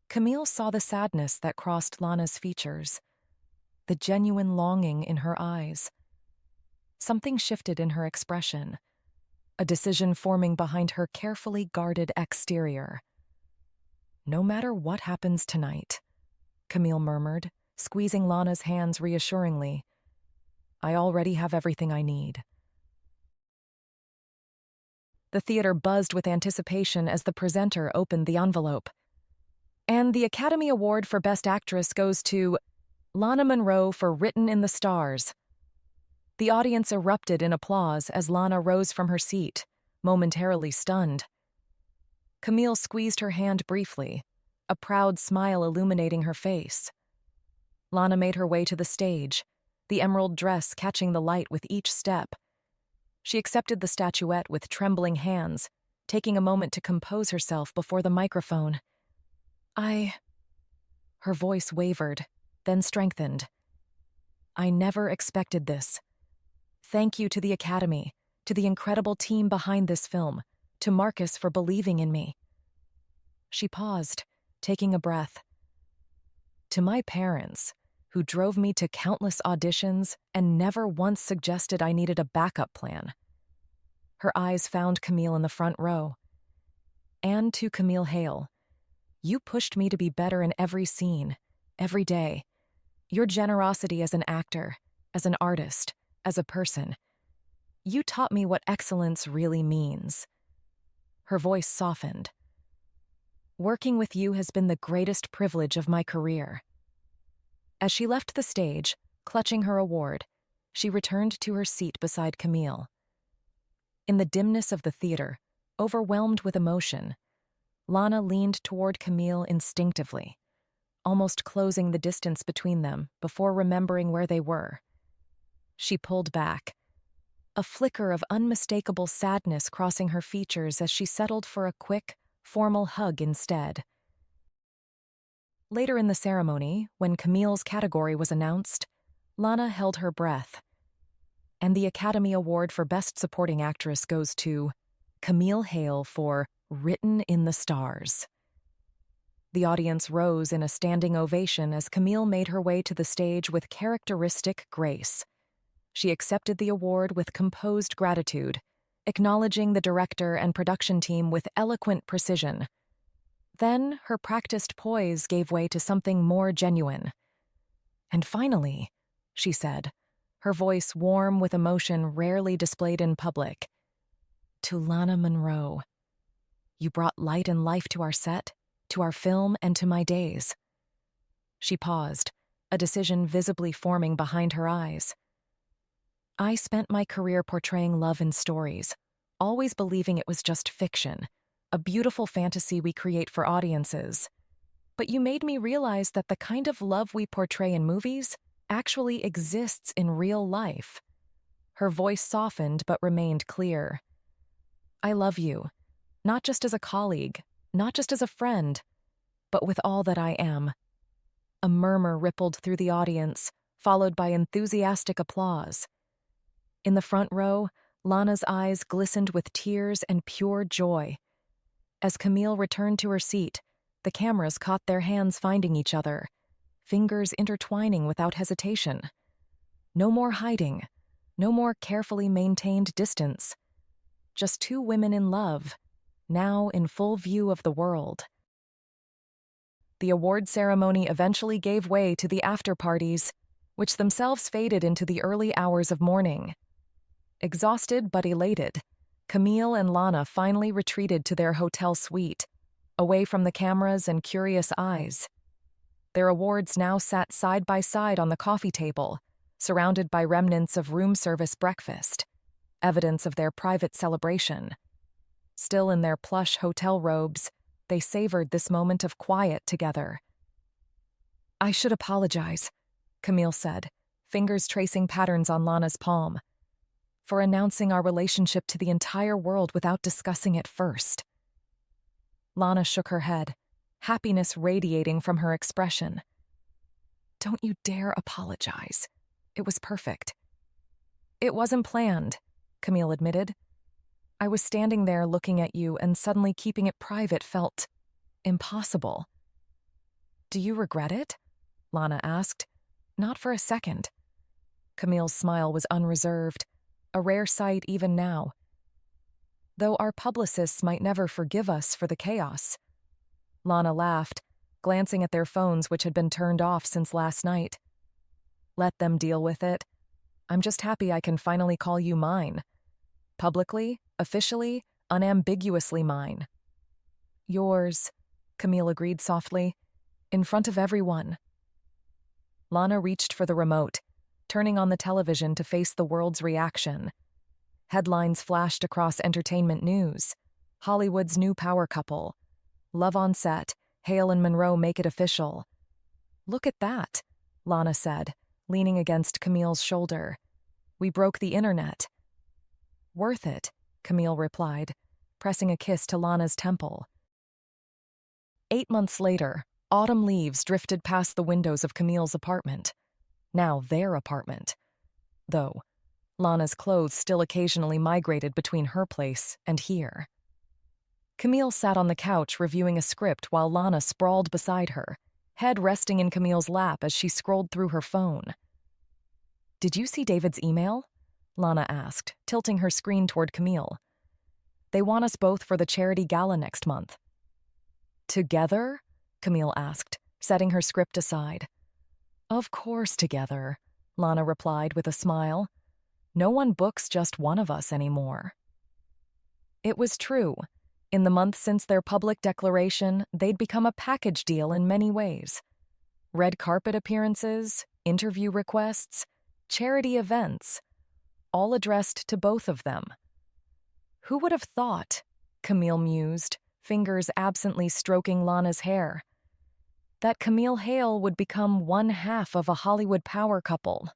Camille saw the sadness that crossed Lana's features, the genuine longing in her eyes. Something shifted in her expression, a decision forming behind her carefully guarded exterior. "No matter what happens tonight," Camille murmured, squeezing Lana's hands reassuringly, "I already have everything I need." The theater buzzed with anticipation as the presenter opened the envelope. "And the Academy Award for Best Actress goes to Lana Monroe for Written in the Stars." The audience erupted in applause as Lana rose from her seat, momentarily stunned. Camille squeezed her hand briefly, a proud smile illuminating her face. Lana made her way to the stage, the emerald dress catching the light with each step. She accepted the statuette with trembling hands, taking a moment to compose herself before the microphone. Her voice wavered, then strengthened. "I never expected this. Thank you to the Academy, to the incredible team behind this film, to Marcus for believing in me." She paused, taking a breath. "To my parents, who drove me to countless auditions and never once suggested I needed a backup plan." Her eyes found Camille in the front row. "And to Camille Hale. You pushed me to be better in every scene, every day. Your generosity as an actor, as an artist, as a person. You taught me what excellence really means." Her voice softened. "Working with you has been the greatest privilege of my career." As she left the stage, clutching her award, she returned to her seat beside Camille. In the dimness of the theater, overwhelmed with emotion, Lana leaned toward Camille instinctively, almost closing the distance between them before remembering where they were. She pulled back, a flicker of unmistakable sadness crossing her features as she settled for a quick, formal hug instead. Later in the ceremony, when Camille's category was announced, Lana held her breath. And the Academy Award for Best Supporting Actress goes to Camille Hale for Written in the Stars. The audience rose in a standing ovation as Camille made her way to the stage with characteristic grace. She accepted the award with composed gratitude, acknowledging the director and production team with eloquent precision. Then, her practiced poise gave way to something more genuine. "And finally," she said, her voice warm with emotion rarely displayed in public, "to Lana Monroe. You brought light and life to our set, to our film, and to my days." She paused, a decision visibly forming behind her eyes. "I spent my career portraying love in stories, always believing it was just fiction, a beautiful fantasy we create for audiences. But you made me realize that the kind of love we portray in movies actually exists in real life." Her voice softened but remained clear. "I love you, not just as a colleague, not just as a friend, but with all that I am." A murmur rippled through the audience, followed by enthusiastic applause. In the front row, Lana's eyes glistened with tears and pure joy. As Camille returned to her seat, the cameras caught their hands finding each other, fingers intertwining without hesitation. No more hiding, no more carefully maintained distance. Just two women in love, now in full view of the world. The award ceremony eventually gave way to the after-parties, which themselves faded into the early hours of morning. Exhausted but elated, Camille and Lana finally retreated to their hotel suite, away from the cameras and curious eyes. Their awards now sat side by side on the coffee table, surrounded by remnants of room service breakfast, evidence of their private celebration. Still in their plush hotel robes, they savored this moment of quiet together. "I should apologize," Camille said, fingers tracing patterns on Lana's palm, "for announcing our relationship to the entire world without discussing it first." Lana shook her head, happiness radiating from her expression. "Don't you dare apologize. It was perfect." "It wasn't planned," Camille admitted. "I was standing there looking at you, and suddenly keeping it private felt impossible." "Do you regret it?" Lana asked. "Not for a second." Camille's smile was unreserved, a rare sight even now. "Though our publicists might never forgive us for the chaos." Lana laughed, glancing at their phones which had been turned off since last night. "Let them deal with it. I'm just happy I can finally call you mine. Publicly, officially, unambiguously mine." "Yours," Camille agreed softly, "in front of everyone." Lana reached for the remote, turning on the television to face the world's reaction. Headlines flashed across entertainment news. Hollywood's new power couple. Love on set. Hale and Monroe make it official. "Look at that," Lana said, leaning against Camille's shoulder. "We broke the internet." "Worth it," Camille replied, pressing a kiss to Lana's temple. 8 months later, autumn leaves drifted past the windows of Camille's apartment. Now their apartment. Though, Lana's clothes still occasionally migrated between her place and here. Camille sat on the couch reviewing a script while Lana sprawled beside her, head resting in Camille's lap as she scrolled through her phone. "Did you see David's email?" Lana asked, tilting her screen toward Camille. "They want us both for the charity gala next month." "Together?" Camille asked, setting her script aside. "Of course together," Lana replied with a smile. "No one books just one of us anymore." It was true. In the month since their public declaration, they'd become a package deal in many ways. Red carpet appearances, interview requests, charity events, all addressed to both of them. "Who would have thought," Camille mused, fingers absently stroking Lana's hair, "that Camille Hale would become one half of a Hollywood power couple?"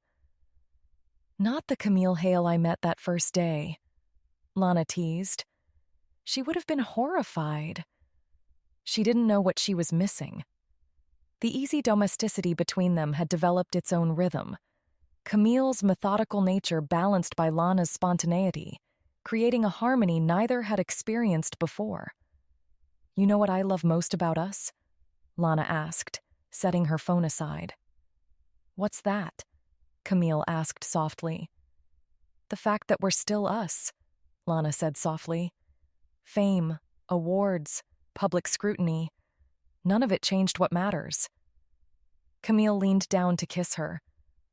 "Not the Camille Hale I met that first day," Lana teased. "She would have been horrified. She didn't know what she was missing." The easy domesticity between them had developed its own rhythm. Camille's methodical nature balanced by Lana's spontaneity, creating a harmony neither had experienced before. "You know what I love most about us?" Lana asked, setting her phone aside. "What's that?" Camille asked softly. "The fact that we're still us," Lana said softly. "Fame, awards, public scrutiny, none of it changed what matters." Camille leaned down to kiss her,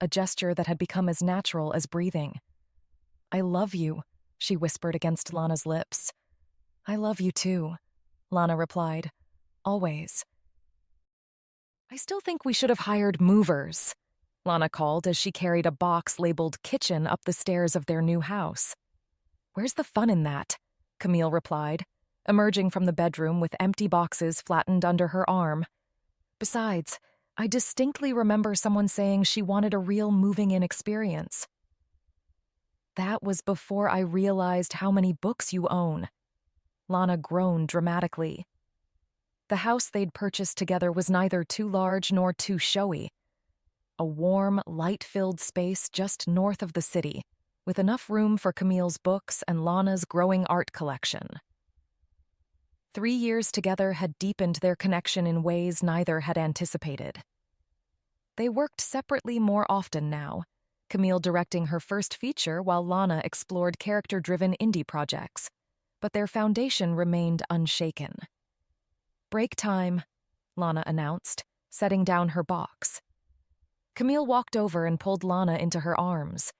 a gesture that had become as natural as breathing. "I love you," she whispered against Lana's lips. "I love you too," Lana replied. "Always." "I still think we should have hired movers," Lana called as she carried a box labeled kitchen up the stairs of their new house. "Where's the fun in that?" Camille replied, emerging from the bedroom with empty boxes flattened under her arm. "Besides, I distinctly remember someone saying she wanted a real moving-in experience." "That was before I realized how many books you own." Lana groaned dramatically. The house they'd purchased together was neither too large nor too showy. A warm, light-filled space just north of the city, with enough room for Camille's books and Lana's growing art collection. 3 years together had deepened their connection in ways neither had anticipated. They worked separately more often now, Camille directing her first feature while Lana explored character-driven indie projects, but their foundation remained unshaken. "Break time," Lana announced, setting down her box. Camille walked over and pulled Lana into her arms.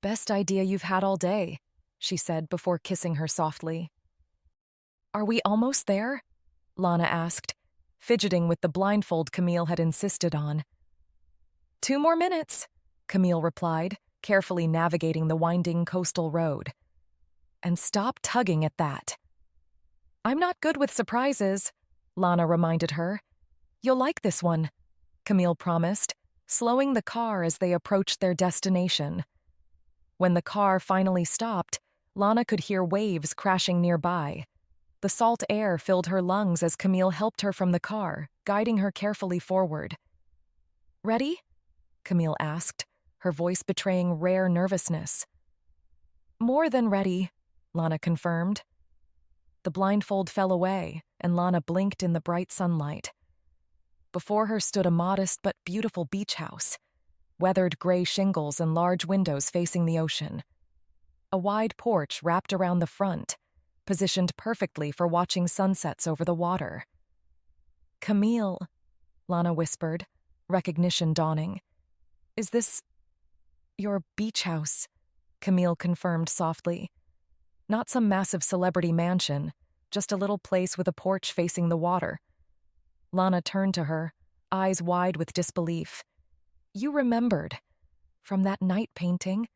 "Best idea you've had all day," she said before kissing her softly. "Are we almost there?" Lana asked, fidgeting with the blindfold Camille had insisted on. "2 more minutes," Camille replied, carefully navigating the winding coastal road. "And stop tugging at that." "I'm not good with surprises," Lana reminded her. "You'll like this one," Camille promised, slowing the car as they approached their destination. When the car finally stopped, Lana could hear waves crashing nearby. The salt air filled her lungs as Camille helped her from the car, guiding her carefully forward. "Ready?" Camille asked, her voice betraying rare nervousness. "More than ready," Lana confirmed. The blindfold fell away, and Lana blinked in the bright sunlight. Before her stood a modest but beautiful beach house, weathered gray shingles and large windows facing the ocean. A wide porch wrapped around the front, positioned perfectly for watching sunsets over the water. "Camille," Lana whispered, recognition dawning. "Is this your beach house?" Camille confirmed softly. "Not some massive celebrity mansion, just a little place with a porch facing the water." Lana turned to her, eyes wide with disbelief. "You remembered. From that night painting?"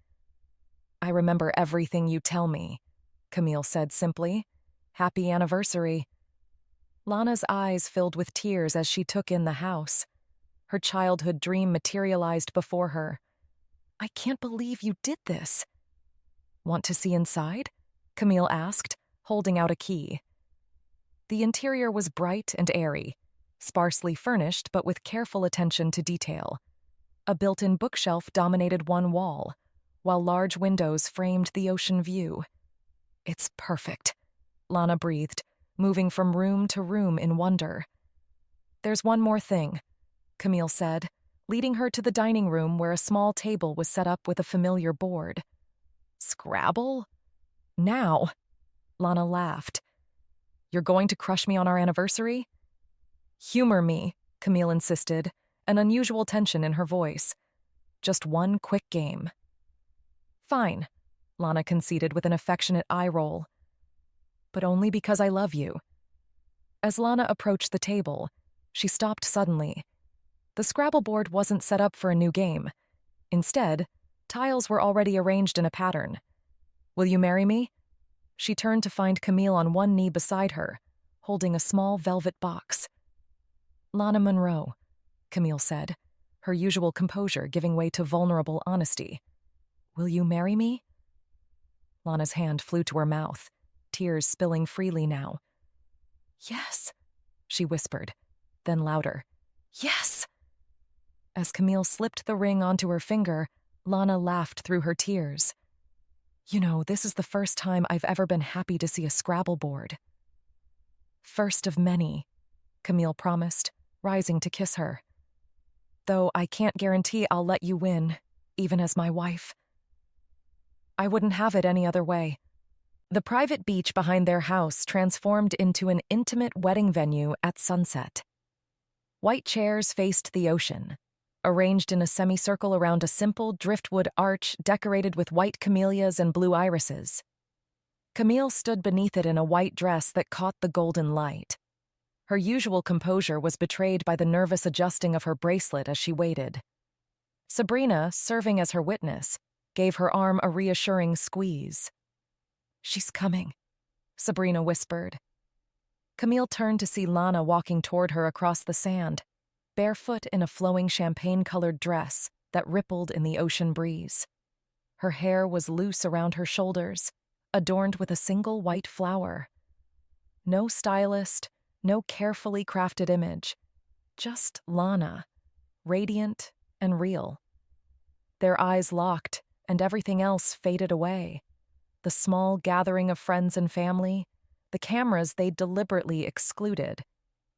"I remember everything you tell me," Camille said simply. "Happy anniversary." Lana's eyes filled with tears as she took in the house. Her childhood dream materialized before her. "I can't believe you did this." "Want to see inside?" Camille asked, holding out a key. The interior was bright and airy, sparsely furnished but with careful attention to detail. A built-in bookshelf dominated one wall, while large windows framed the ocean view. "It's perfect," Lana breathed, moving from room to room in wonder. "There's one more thing," Camille said, leading her to the dining room where a small table was set up with a familiar board. "Scrabble? Now?" Lana laughed. "You're going to crush me on our anniversary?" "Humor me," Camille insisted, an unusual tension in her voice. "Just one quick game." "Fine," Lana conceded with an affectionate eye roll. "But only because I love you." As Lana approached the table, she stopped suddenly. The Scrabble board wasn't set up for a new game. Instead, tiles were already arranged in a pattern. "Will you marry me?" She turned to find Camille on one knee beside her, holding a small velvet box. "Lana Monroe," Camille said, her usual composure giving way to vulnerable honesty. "Will you marry me?" Lana's hand flew to her mouth, tears spilling freely now. "Yes," she whispered, then louder. Yes! As Camille slipped the ring onto her finger, Lana laughed through her tears. You know, this is the first time I've ever been happy to see a Scrabble board. First of many, Camille promised, rising to kiss her. Though I can't guarantee I'll let you win, even as my wife. I wouldn't have it any other way. The private beach behind their house transformed into an intimate wedding venue at sunset. White chairs faced the ocean, arranged in a semicircle around a simple driftwood arch decorated with white camellias and blue irises. Camille stood beneath it in a white dress that caught the golden light. Her usual composure was betrayed by the nervous adjusting of her bracelet as she waited. Sabrina, serving as her witness, gave her arm a reassuring squeeze. "She's coming," Sabrina whispered. Camille turned to see Lana walking toward her across the sand, barefoot in a flowing champagne-colored dress that rippled in the ocean breeze. Her hair was loose around her shoulders, adorned with a single white flower. No stylist, no carefully crafted image, just Lana, radiant and real. Their eyes locked, and everything else faded away. The small gathering of friends and family, the cameras they'd deliberately excluded,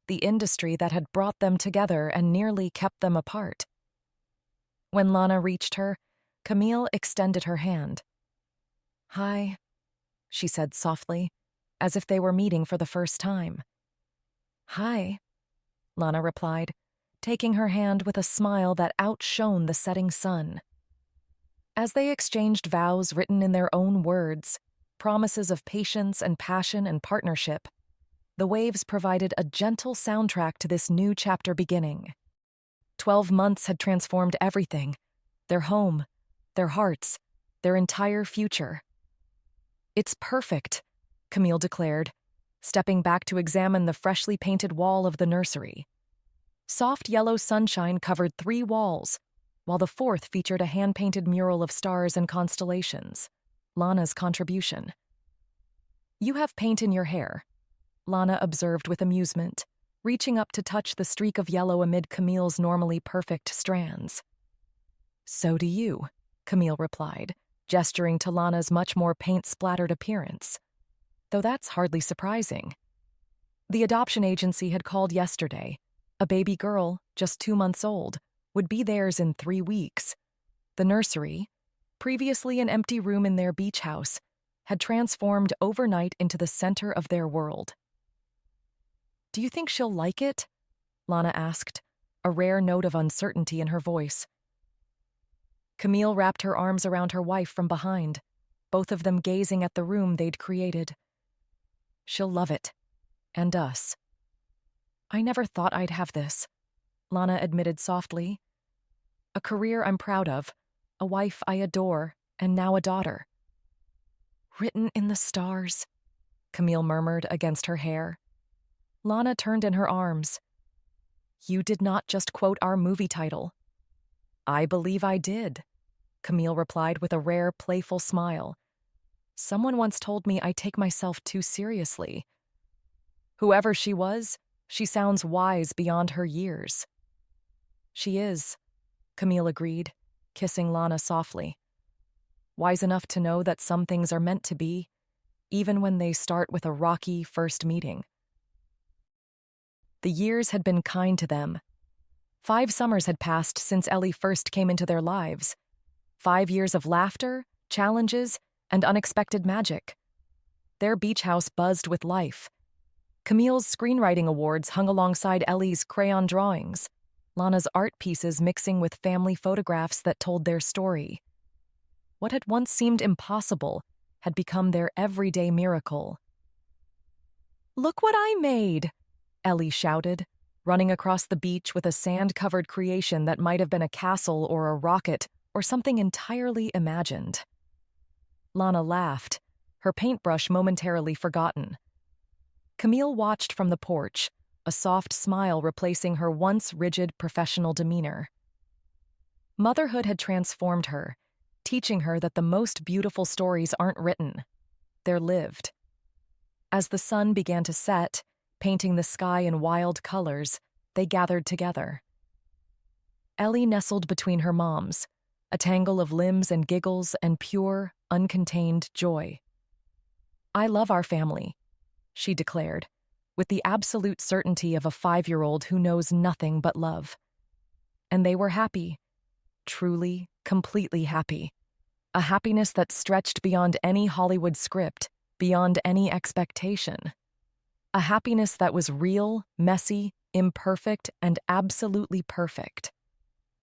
the industry that had brought them together and nearly kept them apart. When Lana reached her, Camille extended her hand. "Hi," she said softly, as if they were meeting for the first time. "Hi," Lana replied, taking her hand with a smile that outshone the setting sun. As they exchanged vows written in their own words, promises of patience and passion and partnership, the waves provided a gentle soundtrack to this new chapter beginning. 12 months had transformed everything: their home, their hearts, their entire future. "It's perfect," Camille declared, stepping back to examine the freshly painted wall of the nursery. Soft yellow sunshine covered 3 walls, while the 4th featured a hand-painted mural of stars and constellations, Lana's contribution. "You have paint in your hair," Lana observed with amusement, reaching up to touch the streak of yellow amid Camille's normally perfect strands. "So do you," Camille replied, gesturing to Lana's much more paint-splattered appearance. Though that's hardly surprising. The adoption agency had called yesterday. A baby girl, just 2 months old, would be theirs in 3 weeks. The nursery, previously an empty room in their beach house, had transformed overnight into the center of their world. "Do you think she'll like it?" Lana asked, a rare note of uncertainty in her voice. Camille wrapped her arms around her wife from behind, both of them gazing at the room they'd created. "She'll love it. And us." "I never thought I'd have this," Lana admitted softly. "A career I'm proud of, a wife I adore, and now a daughter." "Written in the stars," Camille murmured against her hair. Lana turned in her arms. "You did not just quote our movie title." "I believe I did," Camille replied with a rare, playful smile. "Someone once told me I take myself too seriously." "Whoever she was, she sounds wise beyond her years." "She is," Camille agreed, kissing Lana softly. "Wise enough to know that some things are meant to be, even when they start with a rocky first meeting." The years had been kind to them. 5 summers had passed since Ellie first came into their lives. 5 years of laughter, challenges, and unexpected magic. Their beach house buzzed with life. Camille's screenwriting awards hung alongside Ellie's crayon drawings, Lana's art pieces mixing with family photographs that told their story. What had once seemed impossible had become their everyday miracle. "Look what I made!" Ellie shouted, running across the beach with a sand-covered creation that might have been a castle or a rocket or something entirely imagined. Lana laughed, her paintbrush momentarily forgotten. Camille watched from the porch, a soft smile replacing her once rigid professional demeanor. Motherhood had transformed her, teaching her that the most beautiful stories aren't written, they're lived. As the sun began to set, painting the sky in wild colors, they gathered together. Ellie nestled between her moms, a tangle of limbs and giggles and pure, uncontained joy. "I love our family," she declared, with the absolute certainty of a 5-year-old who knows nothing but love. And they were happy. Truly, completely happy. A happiness that stretched beyond any Hollywood script, beyond any expectation. A happiness that was real, messy, imperfect, and absolutely perfect.